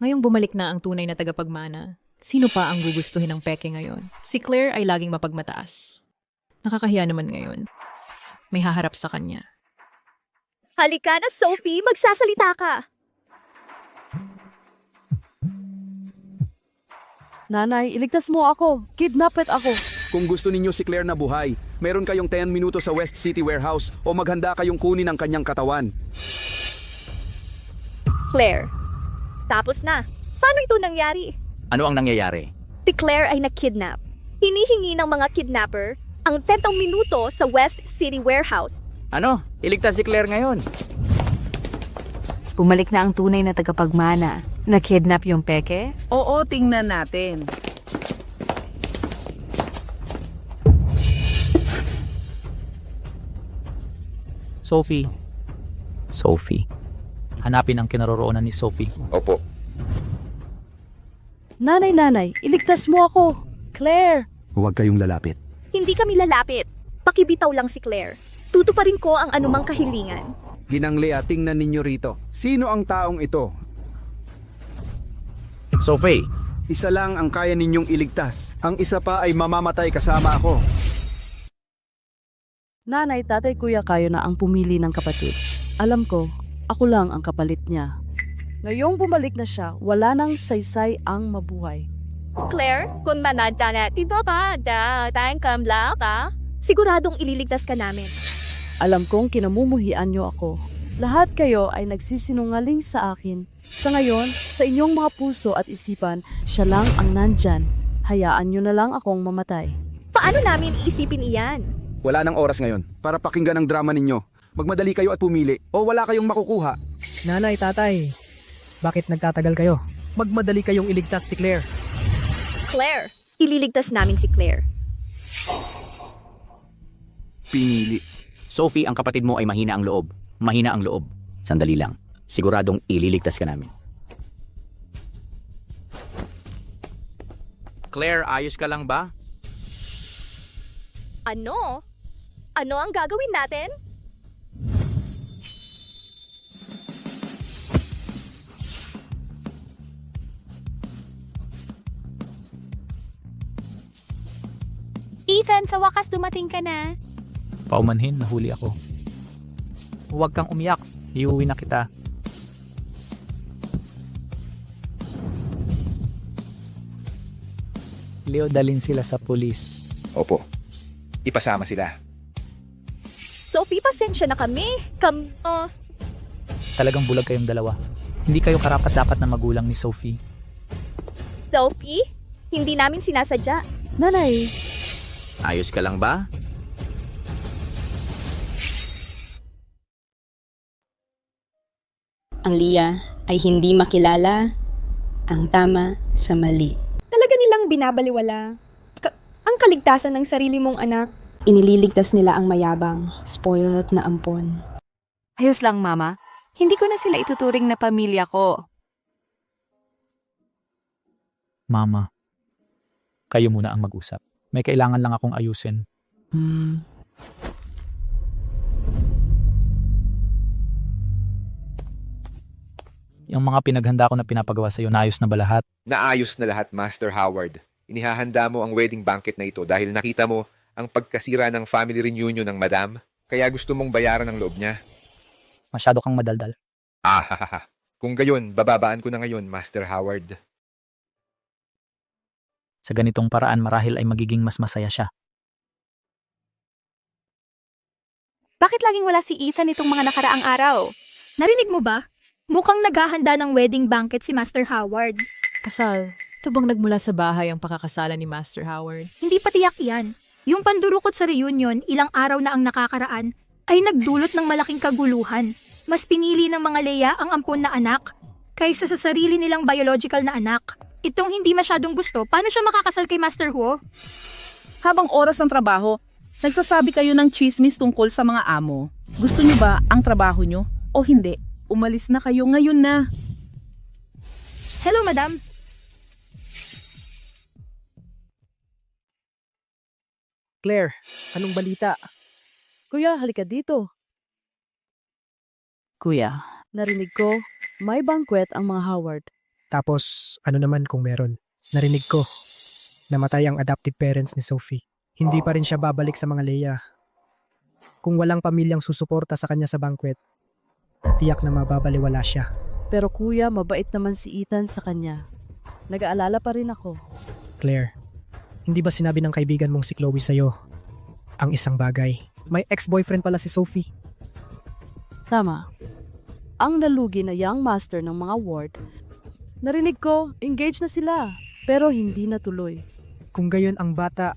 Speaker 6: Ngayong bumalik na ang tunay na tagapagmana, sino pa ang gugustuhin ng peke ngayon? Si Claire ay laging mapagmataas. Nakakahiya naman ngayon. May haharap sa kanya.
Speaker 11: Halika na, Sophie, magsasalita ka.
Speaker 10: Nanay, iligtas mo ako. Kidnapet ako.
Speaker 5: Kung gusto ninyo si Claire na buhay, meron kayong 10 minuto sa West City Warehouse o maghanda kayong kunin ang kanyang katawan.
Speaker 11: Claire, tapos na. Paano ito nangyari?
Speaker 9: Ano ang nangyayari?
Speaker 11: Si Claire ay nakidnap. Hinihingi ng mga kidnapper ang 10 minuto sa West City Warehouse.
Speaker 9: Ano? Iligtas si Claire ngayon.
Speaker 3: Bumalik na ang tunay na tagapagmana. Nakidnap yung peke?
Speaker 8: Oo, tingnan natin.
Speaker 1: Sophie. Hanapin ang kinaroroonan ni Sophie.
Speaker 2: Opo.
Speaker 10: Nanay, iligtas mo ako. Claire!
Speaker 5: Huwag kayong lalapit.
Speaker 11: Hindi kami lalapit. Pakibitaw lang si Claire. Tutuparin ko ang anumang kahilingan.
Speaker 5: Ginang Lea, tingnan ninyo rito. Sino ang taong ito?
Speaker 9: Sophie,
Speaker 5: Isa lang ang kaya ninyong iligtas. Ang isa pa ay mamamatay kasama ako.
Speaker 10: Nanay, tatay, kuya, kayo na ang pumili ng kapatid. Alam ko, ako lang ang kapalit niya. Ngayong bumalik na siya, wala nang saysay ang mabuhay.
Speaker 11: Claire, kung manada na, tayong kamla ka, siguradong ililigtas ka namin.
Speaker 10: Alam kong kinamumuhian niyo ako. Lahat kayo ay nagsisinungaling sa akin. Sa ngayon, sa inyong mga puso at isipan, siya lang ang nandyan. Hayaan niyo na lang akong mamatay.
Speaker 11: Paano namin iisipin iyan?
Speaker 5: Wala nang oras ngayon para pakinggan ang drama ninyo. Magmadali kayo at pumili o wala kayong makukuha.
Speaker 12: Nanay, tatay, bakit nagtatagal kayo? Magmadali kayong iligtas si Claire.
Speaker 11: Claire, ililigtas namin si Claire.
Speaker 5: Pinili.
Speaker 9: Sophie, ang kapatid mo ay mahina ang loob. Mahina ang loob. Sandali lang. Siguradong ililigtas ka namin. Claire, ayos ka lang ba?
Speaker 11: Ano? Ano ang gagawin natin?
Speaker 3: Ethan, sa wakas dumating ka na.
Speaker 1: Paumanhin, nahuli ako. Huwag kang umiyak. Iuwi na kita. Leo, dalhin sila sa pulis.
Speaker 2: Opo. Ipasama sila.
Speaker 11: Sophie, pasensya na kami.
Speaker 1: Talagang bulag kayong dalawa. Hindi kayo karapat-dapat na magulang ni Sophie.
Speaker 11: Sophie, hindi namin sinasadya.
Speaker 10: Nanay,
Speaker 9: Ayos ka lang ba?
Speaker 7: Ang Leah ay hindi makilala ang tama sa mali. Talaga nilang binabaliwala ang kaligtasan ng sarili mong anak. Inililigtas nila ang mayabang, spoiled na ampon.
Speaker 3: Ayos lang, Mama. Hindi ko na sila ituturing na pamilya ko.
Speaker 1: Mama, Kayo muna ang mag-usap. May kailangan lang akong ayusin. Yung mga pinaghanda ko na pinapagawa sa'yo, naayos na ba lahat?
Speaker 2: Naayos na lahat, Master Howard. Inihahanda mo ang wedding banquet na ito dahil nakita mo ang pagkasira ng family reunion ng madam. Kaya gusto mong bayaran ang loob niya.
Speaker 1: Masyado kang madaldal.
Speaker 2: Ah. Kung gayon, bababaan ko na ngayon, Master Howard.
Speaker 1: Sa ganitong paraan, marahil ay magiging mas masaya siya.
Speaker 3: Bakit laging wala si Ethan itong mga nakaraang araw?
Speaker 4: Narinig mo ba? Mukhang naghahanda ng wedding banquet si Master Howard.
Speaker 6: Kasal, ito bang nagmula sa bahay ang pakakasalan ni Master Howard?
Speaker 4: Hindi pa tiyak yan. Yung pandurukot sa reunion, ilang araw na ang nakakaraan, ay nagdulot ng malaking kaguluhan. Mas pinili ng mga Leia ang ampon na anak kaysa sa sarili nilang biological na anak. Itong hindi masyadong gusto, paano siya makakasal kay Master Huo?
Speaker 8: Habang oras ng trabaho, nagsasabi kayo ng chismis tungkol sa mga amo. Gusto niyo ba ang trabaho niyo o hindi? Umalis na kayo ngayon na.
Speaker 4: Hello, madam.
Speaker 12: Claire, anong balita?
Speaker 10: Kuya, halika dito. Kuya, narinig ko, may banquet ang mga Howard.
Speaker 12: Tapos, ano naman kung meron? Narinig ko, namatay ang adoptive parents ni Sophie. Hindi pa rin siya babalik sa mga Leia. Kung walang pamilyang susuporta sa kanya sa banquet, tiyak na mababaliwala siya.
Speaker 10: Pero kuya, mabait naman si Ethan sa kanya. Nag-aalala pa rin ako.
Speaker 12: Claire, hindi ba sinabi ng kaibigan mong si Chloe sa'yo ang isang bagay? May ex-boyfriend pala si Sophie.
Speaker 10: Tama. Ang nalugi na young master ng mga ward, narinig ko, engaged na sila. Pero hindi natuloy.
Speaker 12: Kung gayon ang bata,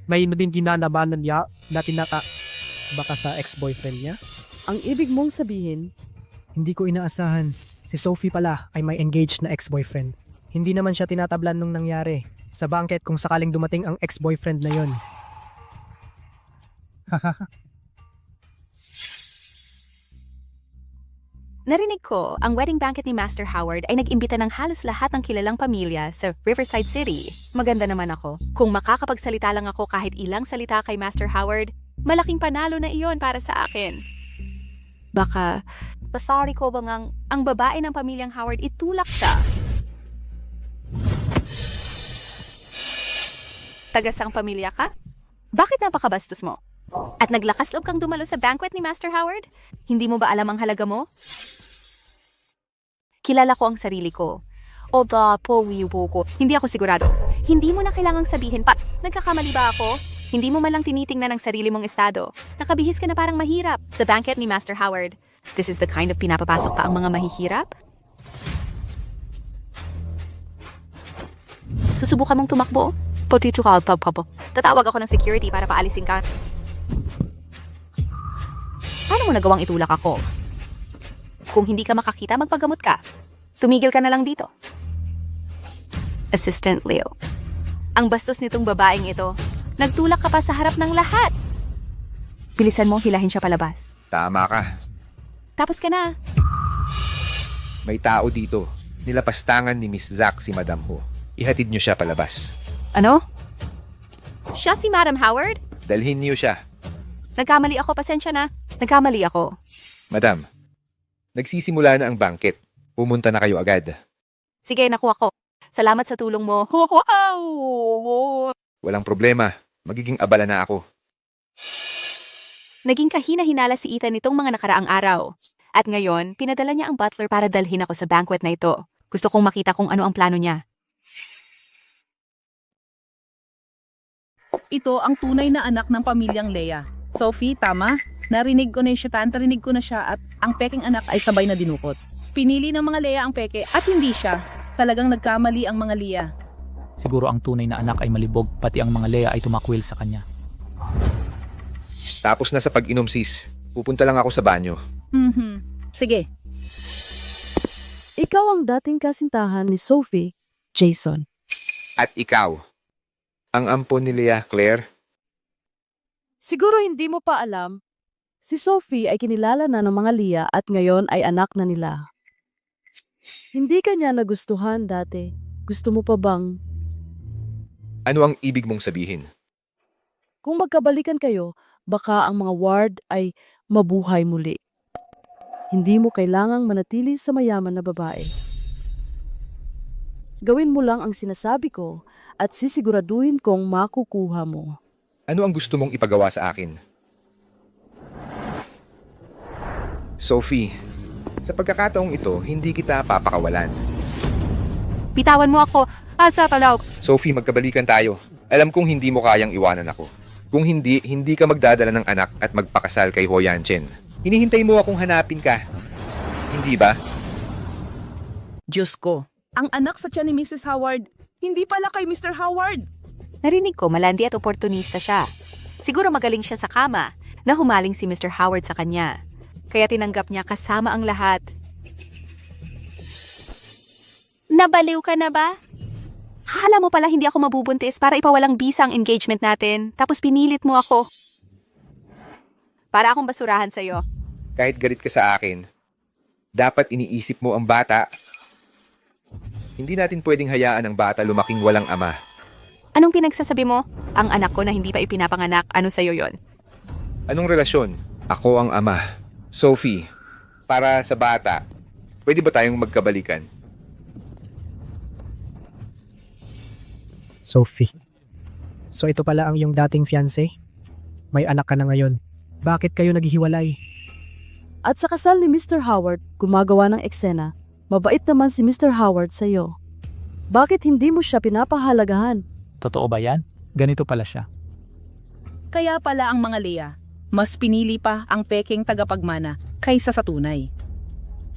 Speaker 12: may din ginanabanan niya na baka sa ex-boyfriend niya?
Speaker 10: Ang ibig mong sabihin,
Speaker 12: hindi ko inaasahan. Si Sophie pala ay may engaged na ex-boyfriend. Hindi naman siya tinatablan nung nangyari. Sa banquet kung sakaling dumating ang ex-boyfriend na yon.
Speaker 3: Narinig ko, ang wedding banquet ni Master Howard ay nag-imbita ng halos lahat ng kilalang pamilya sa Riverside City. Maganda naman ako. Kung makakapagsalita lang ako kahit ilang salita kay Master Howard, malaking panalo na iyon para sa akin. Baka, pasari ko bang ang babae ng pamilyang Howard itulak siya? Tagasang pamilya ka? Bakit napakabastos mo? At naglakas loob kang dumalo sa banquet ni Master Howard? Hindi mo ba alam ang halaga mo? Kilala ko ang sarili ko. Oba, po ko. Hindi ako sigurado. Hindi mo na kailangang sabihin pa. Nagkakamali ba ako? Hindi mo man lang tinitingnan ang sarili mong estado. Nakabihis ka na parang mahirap. Sa banquet ni Master Howard, this is the kind of pinapapasok pa ang mga mahihirap? Susubukan mong tumakbo? Tatawag ako ng security para paalisin ka. Paano mo nagawang itulak ako? Kung hindi ka makakita, magpagamot ka. Tumigil ka na lang dito. Assistant Leo. Ang bastos nitong babaeng ito. Nagtulak ka pa sa harap ng lahat. Bilisan mo, hilahin siya palabas.
Speaker 2: Tama ka.
Speaker 3: Tapos ka na.
Speaker 2: May tao dito. Nilapastangan ni Miss Zack si Madam Ho. Ihatid niyo siya palabas.
Speaker 3: Ano? Siya si Madam Howard?
Speaker 2: Dalhin niyo siya.
Speaker 3: Nagkamali ako, pasensya na. Nagkamali ako.
Speaker 2: Madam, nagsisimula na ang banquet. Pumunta na kayo agad.
Speaker 3: Sige, nakuha ko. Salamat sa tulong mo.
Speaker 2: Walang problema. Magiging abala na ako.
Speaker 3: Naging kahina-hinala si Ethan nitong mga nakaraang araw. At ngayon, pinadala niya ang butler para dalhin ako sa banquet na ito. Gusto kong makita kung ano ang plano niya.
Speaker 8: Ito ang tunay na anak ng pamilyang Leia. Sophie, tama? Narinig ko na siya at ang peking anak ay sabay na dinukot. Pinili ng mga Leia ang peke at hindi siya. Talagang nagkamali ang mga Leia.
Speaker 1: Siguro ang tunay na anak ay malibog, pati ang mga Leia ay tumakwil sa kanya.
Speaker 2: Tapos na sa pag-inom, sis. Pupunta lang ako sa banyo.
Speaker 8: Sige.
Speaker 10: ikaw ang dating kasintahan ni Sophie, Jason.
Speaker 2: At ikaw, ang ampon ni Leia, Claire.
Speaker 10: Siguro hindi mo pa alam, si Sophie ay kinilala na ng mga Leia at ngayon ay anak na nila. Hindi ka niya nagustuhan dati. Gusto mo pa bang
Speaker 2: Ano ang ibig mong sabihin?
Speaker 10: Kung magkabalikan kayo, baka ang mga Ward ay mabuhay muli. Hindi mo kailangang manatili sa mayaman na babae. Gawin mo lang ang sinasabi ko at sisiguraduhin kong makukuha mo.
Speaker 2: Ano ang gusto mong ipagawa sa akin? Sophie, sa pagkakataong ito, hindi kita papakawalan.
Speaker 3: Bitawan mo ako. Asa palaw.
Speaker 2: Sophie, magkabalikan tayo. Alam kong hindi mo kayang iwanan ako. Kung hindi, hindi ka magdadala ng anak at magpakasal kay Ho Yan-chen. Hinihintay mo akong hanapin ka. Hindi ba?
Speaker 8: Diyos ko, ang anak sa tiyan ni Mrs. Howard, hindi pala kay Mr. Howard.
Speaker 3: Narinig ko malandi at oportunista siya. Siguro magaling siya sa kama na humaling si Mr. Howard sa kanya. Kaya tinanggap niya kasama ang lahat. Nabaliw ka na ba? Akala mo pala hindi ako mabubuntis para ipawalang bisa ang engagement natin, tapos pinilit mo ako. Para akong basurahan sa'yo.
Speaker 2: Kahit galit ka sa akin, dapat iniisip mo ang bata. Hindi natin pwedeng hayaan ang bata lumaking walang ama.
Speaker 3: Anong pinagsasabi mo? Ang anak ko na hindi pa ipinapanganak, ano sa'yo yon?
Speaker 2: Anong relasyon? Ako ang ama. Sophie, para sa bata, pwede ba tayong magkabalikan?
Speaker 12: Sophie. So ito pala ang iyong dating fiancé? May anak ka na ngayon. Bakit kayo naghihiwalay?
Speaker 10: At sa kasal ni Mr. Howard, gumagawa ng eksena, mabait naman si Mr. Howard sa iyo. Bakit hindi mo siya pinapahalagahan?
Speaker 1: Totoo ba yan? Ganito pala siya.
Speaker 8: Kaya pala ang mga Lea, mas pinili pa ang peking tagapagmana kaysa sa tunay.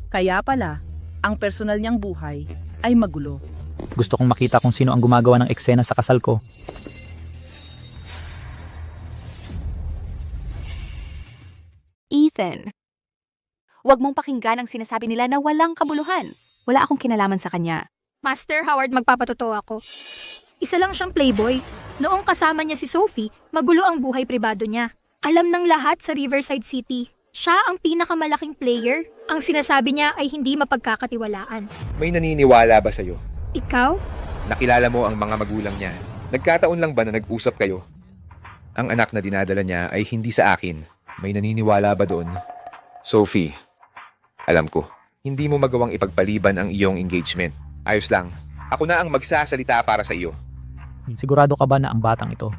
Speaker 8: Kaya pala, ang personal niyang buhay ay magulo.
Speaker 1: Gusto kong makita kung sino ang gumagawa ng eksena sa kasal ko.
Speaker 3: Ethan, huwag mong pakinggan ang sinasabi nila na walang kabuluhan. Wala akong kinalaman sa kanya.
Speaker 4: Master Howard, magpapatotoo ako. Isa lang siyang playboy. Noong kasama niya si Sophie, magulo ang buhay pribado niya. Alam ng lahat sa Riverside City. Siya ang pinakamalaking player. Ang sinasabi niya ay hindi mapagkakatiwalaan.
Speaker 2: May naniniwala ba sa'yo?
Speaker 4: Ikaw?
Speaker 2: Nakilala mo ang mga magulang niya. Nagkataon lang ba na nag-usap kayo? Ang anak na dinadala niya ay hindi sa akin. May naniniwala ba doon? Sophie, alam ko, hindi mo magawang ipagpaliban ang iyong engagement. Ayos lang. Ako na ang magsasalita para sa iyo.
Speaker 1: Sigurado ka ba na ang batang ito?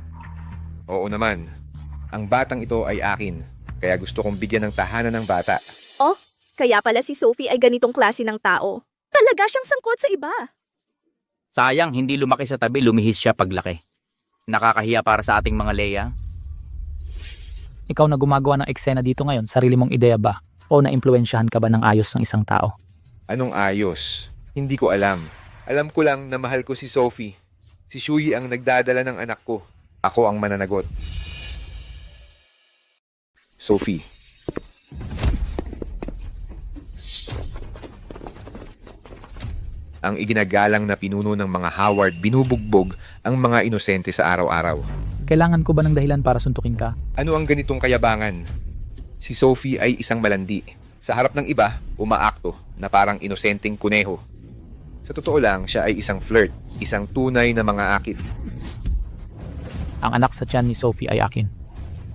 Speaker 2: Oo naman. Ang batang ito ay akin. Kaya gusto kong bigyan ng tahanan ng bata.
Speaker 11: Oh, kaya pala si Sophie ay ganitong klase ng tao. Talaga siyang sangkot sa iba.
Speaker 9: Sayang, hindi lumaki sa tabi, lumihis siya paglaki. Nakakahiya para sa ating mga Lea.
Speaker 1: Ikaw na gumagawa ng eksena dito ngayon, sarili mong ideya ba? O naimpluwensyahan ka ba ng ayos ng isang tao?
Speaker 2: Anong ayos? Hindi ko alam. Alam ko lang na mahal ko si Sophie. Si Shuyi ang nagdadala ng anak ko. Ako ang mananagot. Sophie. Ang iginagalang na pinuno ng mga Howard binubugbog ang mga inosente sa araw-araw.
Speaker 1: Kailangan ko ba ng dahilan para suntukin ka?
Speaker 2: Ano ang ganitong kayabangan? Si Sophie ay isang malandi. Sa harap ng iba, umaakto na parang inosenteng kuneho. Sa totoo lang, siya ay isang flirt, isang tunay na mga akit.
Speaker 1: Ang anak sa tiyan ni Sophie ay akin.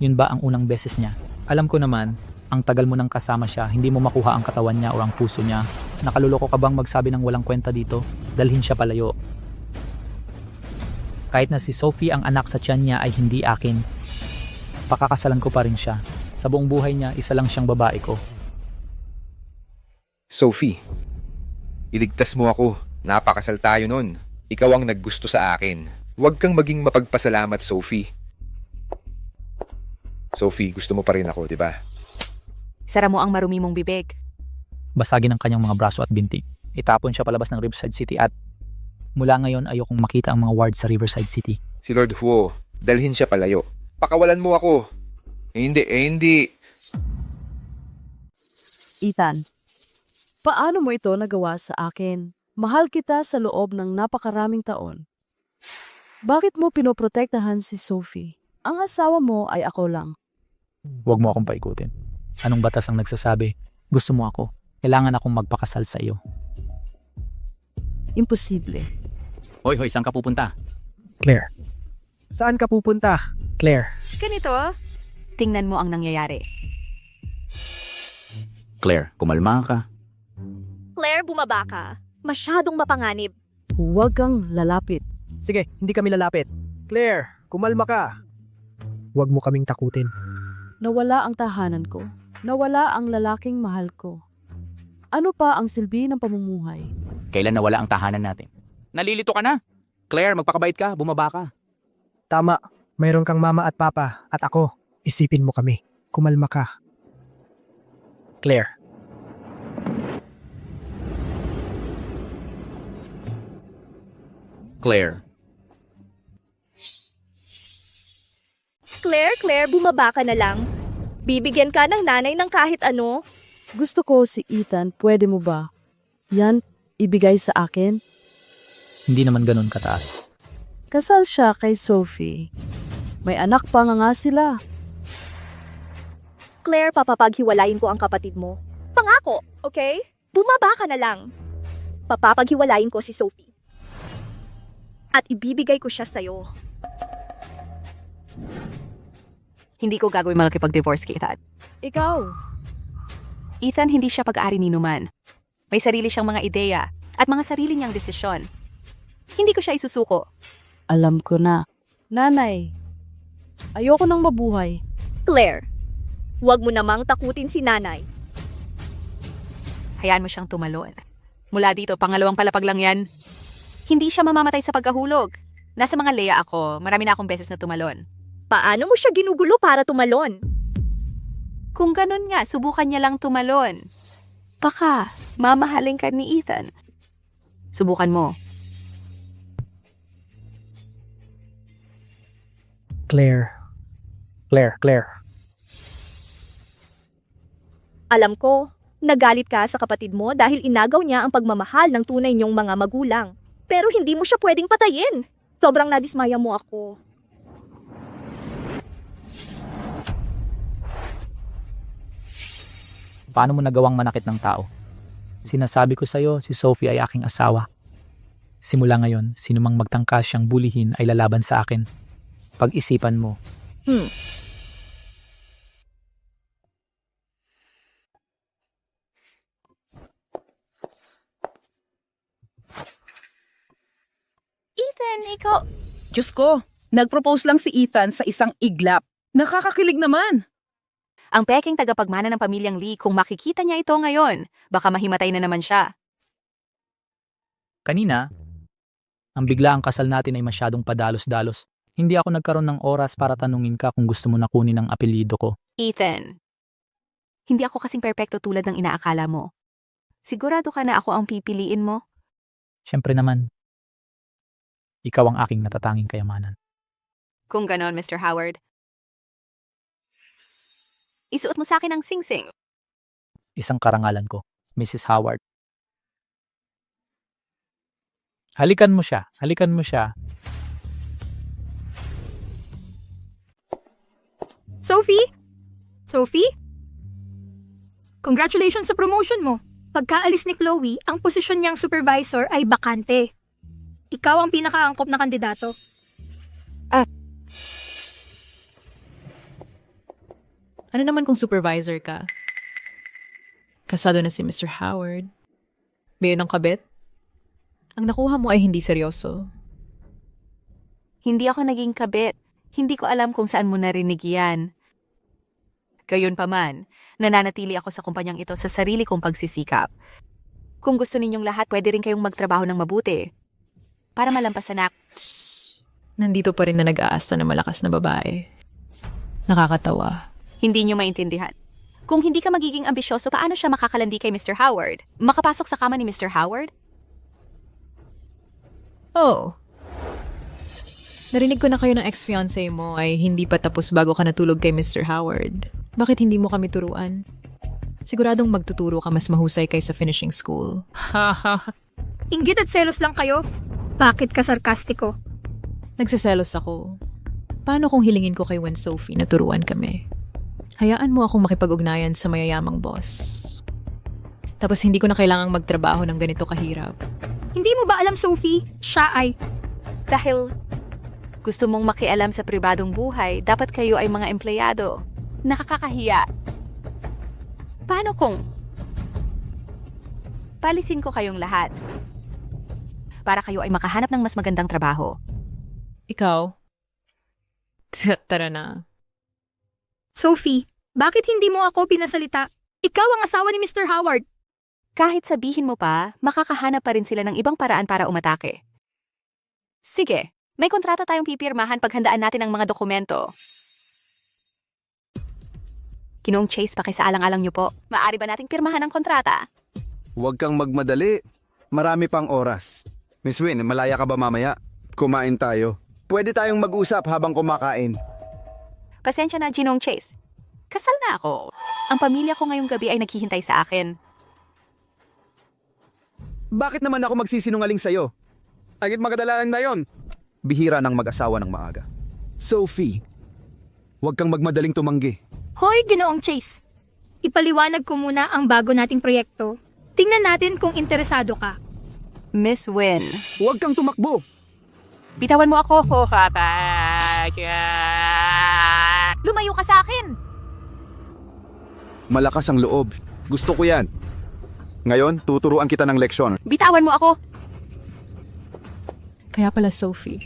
Speaker 1: Yun ba ang unang beses niya? Alam ko naman, ang tagal mo nang kasama siya, hindi mo makuha ang katawan niya o ang puso niya. Nakaluloko ka bang magsabi ng walang kwenta dito? Dalhin siya palayo. Kahit na si Sophie ang anak sa tiyan niya ay hindi akin, pakakasalan ko pa rin siya. Sa buong buhay niya, isa lang siyang babae ko.
Speaker 2: Sophie, iligtas mo ako. Napakasal tayo nun. Ikaw ang naggusto sa akin. Huwag kang maging mapagpasalamat, Sophie. Sophie, gusto mo pa rin ako, di ba?
Speaker 3: Sara mo ang marumi mong bibig.
Speaker 1: Basagin ang kanyang mga braso at binti. Itapon siya palabas ng Riverside City at mula ngayon ayokong makita ang mga ward sa Riverside City.
Speaker 2: Si Lord Huo, dalhin siya palayo. Pakawalan mo ako. Hindi.
Speaker 10: Ethan, paano mo ito nagawa sa akin? Mahal kita sa loob ng napakaraming taon. Bakit mo pinoprotektahan si Sophie? Ang asawa mo ay ako lang.
Speaker 1: Huwag mo akong paikutin. Anong batas ang nagsasabi? Gusto mo ako. Kailangan akong magpakasal sa iyo.
Speaker 10: Imposible.
Speaker 9: Hoy, saan ka pupunta?
Speaker 12: Claire. Saan ka pupunta, Claire?
Speaker 3: Ganito, tingnan mo ang nangyayari.
Speaker 9: Claire, kumalma ka.
Speaker 11: Claire, bumaba ka. Masyadong mapanganib.
Speaker 10: Huwag kang lalapit.
Speaker 12: Sige, hindi kami lalapit. Claire, kumalma ka. Huwag mo kaming takutin.
Speaker 10: Nawala ang tahanan ko. Nawala ang lalaking mahal ko. Ano pa ang silbi ng pamumuhay?
Speaker 9: Kailan nawala ang tahanan natin? Nalilito ka na. Claire, magpakabait ka, bumaba ka.
Speaker 12: Tama, mayroon kang mama at papa at ako. Isipin mo kami. Kumalma ka. Claire.
Speaker 9: Claire,
Speaker 11: Claire, bumaba ka na lang. Bibigyan ka ng nanay ng kahit ano.
Speaker 10: Gusto ko si Ethan, pwede mo ba? Yan, ibigay sa akin.
Speaker 1: Hindi naman ganun kataas.
Speaker 10: Kasal siya kay Sophie. May anak pa nga sila.
Speaker 11: Claire, papapaghiwalayin ko ang kapatid mo. Pangako, okay? Bumaba ka na lang. Papapaghiwalayin ko si Sophie. At ibibigay ko siya sa'yo.
Speaker 3: Hindi ko gagawin makipag-divorce kay Ethan.
Speaker 10: Ikaw,
Speaker 3: Ethan, hindi siya pag-ari ni Numan. May sarili siyang mga ideya at mga sarili niyang desisyon. Hindi ko siya isusuko.
Speaker 10: alam ko na. Nanay, ayoko nang mabuhay.
Speaker 11: Claire, huwag mo namang takutin si nanay.
Speaker 3: Hayaan mo siyang tumalon. Mula dito, pangalawang palapag lang yan. Hindi siya mamamatay sa pagkahulog. Nasa mga Leia ako, marami na akong beses na tumalon.
Speaker 11: Paano mo siya ginugulo para tumalon?
Speaker 3: Kung ganun nga, subukan niya lang tumalon. Baka, mamahalin ka ni Ethan. Subukan mo.
Speaker 12: Claire.
Speaker 11: Alam ko, nagalit ka sa kapatid mo dahil inagaw niya ang pagmamahal ng tunay niyong mga magulang. Pero hindi mo siya pwedeng patayin. Sobrang nadismaya mo ako.
Speaker 1: Paano mo nagawang manakit ng tao? Sinasabi ko sa'yo, si Sophie ay aking asawa. Simula ngayon, sinumang magtangkas siyang bulihin ay lalaban sa akin. Pag-isipan mo.
Speaker 3: Ethan, ikaw...
Speaker 8: Diyos ko, nag-propose lang si Ethan sa isang iglap. Nakakakilig naman.
Speaker 3: Ang peking tagapagmana ng pamilyang Lee, kung makikita niya ito ngayon, baka mahimatay na naman siya.
Speaker 1: Kanina, ang bigla ang kasal natin ay masyadong padalos-dalos. Hindi ako nagkaroon ng oras para tanungin ka kung gusto mo na kunin ang apelyido ko.
Speaker 3: Ethan, hindi ako kasing perpekto tulad ng inaakala mo. Sigurado ka na ako ang pipiliin mo?
Speaker 1: Siyempre naman, ikaw ang aking natatanging kayamanan.
Speaker 3: Kung ganon, Mr. Howard, isuot mo sa akin ang singsing.
Speaker 1: Isang karangalan ko, Mrs. Howard. Halikan mo siya.
Speaker 4: Sophie? Sophie? Congratulations sa promotion mo. Pagkaalis ni Chloe, ang posisyon niyang supervisor ay bakante. Ikaw ang pinakaangkop na kandidato.
Speaker 6: Ano naman kung supervisor ka? Kasado na si Mr. Howard. Bayo ng kabit? Ang nakuha mo ay hindi seryoso.
Speaker 3: Hindi ako naging kabit. Hindi ko alam kung saan mo narinig yan. Gayunpaman, nananatili ako sa kumpanyang ito sa sarili kong pagsisikap. Kung gusto ninyong lahat, pwede rin kayong magtrabaho ng mabuti. Para malampasan ako.
Speaker 6: Nandito pa rin na nag-aasta na malakas na babae. Nakakatawa.
Speaker 3: Hindi nyo maintindihan. Kung hindi ka magiging ambisyoso, paano siya makakalandi kay Mr. Howard? Makapasok sa kama ni Mr. Howard?
Speaker 6: Oh. Narinig ko na kayo ng ex-fiancé mo ay hindi pa tapos bago ka natulog kay Mr. Howard. Bakit hindi mo kami turuan? Siguradong magtuturo ka mas mahusay kaysa finishing school.
Speaker 4: Inggit at selos lang kayo. Bakit ka sarkastiko?
Speaker 6: Nagsiselos ako. Paano kung hilingin ko kay Sophie na turuan kami? Hayaan mo akong makipag-ugnayan sa mayayamang boss. Tapos hindi ko na kailangang magtrabaho ng ganito kahirap.
Speaker 4: Hindi mo ba alam, Sophie? Siya ay...
Speaker 11: Dahil
Speaker 3: Gusto mong makialam sa pribadong buhay, dapat kayo ay mga empleyado. Nakakahiya. Paano kung palisin ko kayong lahat para kayo ay makahanap ng mas magandang trabaho?
Speaker 6: Ikaw? Tara na.
Speaker 4: Sophie, bakit hindi mo ako pinasalita? Ikaw ang asawa ni Mr. Howard.
Speaker 3: Kahit sabihin mo pa, makakahanap pa rin sila ng ibang paraan para umatake. Sige, may kontrata tayong pipirmahan paghandaan natin ang mga dokumento. Ginoong Chase, pakisaalang-alang niyo po. Maaari ba nating pirmahan ang kontrata?
Speaker 5: Huwag kang magmadali. Marami pang oras. Miss Win, malaya ka ba mamaya? Kumain tayo. Pwede tayong mag-usap habang kumakain.
Speaker 3: Pasensya na, Ginoong Chase. Kasal na ako. Ang pamilya ko ngayong gabi ay naghihintay sa akin.
Speaker 5: Bakit naman ako magsisinungaling sa'yo? Agit magadalaan na yon. Bihira ng mag-asawa ng maaga. Sophie, huwag kang magmadaling tumanggi.
Speaker 4: Hoy, Ginoong Chase. Ipaliwanag ko muna ang bago nating proyekto. Tingnan natin kung interesado ka.
Speaker 3: Miss Win.
Speaker 5: Huwag kang tumakbo.
Speaker 3: Bitawan mo ako. Lumayo ka sa akin.
Speaker 5: Malakas ang loob. Gusto ko yan. Ngayon, tuturuan kita ng leksyon.
Speaker 3: Bitawan mo ako.
Speaker 6: Kaya pala, Sophie.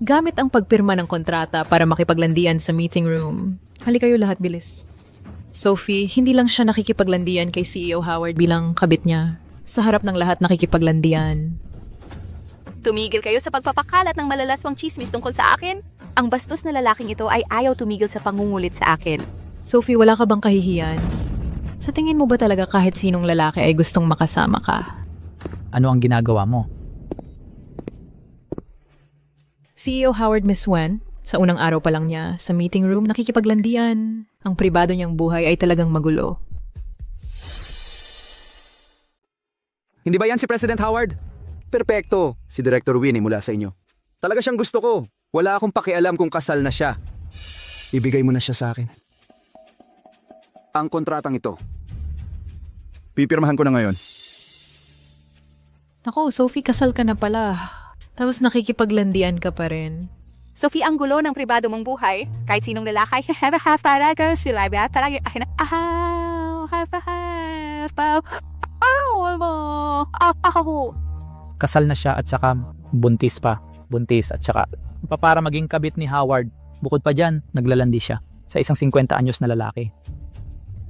Speaker 6: Gamit ang pagpirma ng kontrata para makipaglandian sa meeting room. Hali kayo lahat, bilis. Sophie, hindi lang siya nakikipaglandian kay CEO Howard bilang kabit niya. Sa harap ng lahat nakikipaglandian.
Speaker 3: Tumigil kayo sa pagpapakalat ng malalaswang chismis tungkol sa akin. Ang bastos na lalaking ito ay ayaw tumigil sa pangungulit sa akin.
Speaker 6: Sophie, wala ka bang kahihiyan? Sa tingin mo ba talaga kahit sinong lalaki ay gustong makasama ka?
Speaker 1: Ano ang ginagawa mo?
Speaker 6: CEO Howard Miss Wen, sa unang araw pa lang niya, sa meeting room, nakikipaglandian. Ang pribado niyang buhay ay talagang magulo.
Speaker 5: Hindi ba yan si President Howard? Perpekto, si Director Winnie mula sa inyo. Talaga siyang gusto ko. Wala akong pakialam kung kasal na siya. Ibigay mo na siya sa akin. Ang kontratang ito. Pipirmahan ko na ngayon.
Speaker 6: Nako, Sophie, kasal ka na pala. Tapos nakikipaglandian ka pa rin.
Speaker 3: Sophie, ang gulo ng pribado mong buhay. Kahit sinong lalaki,
Speaker 1: Kasal na siya at saka buntis pa. Buntis at saka para maging kabit ni Howard. Bukod pa dyan, naglalandi siya sa isang 50 anyos na lalaki.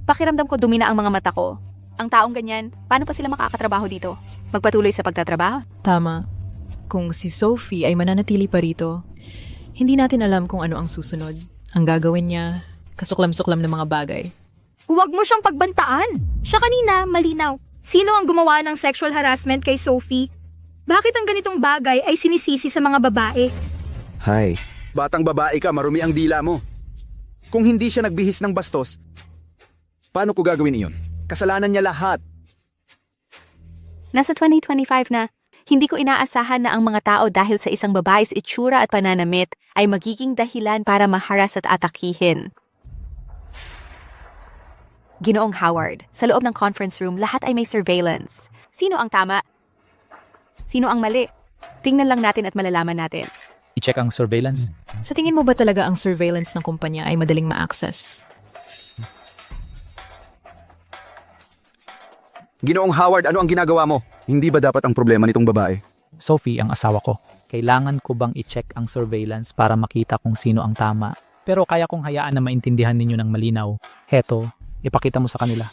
Speaker 3: Pakiramdam ko dumi na ang mga mata ko. Ang taong ganyan, paano pa sila makakatrabaho dito? Magpatuloy sa pagtatrabaho?
Speaker 6: Tama. Kung si Sophie ay mananatili pa rito, hindi natin alam kung ano ang susunod. Ang gagawin niya, kasuklam-suklam ng mga bagay.
Speaker 4: Huwag mo siyang pagbantaan. Siya kanina, malinaw. Sino ang gumawa ng sexual harassment kay Sophie? Bakit ang ganitong bagay ay sinisisi sa mga babae?
Speaker 5: Hay, batang babae ka, marumi ang dila mo. Kung hindi siya nagbihis ng bastos, paano ko gagawin iyon? Kasalanan niya lahat.
Speaker 3: Nasa 2025 na, hindi ko inaasahan na ang mga tao dahil sa isang babae's itsura at pananamit ay magiging dahilan para maharas at atakihin. Ginoong Howard, sa loob ng conference room, lahat ay may surveillance. Sino ang tama? Sino ang mali? Tingnan lang natin at malalaman natin.
Speaker 1: I-check ang surveillance.
Speaker 6: Sa tingin mo ba talaga ang surveillance ng kumpanya ay madaling ma-access?
Speaker 5: Ginoong Howard, ano ang ginagawa mo? Hindi ba dapat ang problema nitong babae?
Speaker 1: Sophie, ang asawa ko. Kailangan ko bang i-check ang surveillance para makita kung sino ang tama? Pero kaya kong hayaan na maintindihan ninyo ng malinaw. Heto, ipakita mo sa kanila.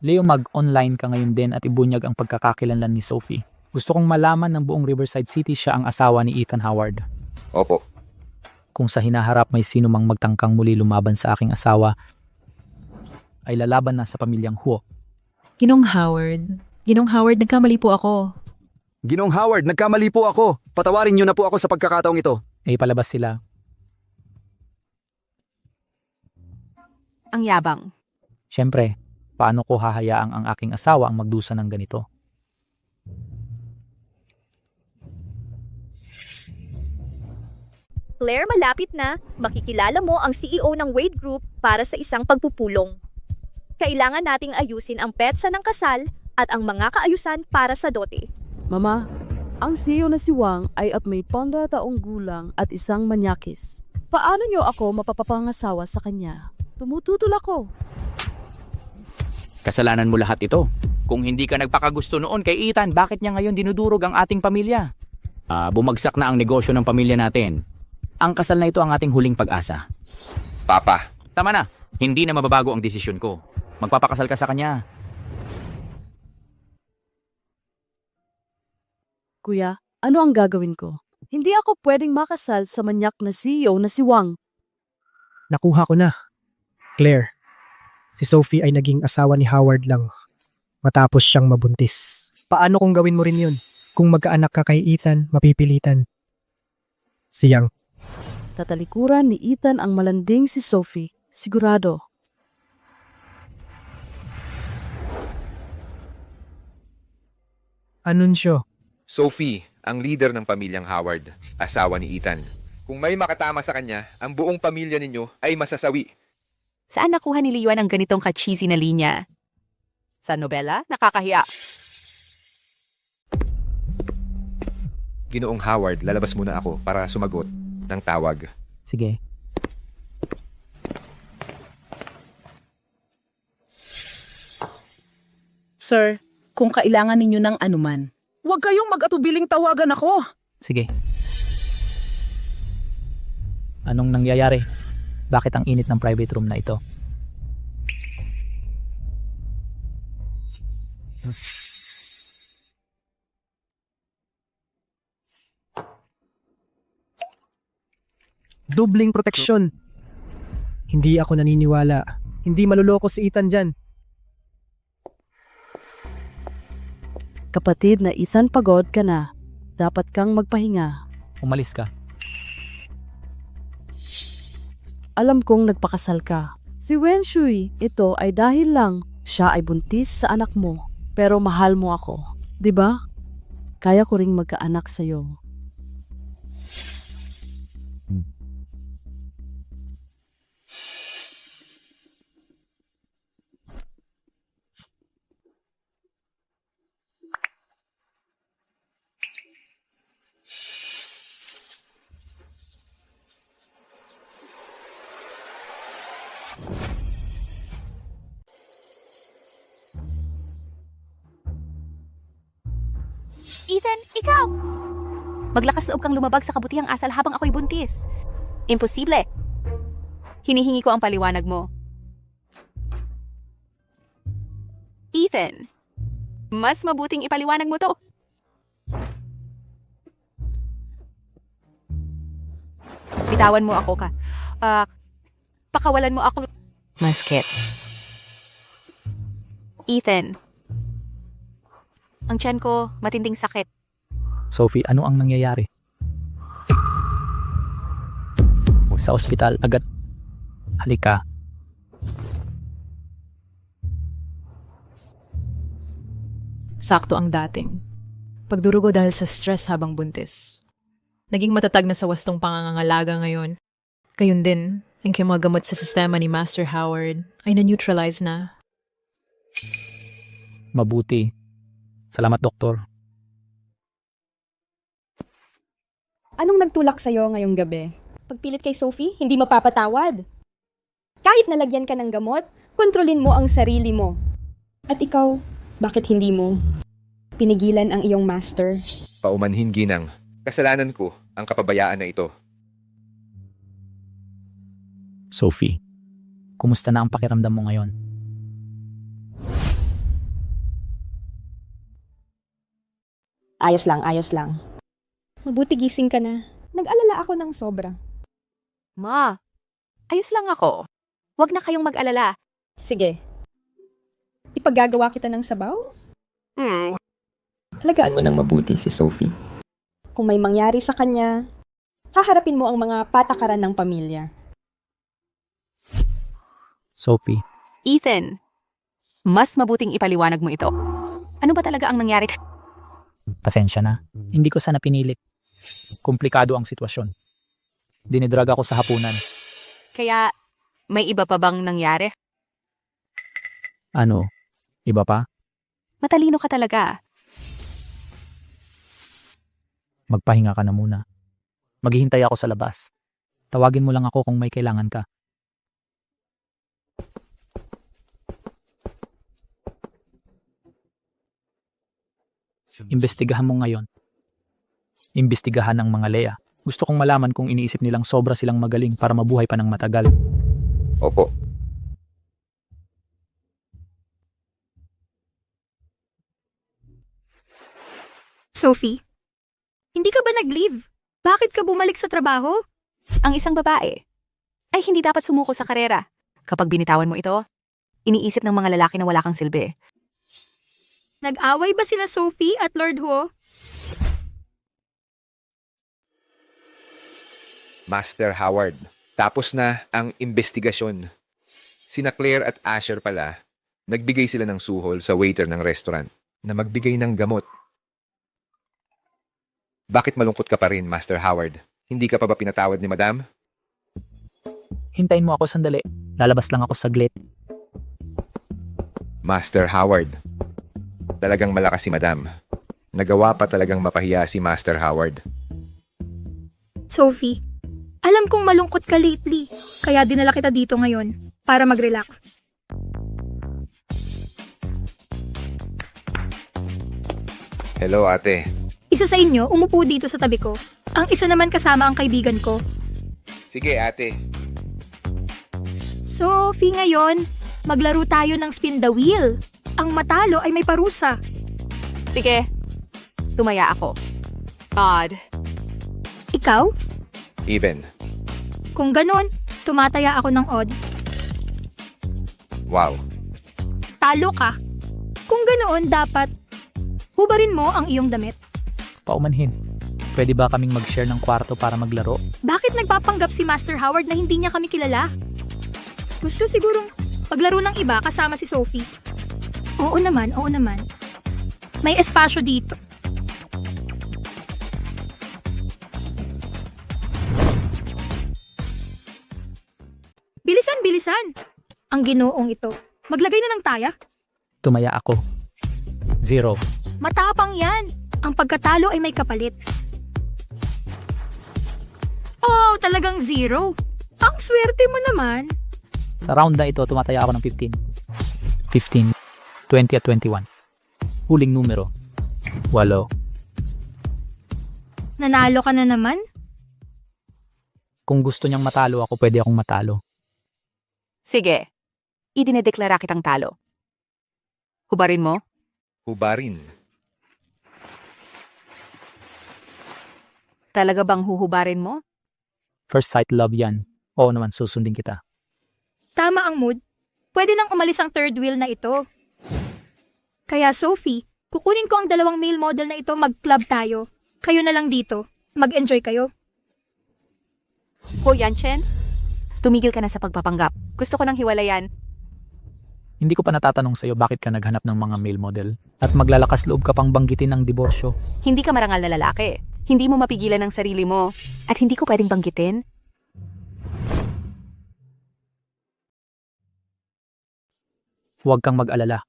Speaker 1: Leo, mag-online ka ngayon din at ibunyag ang pagkakakilanlan ni Sophie. Gusto kong malaman ng buong Riverside City siya ang asawa ni Ethan Howard.
Speaker 2: Opo.
Speaker 1: Kung sa hinaharap may sino mang magtangkang muli lumaban sa aking asawa, ay lalaban na sa pamilyang Huo.
Speaker 6: Ginong Howard, nagkamali po ako.
Speaker 5: Ginoong Howard, nagkamali po ako. Patawarin niyo na po ako sa pagkakataong ito.
Speaker 1: Ay palabas sila.
Speaker 3: Ang yabang.
Speaker 1: Siyempre, paano ko hahayaang ang aking asawa ang magdusa ng ganito?
Speaker 11: Claire, malapit na. Makikilala mo ang CEO ng Wade Group para sa isang pagpupulong. Kailangan nating ayusin ang petsa ng kasal at ang mga kaayusan para sa dote.
Speaker 10: Mama, Ang CEO na si Wang ay at may 50 taong gulang at isang manyakis. Paano niyo ako mapapapangasawa sa kanya? Tumututol ako.
Speaker 9: Kasalanan mo lahat ito. Kung hindi ka nagpakagusto noon kay Ethan, bakit niya ngayon dinudurog ang ating pamilya? Bumagsak na ang negosyo ng pamilya natin. Ang kasal na ito ang ating huling pag-asa.
Speaker 2: Papa,
Speaker 9: Tama na. Hindi na mababago ang desisyon ko. Magpapakasal ka sa kanya.
Speaker 10: Kuya, ano ang gagawin ko? Hindi ako pwedeng makasal sa manyak na CEO na si Wang.
Speaker 12: Nakuha ko na. Claire, si Sophie ay naging asawa ni Howard lang matapos siyang mabuntis. Paano kung gawin mo rin yun? Kung magkaanak ka kay Ethan, mapipilitan. Siyang.
Speaker 10: Tatalikuran ni Ethan ang malanding si Sophie. Sigurado.
Speaker 12: Anunsyo.
Speaker 2: Sophie, ang leader ng pamilyang Howard, asawa ni Ethan. Kung may makatama sa kanya, ang buong pamilya ninyo ay masasawi.
Speaker 3: Saan nakuha ni Yuan ang ganitong ka-cheesy na linya? Sa nobela? Nakakahiya.
Speaker 2: Ginoong Howard, lalabas muna ako para sumagot ng tawag.
Speaker 1: Sige.
Speaker 8: Sir, kung kailangan ninyo ng anuman, huwag kayong mag-atubiling tawagan ako.
Speaker 1: Sige. Anong nangyayari? Bakit ang init ng private room na ito?
Speaker 12: Dubling proteksyon. Hindi ako naniniwala. Hindi maluloko si Ethan dyan.
Speaker 10: Kapatid na Ethan, pagod ka na. Dapat kang magpahinga.
Speaker 1: Umalis ka.
Speaker 10: Alam kong nagpakasal ka. Si Wen Shui, ito ay dahil lang siya ay buntis sa anak mo. Pero mahal mo ako. 'Di ba? Kaya ko ring magkaanak sa'yo.
Speaker 3: Ethan, ikaw! Maglakas loob kang lumabag sa kabutihang asal habang ako'y buntis. Imposible. Hinihingi ko ang paliwanag mo. Ethan, mas mabuting ipaliwanag mo to. Bitawan mo ako ka. Pakawalan mo ako. Masket. Ethan, ang tiyan ko, matinding sakit.
Speaker 1: Sophie, ano ang nangyayari? Sa ospital, agad. Halika.
Speaker 6: Sakto ang dating. Pagdurugo dahil sa stress habang buntis. Naging matatag na sa wastong pangangalaga ngayon. Gayun din, ang mga gamot sa sistema ni Master Howard ay na-neutralize na.
Speaker 1: Mabuti. Salamat, Doktor.
Speaker 7: Anong nagtulak sa'yo ngayong gabi? Pagpilit kay Sophie, hindi mapapatawad. Kahit nalagyan ka ng gamot, kontrolin mo ang sarili mo. At ikaw, bakit hindi mo pinigilan ang iyong master?
Speaker 2: Paumanhin, Ginang. Kasalanan ko ang kapabayaan na ito.
Speaker 1: Sophie, kumusta na ang pakiramdam mo ngayon?
Speaker 7: Ayos lang, ayos lang. Mabuti gising ka na. Nag-alala ako ng sobra.
Speaker 3: Ma, ayos lang ako. Huwag na kayong mag-alala.
Speaker 7: Sige. Ipagagawa kita ng sabaw? Halagaan mo ng mabuti si Sophie. Kung may mangyari sa kanya, haharapin mo ang mga patakaran ng pamilya.
Speaker 1: Sophie,
Speaker 3: Ethan, mas mabuting ipaliwanag mo ito. Ano ba talaga ang nangyari?
Speaker 1: pasensya na. Hindi ko sana pinilit. Komplikado ang sitwasyon. Dinidrag ako sa hapunan.
Speaker 3: Kaya, may iba pa bang nangyari?
Speaker 1: Ano? Iba pa?
Speaker 3: Matalino ka talaga.
Speaker 1: Magpahinga ka na muna. Maghihintay ako sa labas. Tawagin mo lang ako kung may kailangan ka. Imbestigahan mo ngayon. Imbestigahan ng mga Lea. Gusto kong malaman kung iniisip nilang sobra silang magaling para mabuhay pa ng matagal.
Speaker 2: Opo.
Speaker 4: Sophie, hindi ka ba nag-leave? Bakit ka bumalik sa trabaho?
Speaker 3: Ang isang babae ay hindi dapat sumuko sa karera. Kapag binitawan mo ito, iniisip ng mga lalaki na wala kang silbi.
Speaker 4: Nag-away ba sila Sophie at Lord Huo?
Speaker 2: Master Howard, tapos na ang investigasyon. Sina Claire at Asher pala, nagbigay sila ng suhol sa waiter ng restaurant na magbigay ng gamot. Bakit malungkot ka pa rin, Master Howard? Hindi ka pa ba pinatawad ni Madam?
Speaker 1: Hintayin mo ako sandali. Lalabas lang ako saglit.
Speaker 2: Master Howard, talagang malakas si Madam. Nagawa pa talagang mapahiya si Master Howard.
Speaker 4: Sophie, alam kong malungkot ka lately, kaya dinala kita dito ngayon para mag-relax.
Speaker 2: Hello, ate.
Speaker 4: Isa sa inyo, umupo dito sa tabi ko. Ang isa naman kasama ang kaibigan ko.
Speaker 2: Sige, ate.
Speaker 4: Sophie, ngayon, maglaro tayo ng spin the wheel. Ang matalo ay may parusa.
Speaker 3: Sige, tumaya ako. Odd.
Speaker 4: Ikaw?
Speaker 2: Even.
Speaker 4: Kung ganon, tumataya ako ng odd.
Speaker 2: Wow.
Speaker 4: Talo ka. Kung ganoon, dapat hubarin mo ang iyong damit.
Speaker 1: Paumanhin. Pwede ba kaming mag-share ng kwarto para maglaro?
Speaker 4: Bakit nagpapanggap si Master Howard na hindi niya kami kilala? Gusto sigurong paglaro ng iba kasama si Sophie. Oo naman, oo naman. May espasyo dito. Bilisan, bilisan! Ang ginoong ito. Maglagay na ng taya.
Speaker 1: Tumaya ako. 0.
Speaker 4: Matapang yan. Ang pagkatalo ay may kapalit. Oh, talagang 0. Ang swerte mo naman.
Speaker 1: Sa round na ito, tumataya ako ng 15. 15, 20 at 21. Huling numero. 8.
Speaker 4: Nanalo ka na naman?
Speaker 1: Kung gusto niyang matalo ako, pwede akong matalo.
Speaker 3: Sige, idinedeklara kitang talo. Hubarin mo?
Speaker 2: Hubarin.
Speaker 3: Talaga bang huhubarin mo?
Speaker 1: First sight love yan. Oo naman, susundin kita.
Speaker 4: Tama ang mood. Pwede nang umalis ang third wheel na ito. Kaya Sophie, kukunin ko ang 2 male model na ito, mag-club tayo. Kayo na lang dito. Mag-enjoy kayo.
Speaker 3: Ho Yanchen, tumigil ka na sa pagpapanggap. Gusto ko nang hiwalayan.
Speaker 1: Hindi ko pa natatanong sa'yo bakit ka naghanap ng mga male model at maglalakas loob ka pang banggitin ng diborsyo.
Speaker 3: Hindi ka marangal na lalaki. Hindi mo mapigilan ang sarili mo. At hindi ko pwedeng banggitin.
Speaker 1: Huwag kang mag-alala.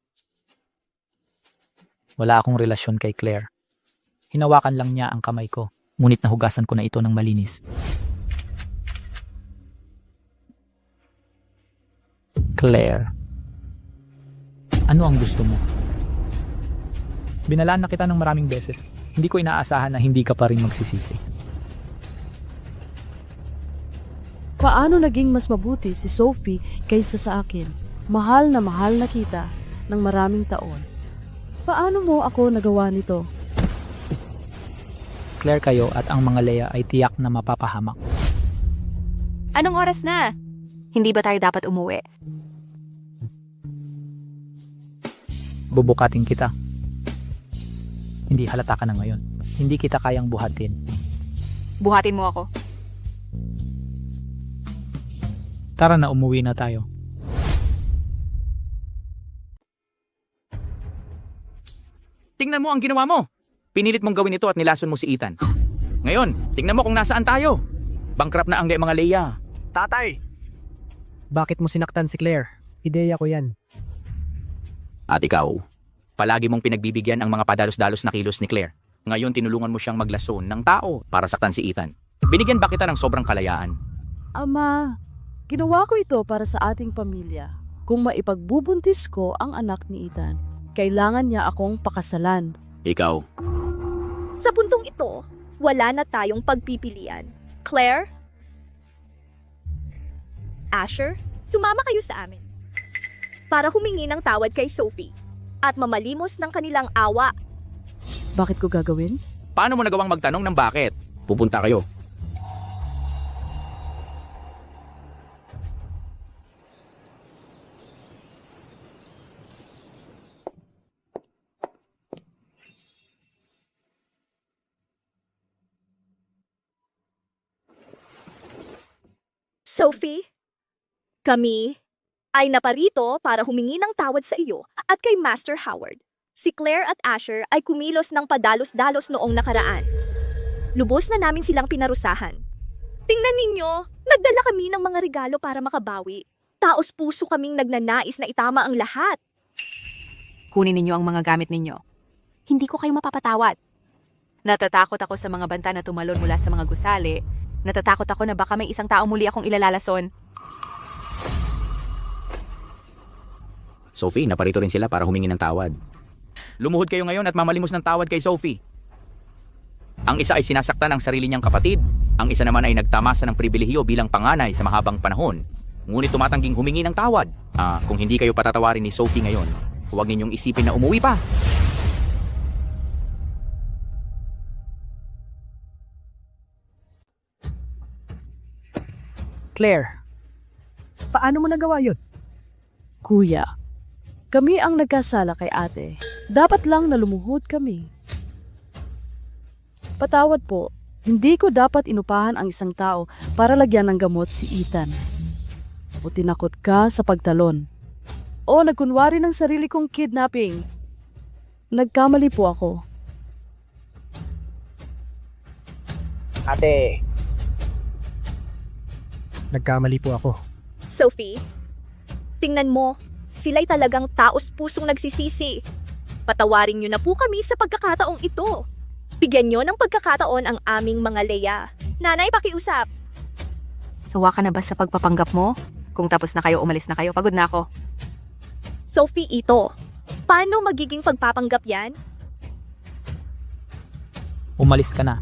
Speaker 1: Wala akong relasyon kay Claire. Hinawakan lang niya ang kamay ko, ngunit nahugasan ko na ito ng malinis. Claire, ano ang gusto mo? Binalaan na kita ng maraming beses. Hindi ko inaasahan na hindi ka pa rin magsisisi.
Speaker 10: Paano naging mas mabuti si Sophie kaysa sa akin? Mahal na kita ng maraming taon. Paano mo ako nagawa nito?
Speaker 1: Claire kayo at ang mga Lea ay tiyak na mapapahamak.
Speaker 3: Anong oras na? Hindi ba tayo dapat umuwi?
Speaker 1: Bubukatin kita. Hindi halata ka na ngayon. Hindi kita kayang buhatin.
Speaker 3: Buhatin mo ako.
Speaker 1: Tara na, umuwi na tayo.
Speaker 9: Tingnan mo ang ginawa mo. Pinilit mong gawin ito at nilason mo si Ethan. Ngayon, tingnan mo kung nasaan tayo. Bankrupt na ang mga Lea.
Speaker 12: Tatay! Bakit mo sinaktan si Claire? Ideya ko yan.
Speaker 9: At ikaw, palagi mong pinagbibigyan ang mga padalos-dalos na kilos ni Claire. Ngayon tinulungan mo siyang maglason ng tao para saktan si Ethan. Binigyan ba kita ng sobrang kalayaan?
Speaker 10: Ama, ginawa ko ito para sa ating pamilya. Kung maipagbubuntis ko ang anak ni Ethan, kailangan niya akong pakasalan.
Speaker 9: Ikaw,
Speaker 11: Sa puntong ito, wala na tayong pagpipilian. Claire? Asher, sumama kayo sa amin. Para humingi ng tawad kay Sophie at mamalimos ng kanilang awa.
Speaker 10: Bakit ko gagawin?
Speaker 9: paano mo nagawang magtanong ng bakit? Pupunta kayo.
Speaker 11: Sophie, kami ay naparito para humingi ng tawad sa iyo at kay Master Howard. Si Claire at Asher ay kumilos ng padalos-dalos noong nakaraan. Lubos na namin silang pinarusahan. Tingnan ninyo, nagdala kami ng mga regalo para makabawi. Taos puso kaming nagnanais na itama ang lahat.
Speaker 3: Kunin ninyo ang mga gamit ninyo. Hindi ko kayo mapapatawad. Natatakot ako sa mga banta na tumalon mula sa mga gusali. Natatakot ako na baka may isang tao muli akong ilalalason.
Speaker 9: Sophie, naparito rin sila para humingi ng tawad. Lumuhod kayo ngayon at mamalimos ng tawad kay Sophie. Ang isa ay sinasaktan ang sarili niyang kapatid. Ang isa naman ay nagtamasa ng pribilehiyo bilang panganay sa mahabang panahon. Ngunit tumatangging humingi ng tawad. Kung hindi kayo patatawarin ni Sophie ngayon, huwag ninyong isipin na umuwi pa.
Speaker 12: Claire, paano mo nagawa yun?
Speaker 10: Kuya, kami ang nagkasala kay ate. Dapat lang na lumuhod kami. Patawad po, hindi ko dapat inupahan ang isang tao para lagyan ng gamot si Ethan. O tinakot ka sa pagtalon. O nagkunwari ng sarili kong kidnapping. Nagkamali po ako.
Speaker 12: Ate, nagkamali po ako.
Speaker 11: Sophie, tingnan mo, sila'y talagang taos pusong nagsisisi. Patawarin niyo na po kami sa pagkakataong ito. Bigyan niyo ng pagkakataon ang aming mga Leia. Nanay, pakiusap.
Speaker 3: Sawa ka na ba sa pagpapanggap mo? Kung tapos na kayo, umalis na kayo. Pagod na ako.
Speaker 11: Sophie, ito. Paano magiging pagpapanggap yan?
Speaker 1: Umalis ka na.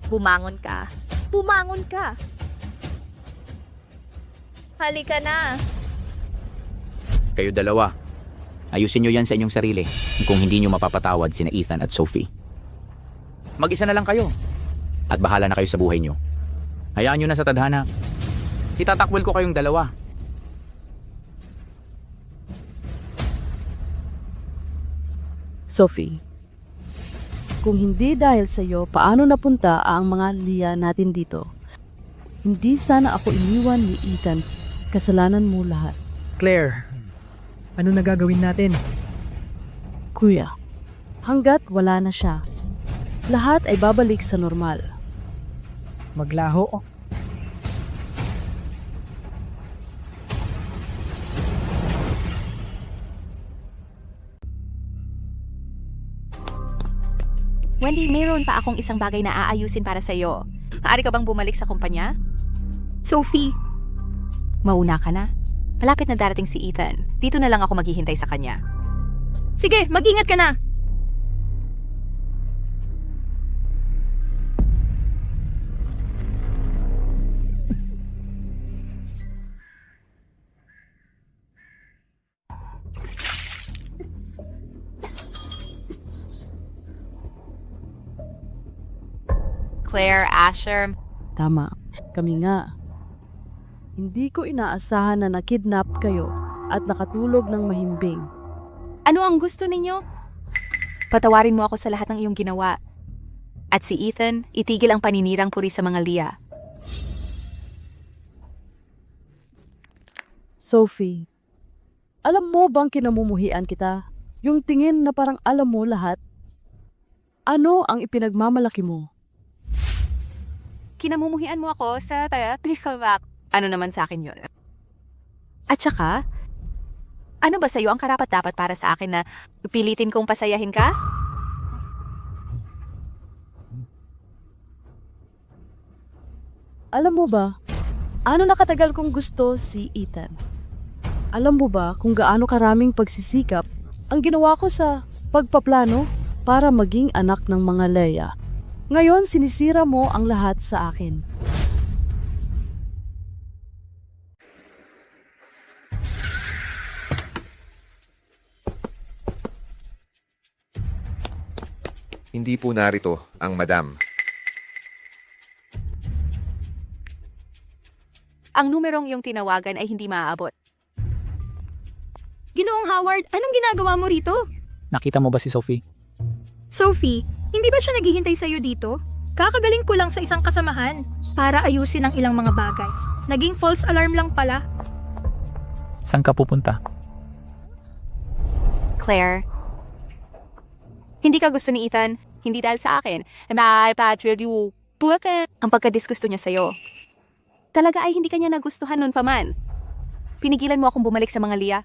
Speaker 11: Bumangon ka. Bumangon ka. Halika na.
Speaker 9: Kayo dalawa, ayusin nyo yan sa inyong sarili kung hindi nyo mapapatawad sina Ethan at Sophie. Mag-isa na lang kayo at bahala na kayo sa buhay nyo. Hayaan nyo na sa tadhana. Itatakwil ko kayong dalawa.
Speaker 10: Sophie, kung hindi dahil sa iyo, paano napunta ang mga Leia natin dito? Hindi sana ako iniwan ni Ethan. Kasalanan mo lahat.
Speaker 12: Claire, ano na gagawin natin?
Speaker 10: Kuya, hanggat wala na siya, lahat ay babalik sa normal.
Speaker 12: Maglaho?
Speaker 3: Wendy, mayroon pa akong isang bagay na aayusin para sa'yo. Maaari ka bang bumalik sa kumpanya?
Speaker 4: Sophie,
Speaker 3: Mauna ka na. Malapit na darating si Ethan. Dito na lang ako maghihintay sa kanya.
Speaker 4: sige, mag-ingat ka na.
Speaker 3: Claire, Asher,
Speaker 10: Tama, kami nga. Hindi ko inaasahan na nakidnap kayo at nakatulog ng mahimbing.
Speaker 3: ano ang gusto ninyo? Patawarin mo ako sa lahat ng iyong ginawa. At si Ethan, itigil ang paninirang puri sa mga Leia.
Speaker 10: Sophie, alam mo bang kinamumuhian kita? Yung tingin na parang alam mo lahat? Ano ang ipinagmamalaki mo?
Speaker 3: Kinamumuhian mo ako sa pagkakabak. Ano naman sa akin yun? At saka, Ano ba sa'yo ang karapat-dapat para sa akin na pilitin kong pasayahin ka?
Speaker 10: Alam mo ba, ano nakatagal kong gusto si Ethan? Alam mo ba kung gaano karaming pagsisikap ang ginawa ko sa pagpaplano para maging anak ng mga Leia? Ngayon sinisira mo ang lahat sa akin.
Speaker 2: Hindi po narito ang madam.
Speaker 3: Ang numerong iyong tinawagan ay hindi maaabot.
Speaker 4: Ginoong Howard, anong ginagawa mo rito?
Speaker 1: Nakita mo ba si Sophie?
Speaker 4: Sophie, hindi ba siya naghihintay sa'yo dito? Kakagaling ko lang sa isang kasamahan para ayusin ang ilang mga bagay. Naging false alarm lang pala.
Speaker 1: Saan ka pupunta?
Speaker 3: Claire, hindi ka gusto ni Ethan, hindi dahil sa akin. Ang pagkadisgusto niya sa'yo. Talaga ay hindi kanya nagustuhan nun pa man. Pinigilan mo akong bumalik sa mga Leia.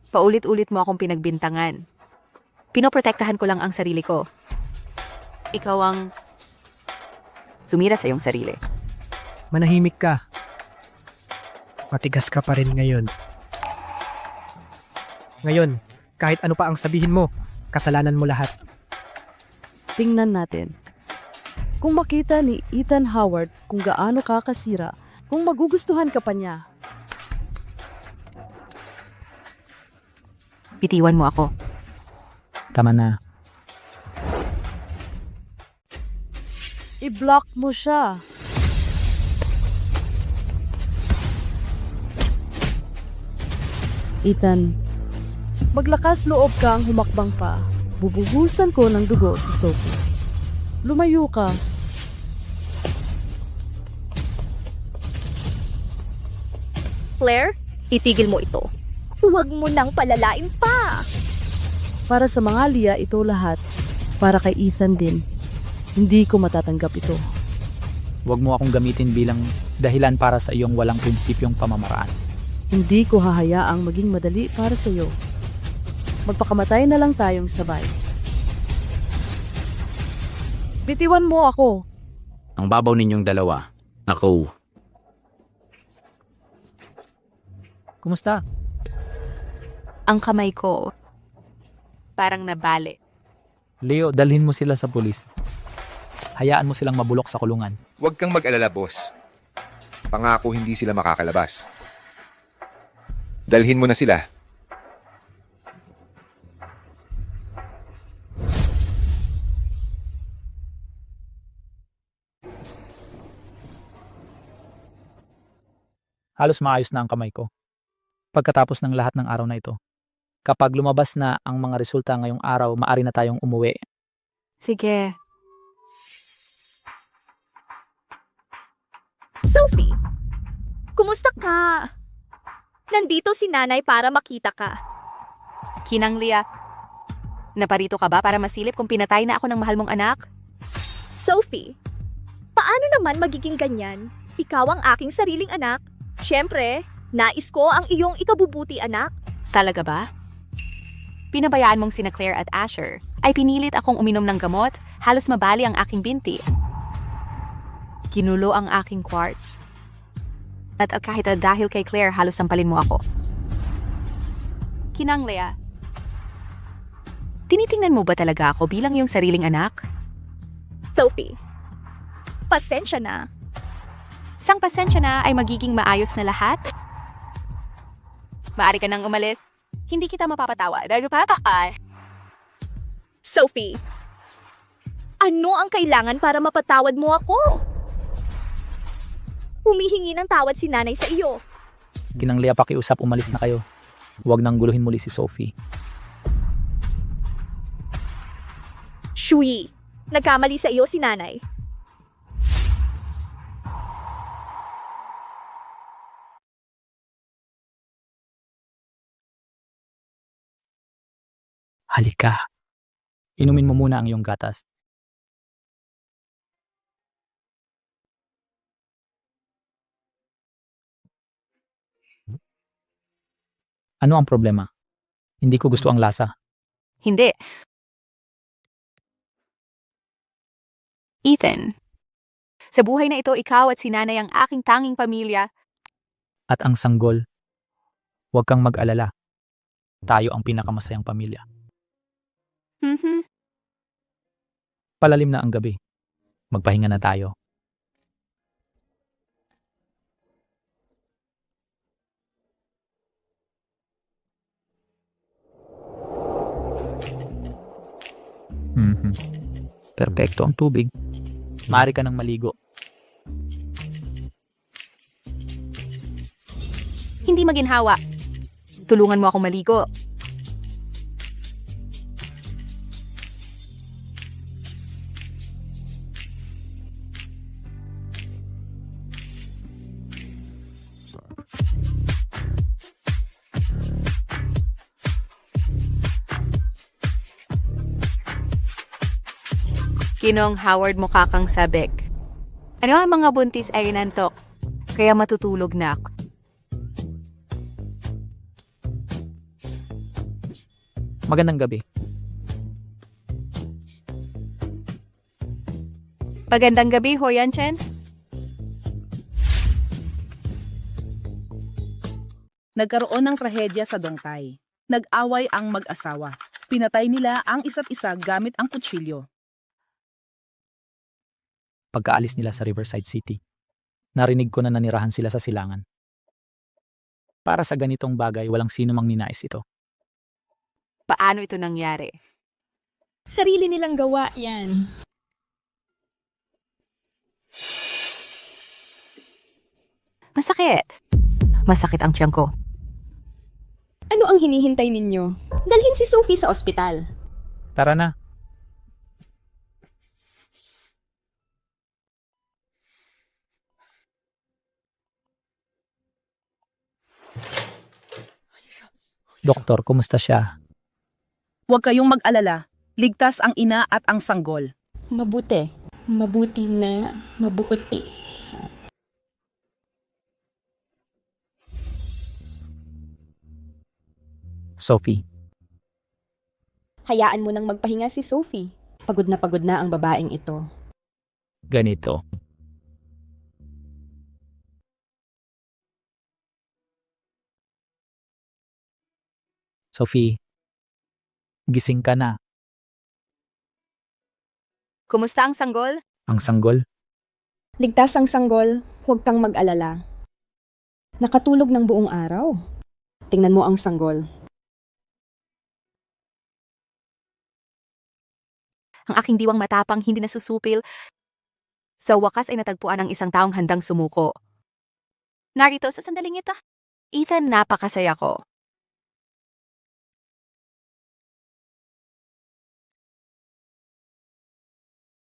Speaker 3: Paulit-ulit mo akong pinagbintangan. Pinoprotektahan ko lang ang sarili ko. Ikaw ang sumira sa iyong sarili.
Speaker 12: Manahimik ka. Matigas ka pa rin ngayon. Ngayon, kahit ano pa ang sabihin mo, kasalanan mo lahat.
Speaker 10: Tingnan natin. Kung makita ni Ethan Howard kung gaano kakasira, kung magugustuhan ka pa niya.
Speaker 3: Bitiwan mo ako.
Speaker 1: Tama na.
Speaker 10: I-block mo siya. Ethan, maglakas loob kang humakbang pa. Bubuhusan ko ng dugo si Sophie. Lumayo ka.
Speaker 11: Claire, itigil mo ito. Huwag mo nang palalain pa.
Speaker 10: Para sa mga Leia ito lahat. Para kay Ethan din. Hindi ko matatanggap ito.
Speaker 1: Huwag mo akong gamitin bilang dahilan para sa iyong walang prinsipyong pamamaraan.
Speaker 10: Hindi ko hahayaang maging madali para sa iyo. Magpakamatay na lang tayong sabay. Bitiwan mo ako.
Speaker 9: Ang babaw ninyong dalawa. Ako.
Speaker 1: Kumusta?
Speaker 3: Ang kamay ko, parang nabali.
Speaker 1: Leo, dalhin mo sila sa pulis. Hayaan mo silang mabulok sa kulungan.
Speaker 2: Huwag kang mag-alala, boss. Pangako hindi sila makakalabas. Dalhin mo na sila.
Speaker 1: Halos maayos na ang kamay ko. Pagkatapos ng lahat ng araw na ito. Kapag lumabas na ang mga resulta ngayong araw, maari na tayong umuwi.
Speaker 3: Sige.
Speaker 11: Sophie, kumusta ka? Nandito si nanay para makita ka.
Speaker 3: Kinang Leia, naparito ka ba para masilip kung pinatay na ako ng mahal mong anak?
Speaker 11: Sophie, paano naman magiging ganyan? Ikaw ang aking sariling anak. Siyempre, nais ko ang iyong ikabubuti anak.
Speaker 3: Talaga ba? Pinabayaan mong sina Claire at Asher ay pinilit akong uminom ng gamot, halos mabali ang aking binti. Ginulo ang aking quartz. At kahit dahil kay Claire, halos sampalin mo ako. Kinang Leia, tinitingnan mo ba talaga ako bilang iyong sariling anak?
Speaker 11: Sophie, pasensya na.
Speaker 3: Sang pasensya na ay magiging maayos na lahat? Maaari ka nang umalis. Hindi kita mapapatawa.
Speaker 11: Sophie, ano ang kailangan para mapatawad mo ako? Humihingi ng tawad si nanay sa iyo.
Speaker 1: Kinang Leia, pakiusap, umalis na kayo. Huwag nang guluhin muli si Sophie.
Speaker 11: Shui, nagkamali sa iyo si nanay.
Speaker 1: Halika. Inumin mo muna ang iyong gatas. Ano ang problema? Hindi ko gusto ang lasa.
Speaker 3: Hindi. Ethan, sa buhay na ito, ikaw at si nanay ang aking tanging pamilya.
Speaker 1: At ang sanggol, huwag kang mag-alala. Tayo ang pinakamasayang pamilya.
Speaker 3: Mhm.
Speaker 1: Palalim na ang gabi. Magpahinga na tayo. Perpekto ang tubig. Maaari ka nang maligo.
Speaker 3: Hindi maginhawa. Tulungan mo akong maligo. Kinong Howard mukha kang sabik. Ano ang mga buntis ay nantok, kaya matutulog na ako.
Speaker 1: Magandang gabi.
Speaker 3: Magandang gabi, Hoyan Chen.
Speaker 8: Nagkaroon ng trahedya sa Dongtay. Nag-away ang mag-asawa. Pinatay nila ang isa't isa gamit ang kutsilyo.
Speaker 1: Pagkaalis nila sa Riverside City, narinig ko na nanirahan sila sa silangan. Para sa ganitong bagay, walang sino mang ninais ito.
Speaker 3: Paano ito nangyari?
Speaker 7: Sarili nilang gawa yan.
Speaker 3: Masakit. Masakit ang tiyan ko.
Speaker 7: Ano ang hinihintay ninyo? Dalhin si Sophie sa ospital.
Speaker 1: Tara na. Doktor, kumusta siya?
Speaker 8: Huwag kayong mag-alala. Ligtas ang ina at ang sanggol.
Speaker 7: Mabuti. Mabuti na mabuti.
Speaker 1: Sophie,
Speaker 7: Hayaan mo nang magpahinga si Sophie. Pagod na ang babaeng ito.
Speaker 1: ganito. Sophie, gising ka na.
Speaker 3: Kumusta ang sanggol?
Speaker 1: Ang sanggol?
Speaker 7: Ligtas ang sanggol, huwag kang mag-alala. Nakatulog ng buong araw. Tingnan mo ang sanggol.
Speaker 3: Ang aking diwang matapang hindi nasusupil. Sa wakas ay natagpuan ang isang taong handang sumuko. Narito sa sandaling ito. Ethan, napakasaya ko.